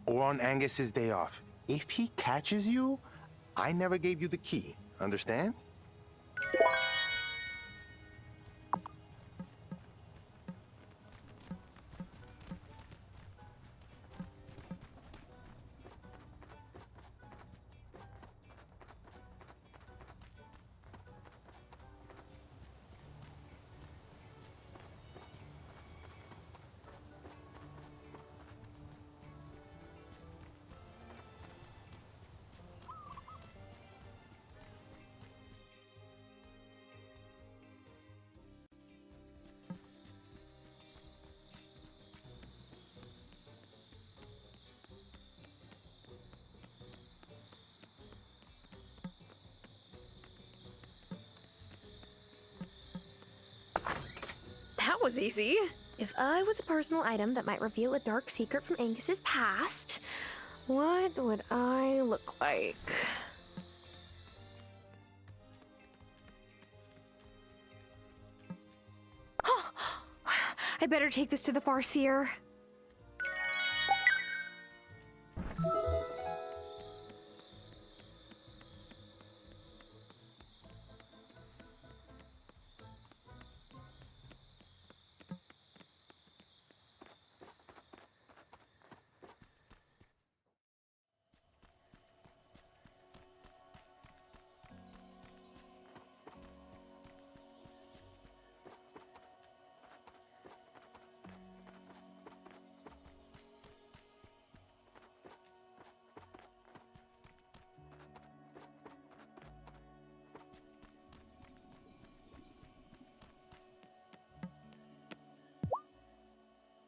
C: Or on Angus's day off. If he catches you, I never gave you the key. Understand?
D: That was easy. If I was a personal item that might reveal a dark secret from Angus's past,
S: What would I look like? I better take this to the farseer.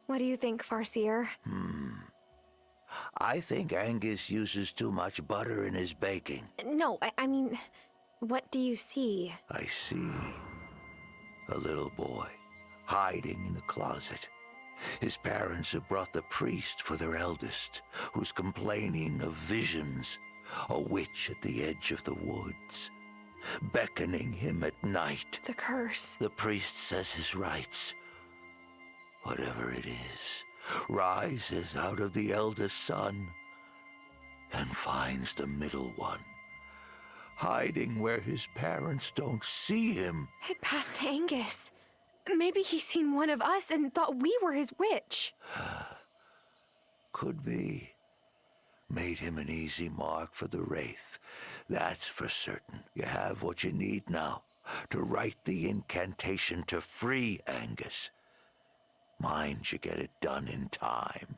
S: What do you think, farseer?
K: I think Angus uses too much butter in his baking.
S: No, I mean, what do you see?
K: I see a little boy hiding in a closet. His parents have brought the priest for their eldest, who's complaining of visions, a witch at the edge of the woods, beckoning him at night.
S: The curse.
K: The priest says his rites, whatever it is, rises out of the eldest son and finds the middle one, hiding where his parents don't see him.
S: It passed Angus. Maybe he's seen one of us and thought we were his witch.
K: Could be. Made him an easy mark for the Wraith. That's for certain. You have what you need now to write the incantation to free Angus. Mind you get it done in time.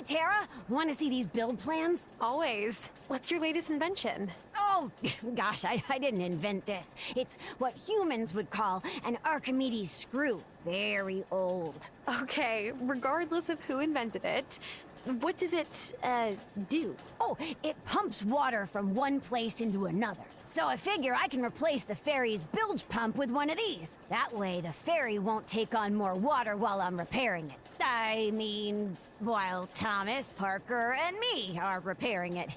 N: Tara, want to see these build plans?
S: Always. What's your latest invention?
N: Oh, gosh, I didn't invent this. It's what humans would call an Archimedes screw. Very old.
S: Okay, regardless of who invented it, what does it, do?
N: Oh, it pumps water from one place into another. So I figure I can replace the ferry's bilge pump with one of these. That way the ferry won't take on more water while I'm repairing it. I mean, while Thomas, Parker, and me are repairing it.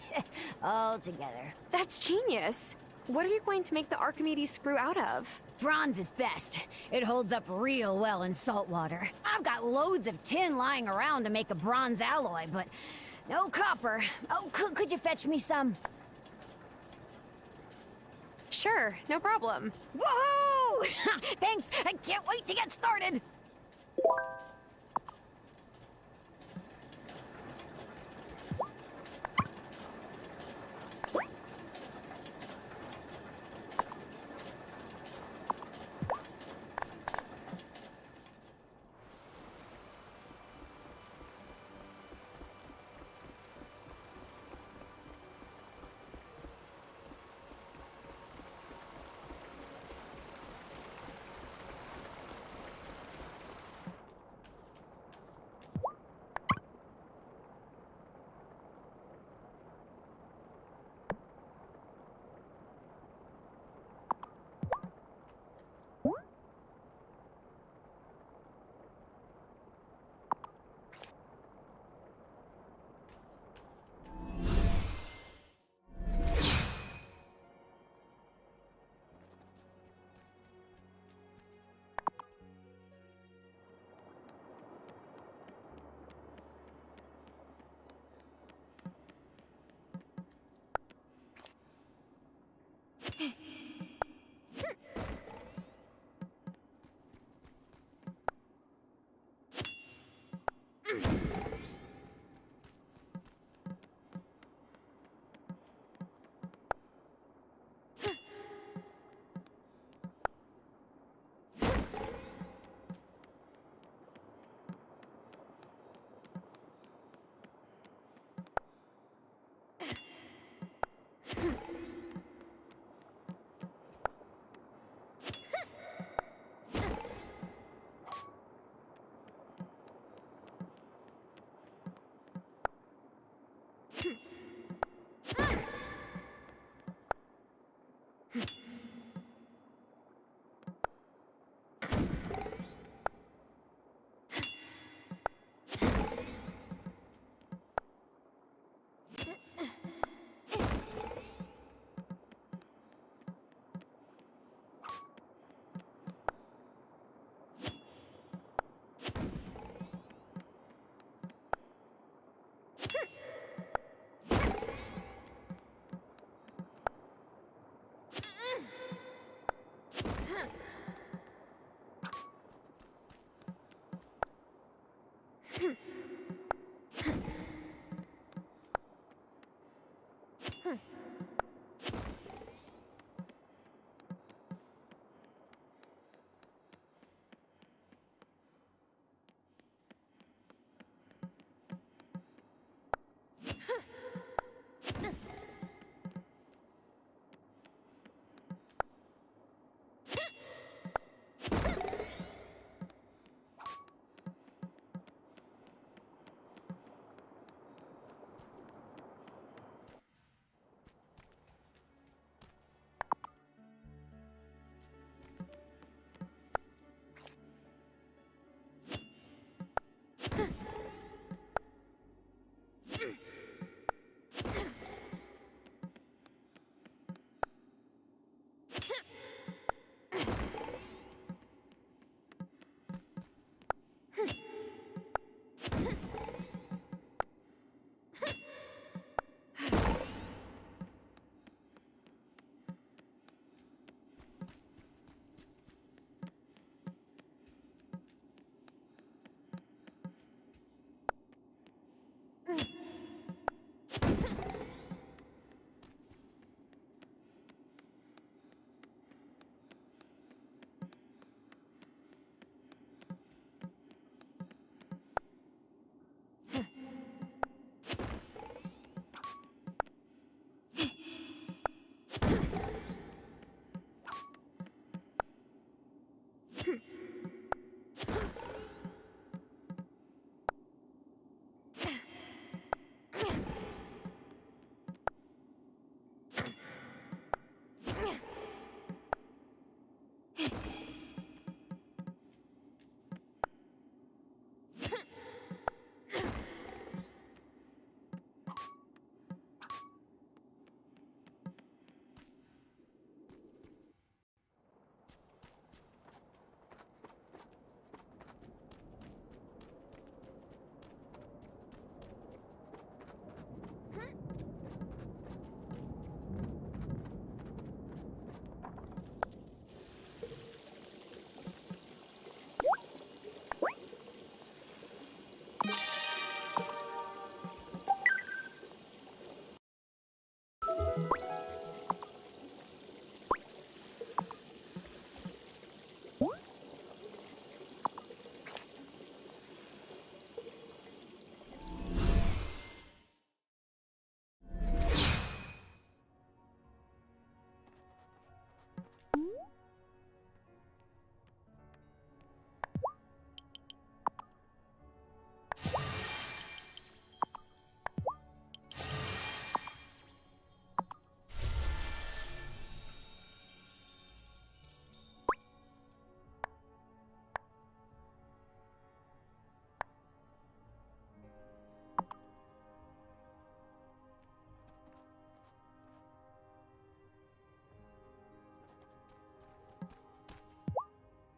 N: All together.
S: That's genius. What are you going to make the Archimedes screw out of?
N: Bronze is best. It holds up real well in salt water. I've got loads of tin lying around to make a bronze alloy, but no copper. Oh, could you fetch me some?
S: Sure, no problem.
N: Woohoo! Thanks, I can't wait to get started!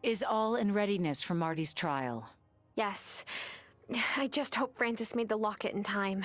A: Is all in readiness for Marty's trial?
S: Yes. I just hope Francis made the locket in time.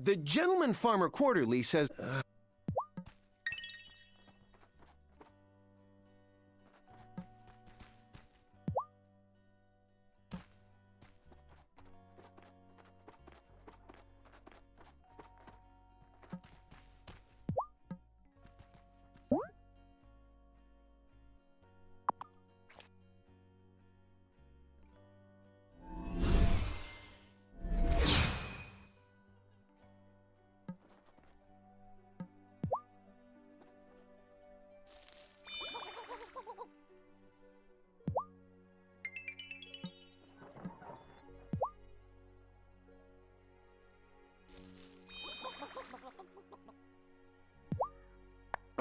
I: The Gentleman Farmer Quarterly says...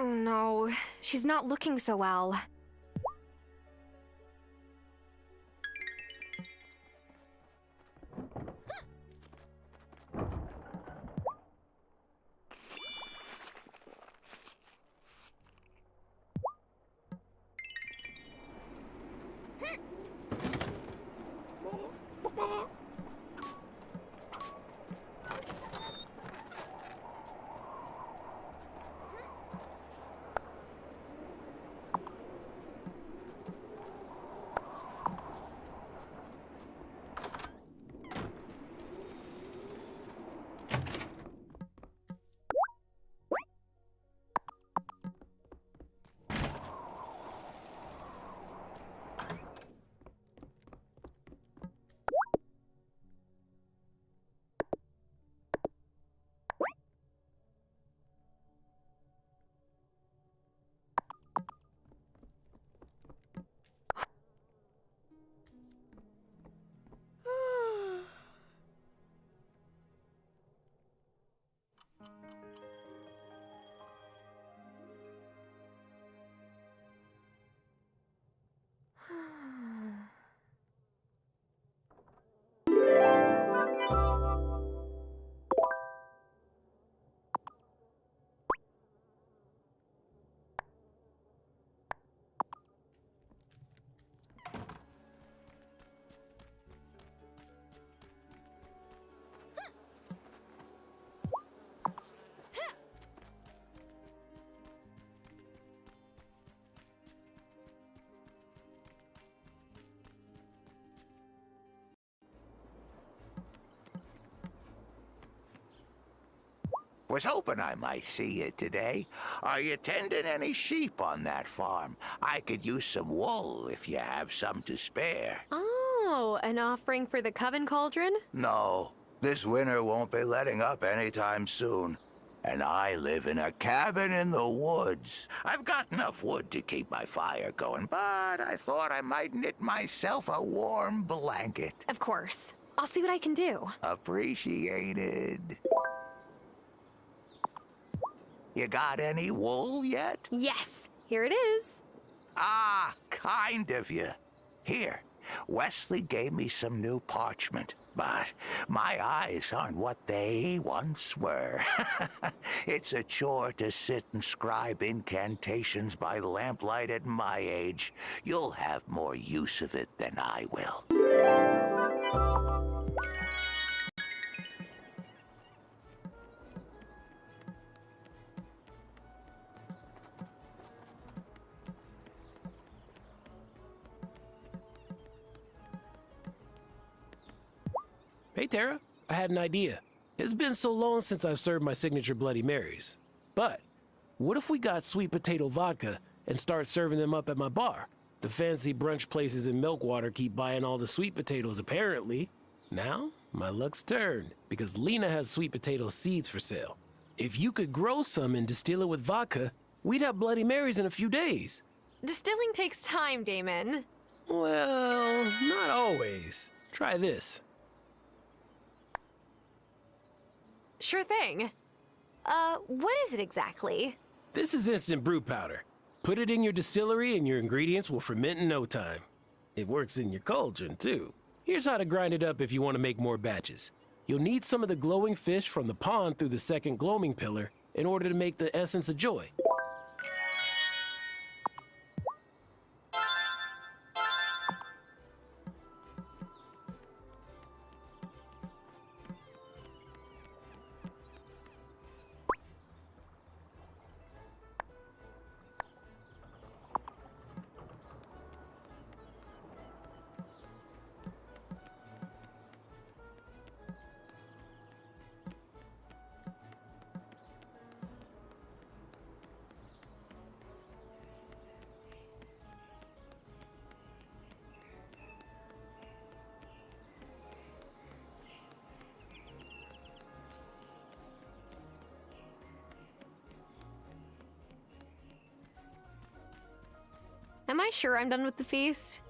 S: Oh no, she's not looking so well.
K: Was hoping I might see you today. Are you tending any sheep on that farm? I could use some wool if you have some to spare.
S: Oh, an offering for the Coven Cauldron?
K: No, this winter won't be letting up anytime soon. And I live in a cabin in the woods. I've got enough wood to keep my fire going, but I thought I might knit myself a warm blanket.
S: Of course. I'll see what I can do.
K: Appreciated. You got any wool yet?
S: Yes, here it is.
K: Ah, kind of you. Here, Wesley gave me some new parchment, but my eyes aren't what they once were. It's a chore to sit and scribe incantations by lamplight at my age. You'll have more use of it than I will.
W: Hey, Tara, I had an idea. It's been so long since I've served my signature Bloody Marys. But what if we got sweet potato vodka and start serving them up at my bar? The fancy brunch places in Milkwater keep buying all the sweet potatoes, apparently. Now, my luck's turned, because Lena has sweet potato seeds for sale. If you could grow some and distill it with vodka, we'd have Bloody Marys in a few days.
S: Distilling takes time, Damon.
W: Well, not always. Try this.
S: Sure thing. What is it exactly?
W: This is instant brew powder. Put it in your distillery and your ingredients will ferment in no time. It works in your cauldron, too. Here's how to grind it up if you want to make more batches. You'll need some of the glowing fish from the pond through the second gloaming pillar in order to make the essence of joy.
S: Am I sure I'm done with the feast?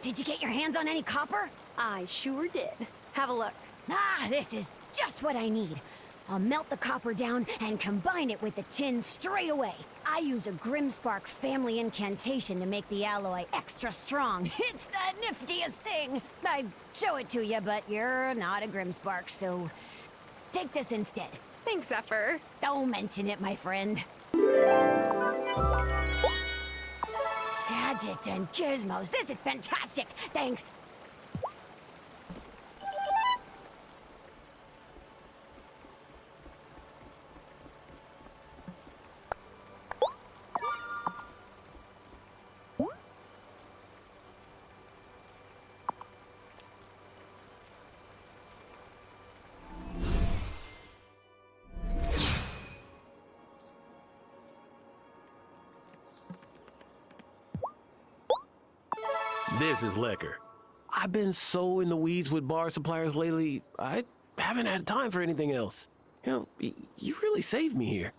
N: Did you get your hands on any copper?
D: I sure did. Have a look.
N: Ah, this is just what I need. I'll melt the copper down and combine it with the tin straight away. I use a Grimspark family incantation to make the alloy extra strong. It's the niftiest thing. I'd show it to you, but you're not a Grimspark, so take this instead.
S: Thanks, Zephyr.
N: Don't mention it, my friend. Gadgets and gizmos. This is fantastic. Thanks.
W: This is liquor. I've been so in the weeds with bar suppliers lately, I haven't had time for anything else. You know, you really saved me here.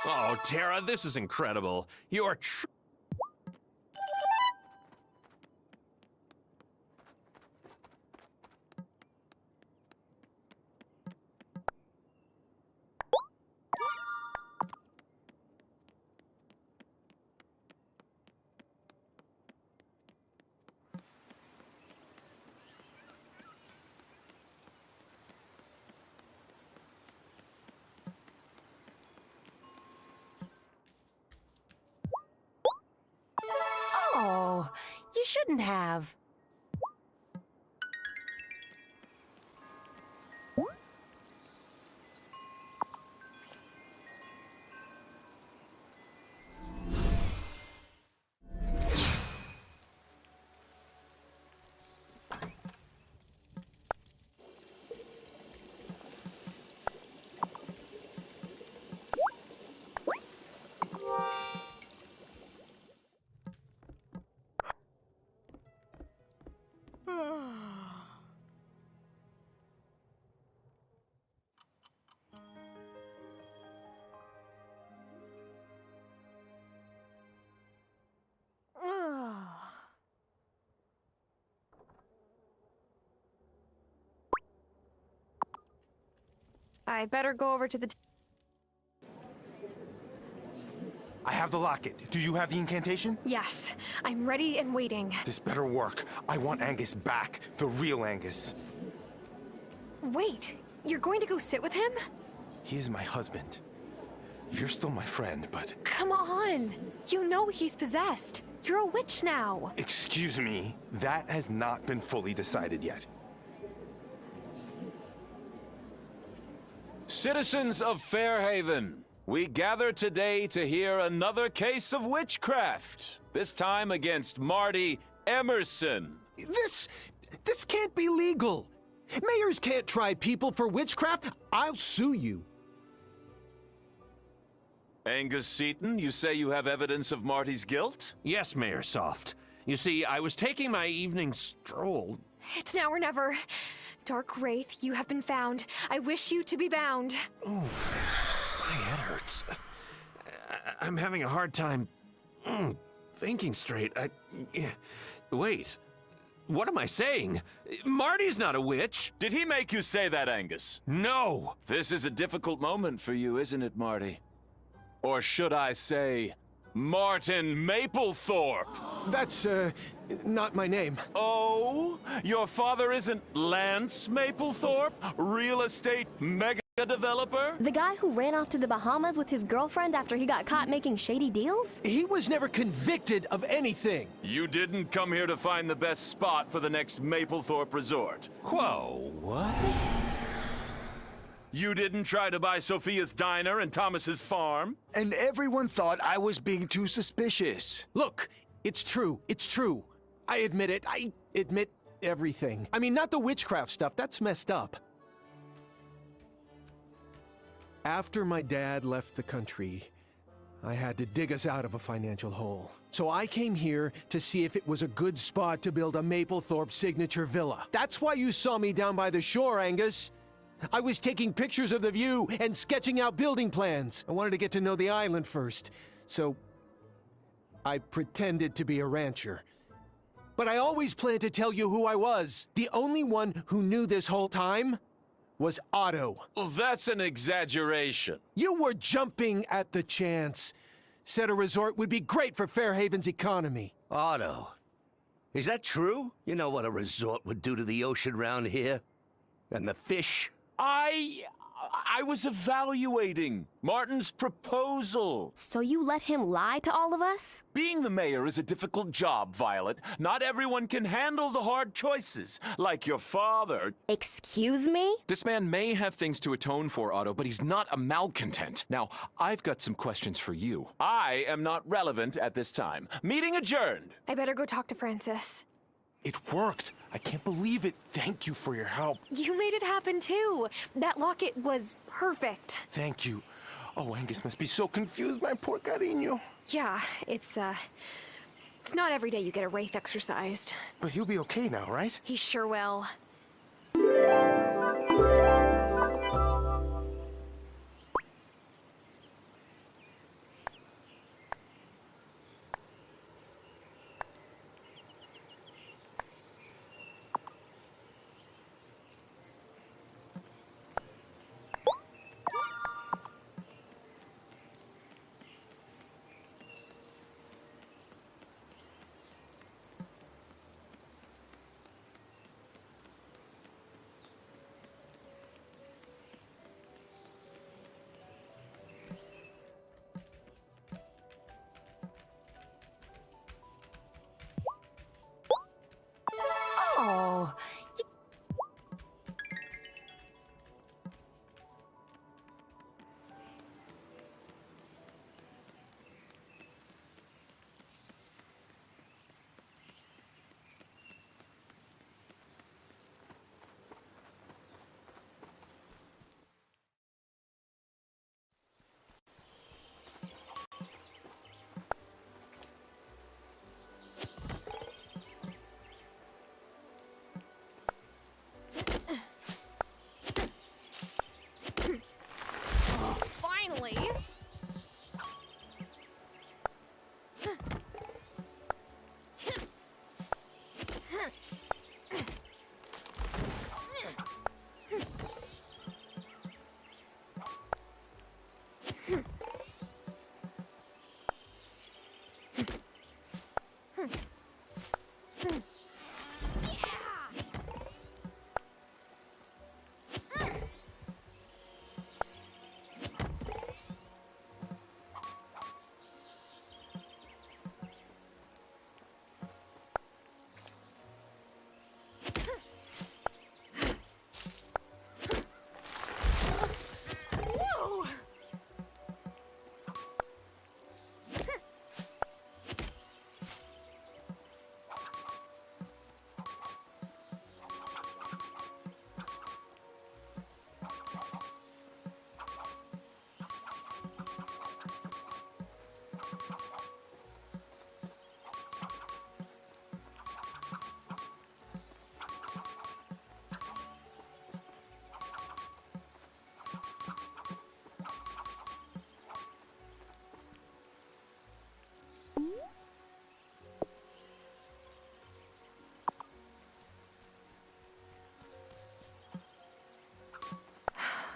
W: Oh, Tara, this is incredible. You're
N: Oh, you shouldn't have.
S: I better go over to the...
C: I have the locket. Do you have the incantation?
D: Yes, I'm ready and waiting.
C: This better work. I want Angus back. The real Angus.
D: Wait, you're going to go sit with him?
C: He is my husband. You're still my friend, but...
D: Come on! You know he's possessed. You're a witch now.
C: Excuse me. That has not been fully decided yet.
P: Citizens of Fairhaven, we gather today to hear another case of witchcraft. This time against Marty Emerson.
I: This can't be legal. Mayors can't try people for witchcraft. I'll sue you.
P: Angus Seaton, you say you have evidence of Marty's guilt?
W: Yes, Mayor Soft. You see, I was taking my evening stroll.
D: It's now or never. Dark Wraith, you have been found. I wish you to be bound.
W: Oh, my head hurts. I'm having a hard time thinking straight. Wait, what am I saying? Marty's not a witch.
P: Did he make you say that, Angus?
W: No.
P: This is a difficult moment for you, isn't it, Marty? Or should I say, Martin Mapplethorpe?
I: That's, not my name.
P: Oh? Your father isn't Lance Mapplethorpe? Real estate mega developer?
E: The guy who ran off to the Bahamas with his girlfriend after he got caught making shady deals?
I: He was never convicted of anything.
P: You didn't come here to find the best spot for the next Mapplethorpe resort.
W: Whoa, what?
P: You didn't try to buy Sophia's diner and Thomas's farm?
F: And everyone thought I was being too suspicious.
I: Look, it's true. It's true. I admit it. I admit everything. I mean, not the witchcraft stuff. That's messed up. After my dad left the country, I had to dig us out of a financial hole. So I came here to see if it was a good spot to build a Mapplethorpe signature villa. That's why you saw me down by the shore, Angus. I was taking pictures of the view and sketching out building plans. I wanted to get to know the island first, so I pretended to be a rancher. But I always planned to tell you who I was. The only one who knew this whole time was Otto.
P: Well, that's an exaggeration.
I: You were jumping at the chance. Said a resort would be great for Fairhaven's economy.
J: Otto, is that true? You know what a resort would do to the ocean round here? And the fish?
P: I was evaluating Martin's proposal.
E: So you let him lie to all of us?
P: Being the mayor is a difficult job, Violet. Not everyone can handle the hard choices, like your father.
E: Excuse me?
O: This man may have things to atone for, Otto, but he's not a malcontent. Now, I've got some questions for you.
P: I am not relevant at this time. Meeting adjourned.
D: I better go talk to Francis.
C: It worked. I can't believe it. Thank you for your help.
D: You made it happen too. That locket was perfect.
C: Thank you. Oh, Angus must be so confused, my poor cariño.
D: Yeah, it's not every day you get a wraith exercised.
C: But he'll be okay now, right?
D: He sure will.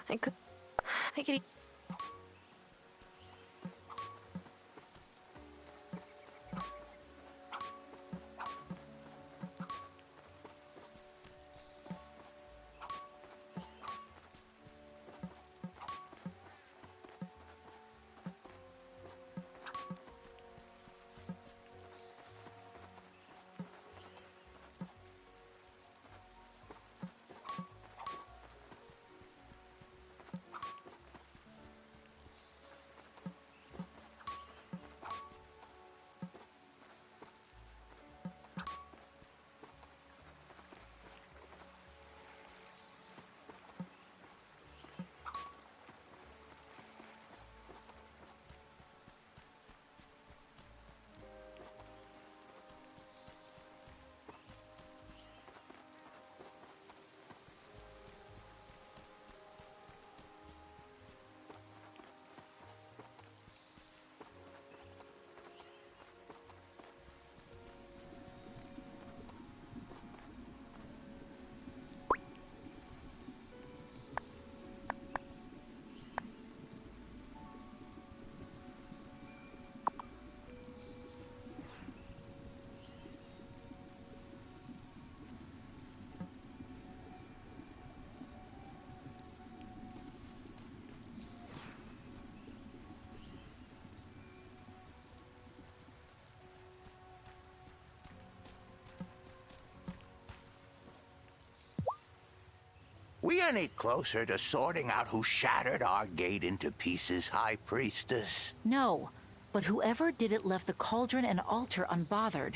S: I could eat.
K: We are any closer to sorting out who shattered our gate into pieces, High Priestess?
A: No, but whoever did it left the cauldron and altar unbothered.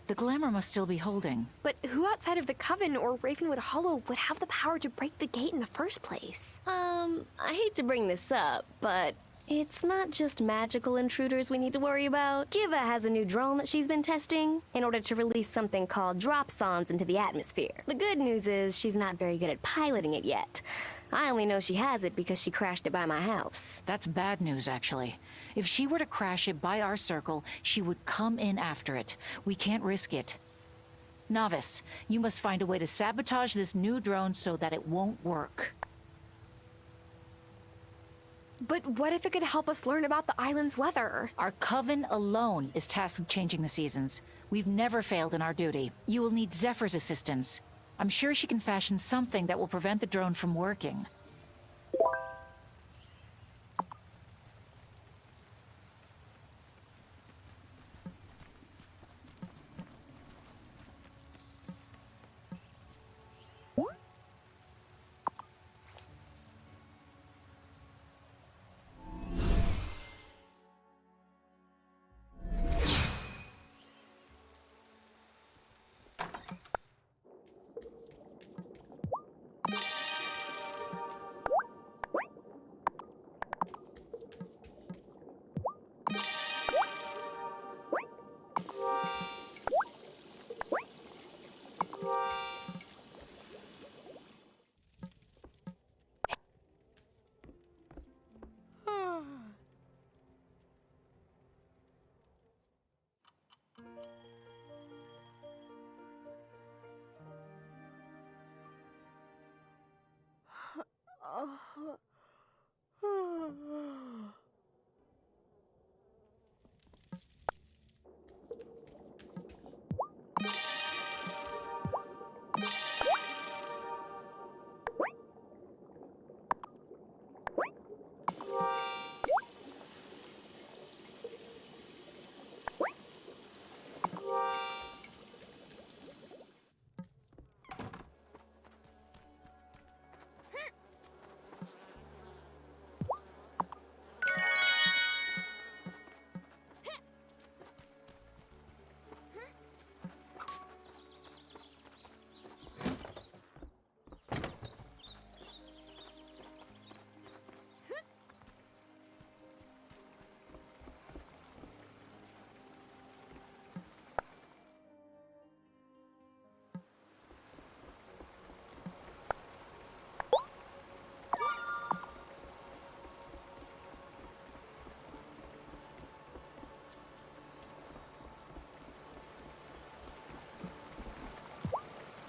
A: The glamour must still be holding.
S: But who outside of the Coven or Ravenwood Hollow would have the power to break the gate in the first place?
E: I hate to bring this up, but it's not just magical intruders we need to worry about. Kiva has a new drone that she's been testing in order to release something called dropsons into the atmosphere. The good news is she's not very good at piloting it yet. I only know she has it because she crashed it by my house.
A: That's bad news, actually. If she were to crash it by our circle, she would come in after it. We can't risk it. Novice, you must find a way to sabotage this new drone so that it won't work.
S: But what if it could help us learn about the island's weather?
A: Our coven alone is tasked with changing the seasons. We've never failed in our duty. You will need Zephyr's assistance. I'm sure she can fashion something that will prevent the drone from working.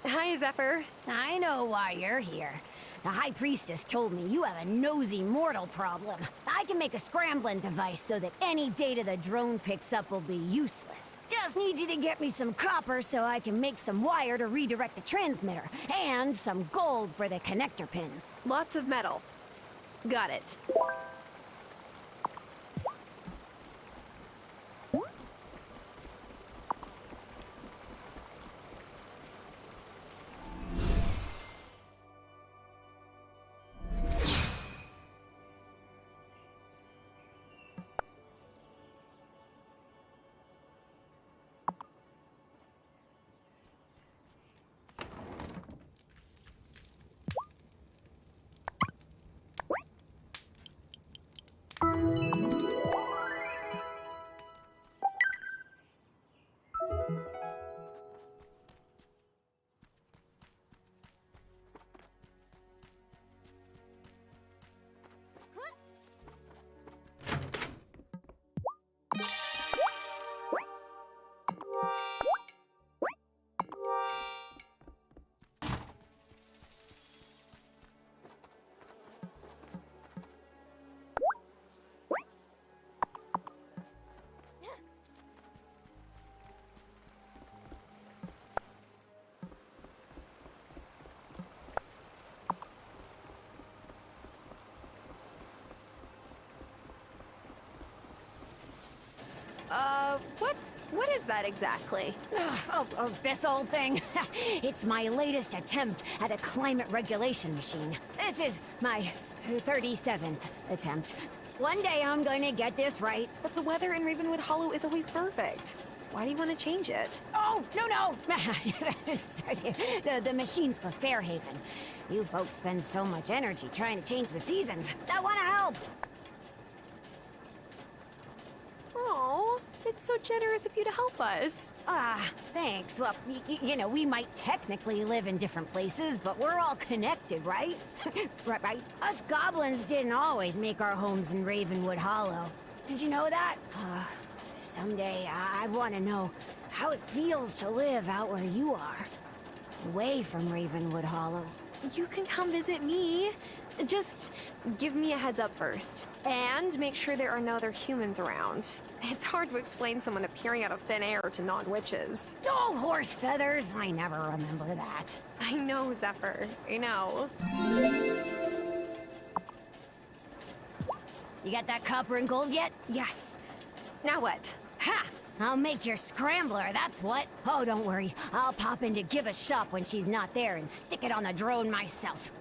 S: Hi, Zephyr.
N: I know why you're here. The High Priestess told me you have a nosy mortal problem. I can make a scrambling device so that any data the drone picks up will be useless. Just need you to get me some copper so I can make some wire to redirect the transmitter, and some gold for the connector pins.
S: Lots of metal. Got it. What is that exactly?
N: Oh, this old thing. It's my latest attempt at a climate regulation machine. This is my 37th attempt. One day I'm going to get this right.
S: But the weather in Ravenwood Hollow is always perfect. Why do you want to change it?
N: Oh, no. The machine's for Fairhaven. You folks spend so much energy trying to change the seasons. I want to help.
S: Oh, it's so generous of you to help us.
N: Thanks. Well, you know, we might technically live in different places, but we're all connected, right? right? Us goblins didn't always make our homes in Ravenwood Hollow. Did you know that? Someday I want to know how it feels to live out where you are, away from Ravenwood Hollow.
S: You can come visit me. Just give me a heads up first. And make sure there are no other humans around. It's hard to explain someone appearing out of thin air to non-witches.
N: Oh, horse feathers! I never remember that.
S: I know, Zephyr. I know.
N: You got that copper and gold yet?
S: Yes. Now what?
N: Ha! I'll make your scrambler, that's what. Oh, don't worry. I'll pop in to give a shop when she's not there and stick it on the drone myself.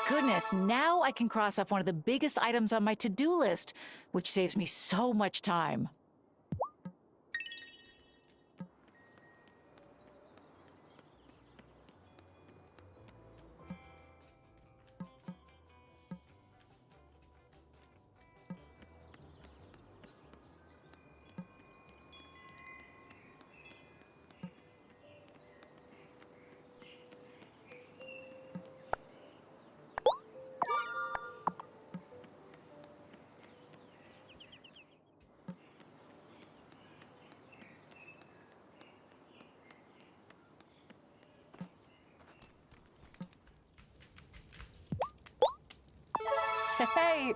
A: Goodness, now I can cross off one of the biggest items on my to-do list, which saves me so much time.
S: Hey!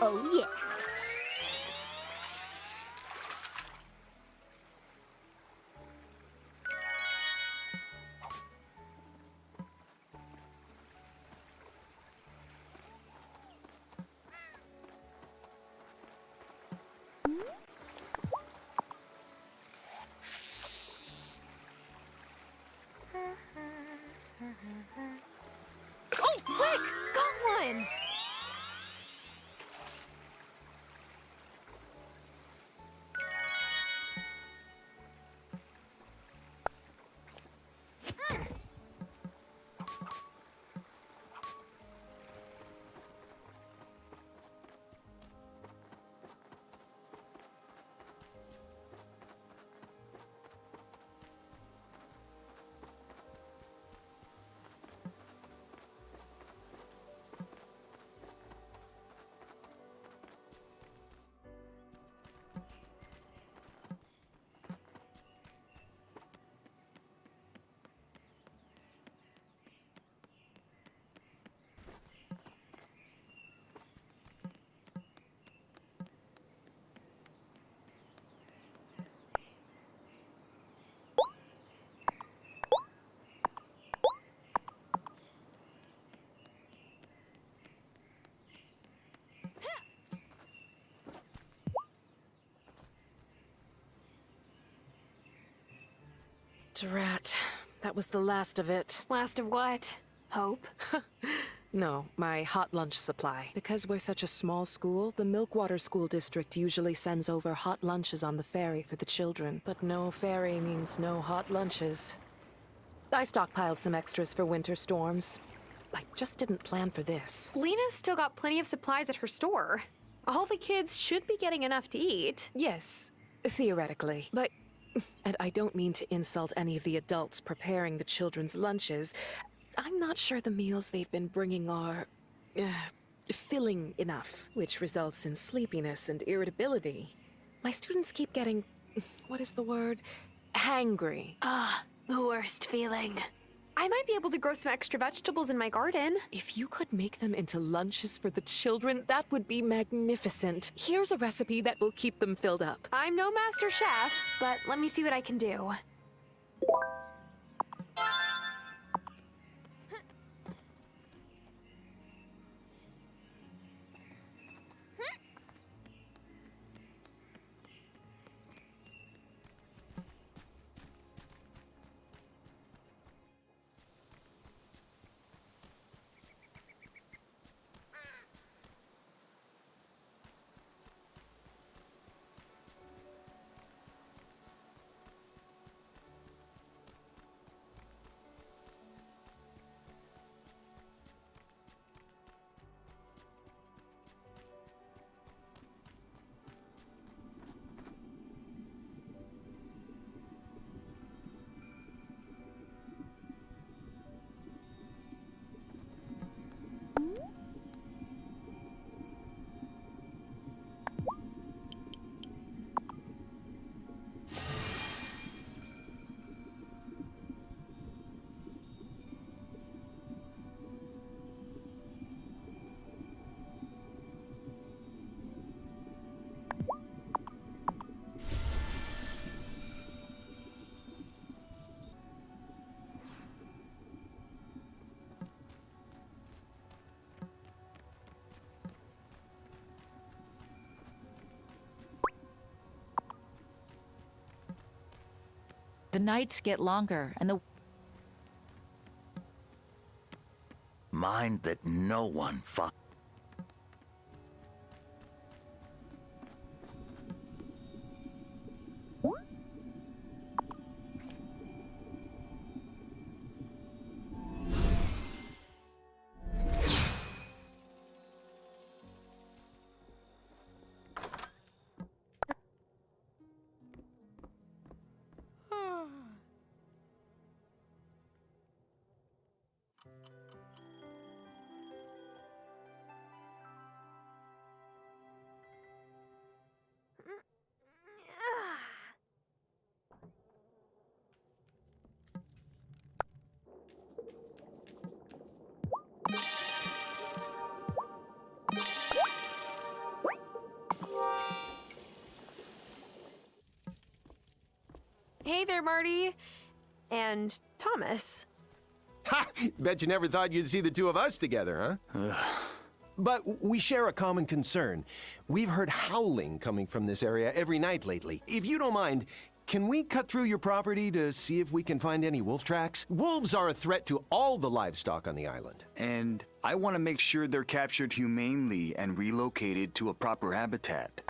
N: Oh, yeah.
S: Oh, quick! Got one!
G: Drat. That was the last of it.
S: Last of what? Hope?
G: No, my hot lunch supply. Because we're such a small school, the Milkwater School District usually sends over hot lunches on the ferry for the children. But no ferry means no hot lunches. I stockpiled some extras for winter storms. I just didn't plan for this.
S: Lena's still got plenty of supplies at her store. All the kids should be getting enough to eat.
G: Yes, theoretically. But, and I don't mean to insult any of the adults preparing the children's lunches, I'm not sure the meals they've been bringing are filling enough, which results in sleepiness and irritability. My students keep getting, what is the word? Hangry.
S: Ah, the worst feeling. I might be able to grow some extra vegetables in my garden.
G: If you could make them into lunches for the children, that would be magnificent. Here's a recipe that will keep them filled up.
S: I'm no master chef, but let me see what I can do.
A: The nights get longer, and the
K: Mind that no one finds.
S: Hey there, Marty. And Thomas.
I: Ha! Bet you never thought you'd see the two of us together, huh? But we share a common concern. We've heard howling coming from this area every night lately. If you don't mind, can we cut through your property to see if we can find any wolf tracks? Wolves are a threat to all the livestock on the island.
F: And I want to make sure they're captured humanely and relocated to a proper habitat.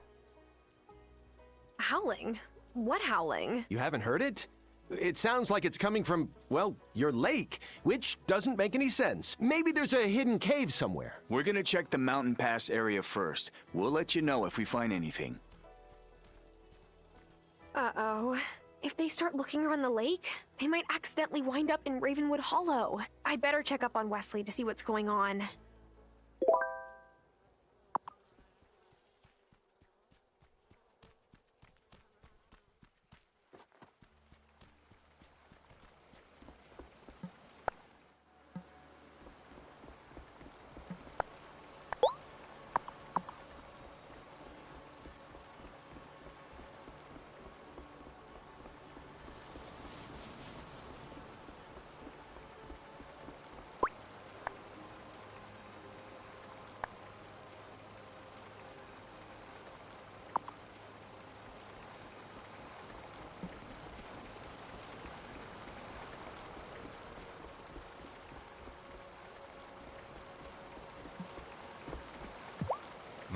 S: Howling? What howling?
I: You haven't heard it? It sounds like it's coming from, well, your lake, which doesn't make any sense. Maybe there's a hidden cave somewhere.
F: We're gonna check the mountain pass area first. We'll let you know if we find anything.
S: Uh-oh. If they start looking around the lake, they might accidentally wind up in Ravenwood Hollow. I better check up on Wesley to see what's going on.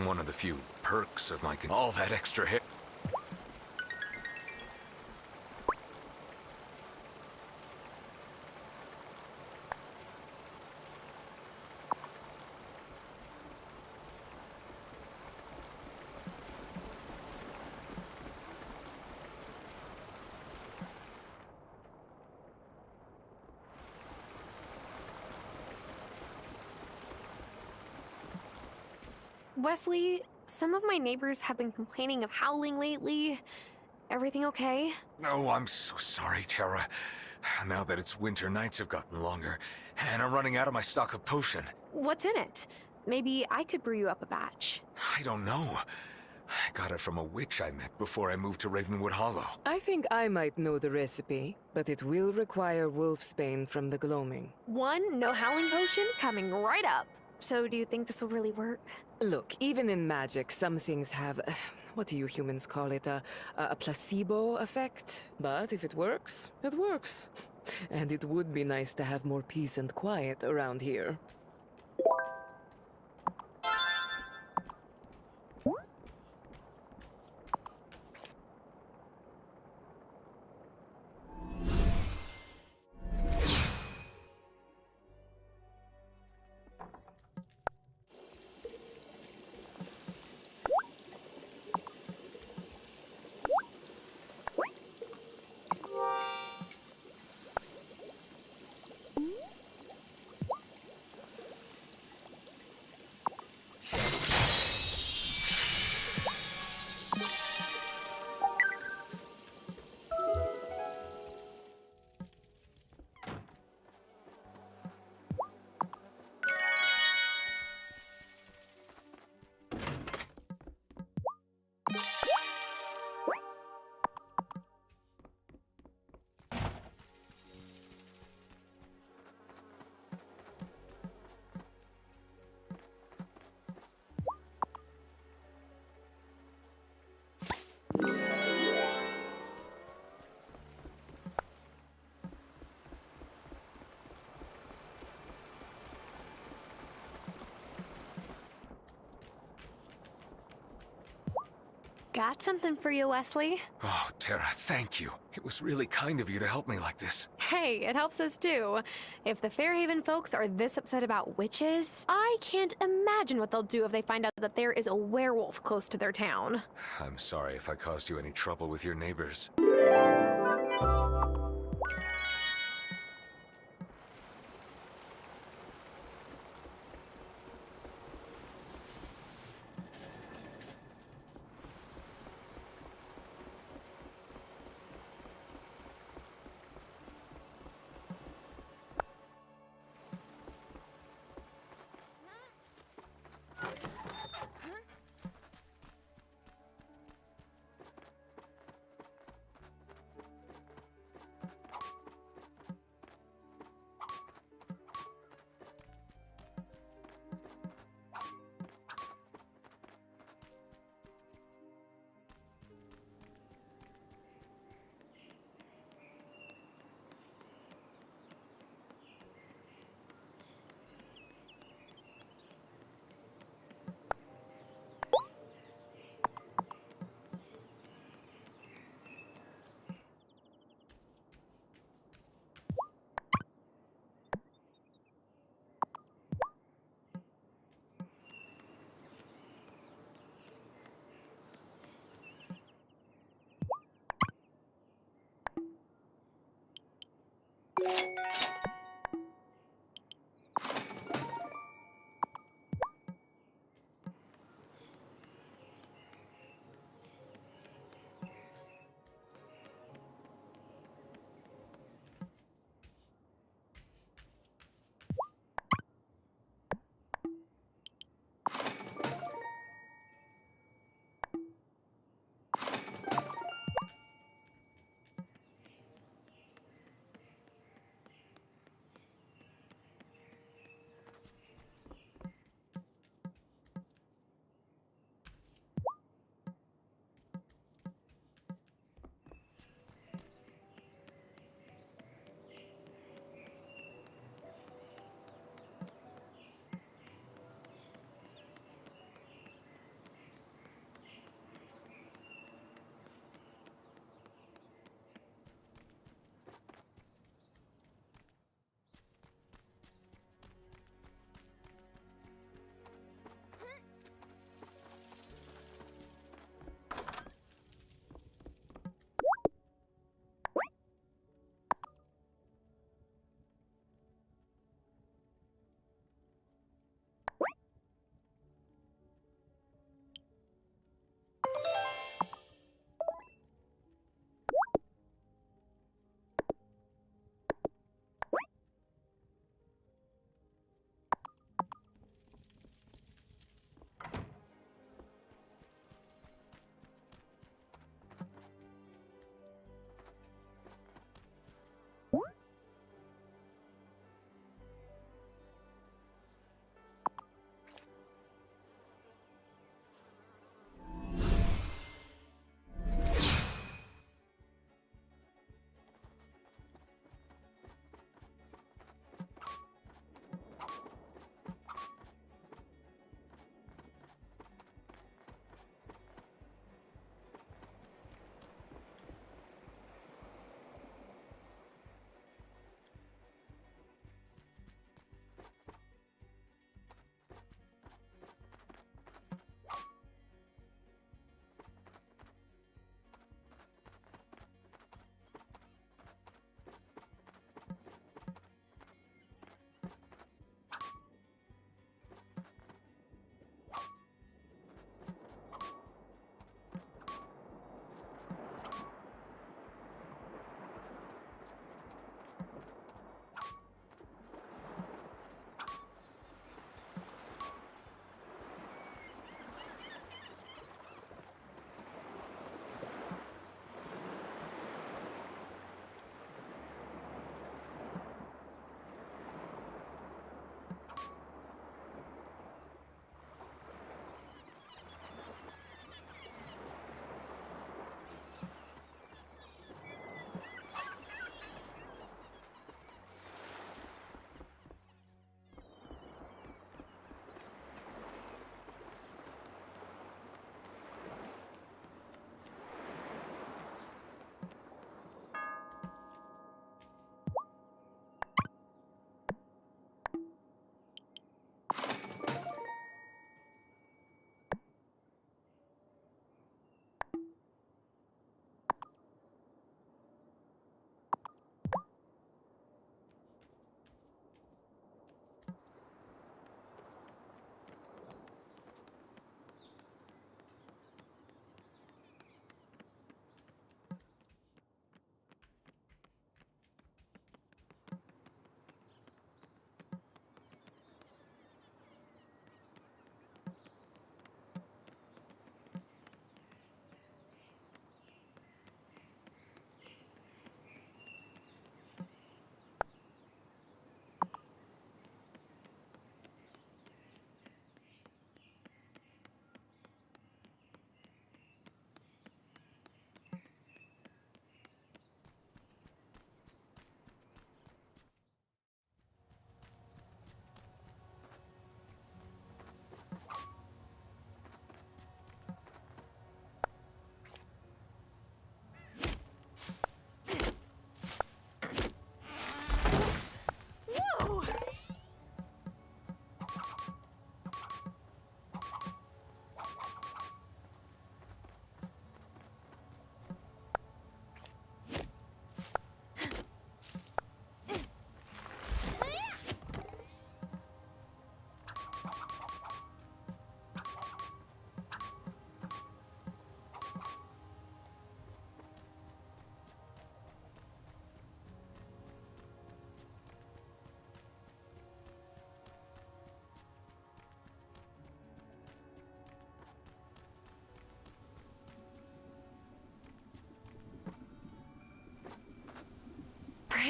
M: One of the few perks of my all that extra hair.
S: Wesley, some of my neighbors have been complaining of howling lately. Everything okay?
M: Oh, I'm so sorry, Tara. Now that it's winter, nights have gotten longer, and I'm running out of my stock of potion.
S: What's in it? Maybe I could brew you up a batch.
M: I don't know. I got it from a witch I met before I moved to Ravenwood Hollow.
G: I think I might know the recipe, but it will require wolfsbane from the gloaming.
S: One no howling potion coming right up. So do you think this will really work?
G: Look, even in magic, some things have, what do you humans call it, a placebo effect? But if it works, it works. And it would be nice to have more peace and quiet around here.
S: Got something for you, Wesley.
M: Oh, Tara, thank you. It was really kind of you to help me like this.
S: Hey, it helps us too. If the Fairhaven folks are this upset about witches, I can't imagine what they'll do if they find out that there is a werewolf close to their town.
M: I'm sorry if I caused you any trouble with your neighbors.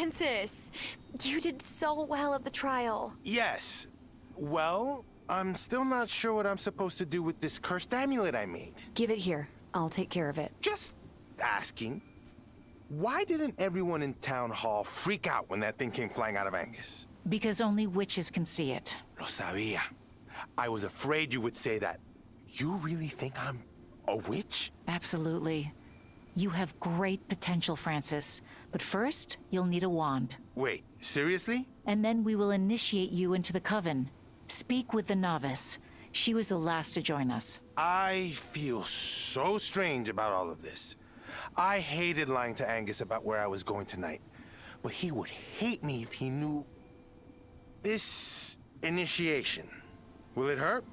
D: Francis, you did so well at the trial.
C: Yes. Well, I'm still not sure what I'm supposed to do with this cursed amulet I made.
H: Give it here. I'll take care of it.
C: Just asking. Why didn't everyone in town hall freak out when that thing came flying out of Angus?
A: Because only witches can see it.
C: Lo sabía. I was afraid you would say that. You really think I'm a witch?
A: Absolutely. You have great potential, Francis. But first, you'll need a wand.
C: Wait, seriously?
A: And then we will initiate you into the coven. Speak with the novice. She was the last to join us.
C: I feel so strange about all of this. I hated lying to Angus about where I was going tonight. But he would hate me if he knew this initiation. Will it hurt?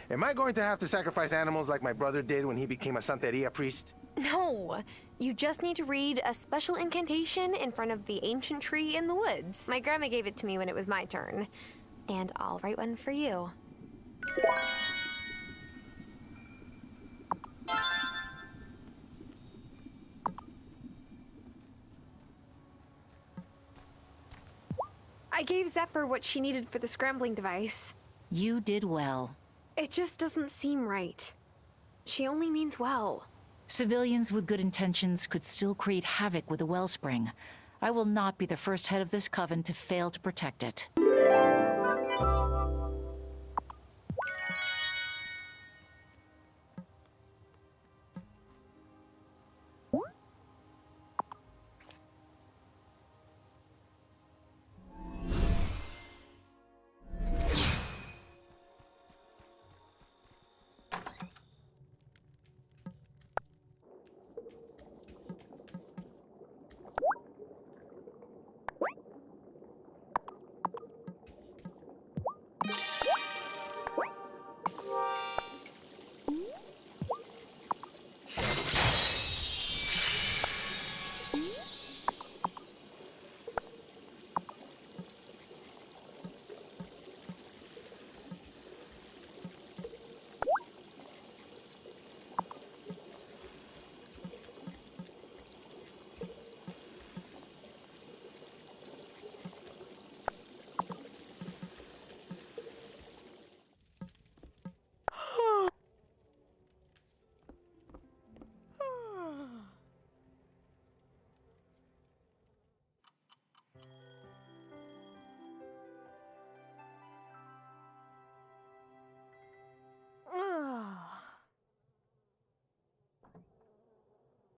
C: Am I going to have to sacrifice animals like my brother did when he became a Santeria priest?
S: No, you just need to read a special incantation in front of the ancient tree in the woods. My grandma gave it to me when it was my turn. And I'll write one for you. I gave Zephyr what she needed for the scrambling device.
A: You did well.
S: It just doesn't seem right. She only means well.
A: Civilians with good intentions could still create havoc with the wellspring. I will not be the first head of this coven to fail to protect it.